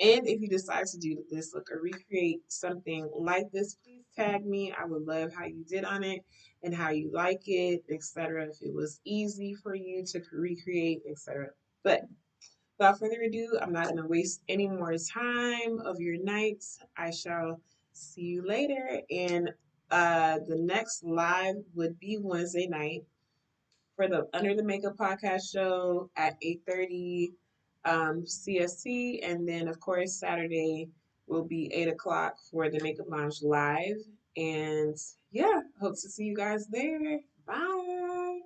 And if you decide to do this look or recreate something like this, please tag me. I would love how you did on it and how you like it, etc. If it was easy for you to recreate, etc. But without further ado, I'm not going to waste any more time of your nights. I shall see you later. And the next live would be Wednesday night for the Under the Makeup podcast show at 8:30 CST, and then of course Saturday will be 8 o'clock for the Makeup Lounge live. And yeah, hope to see you guys there. Bye.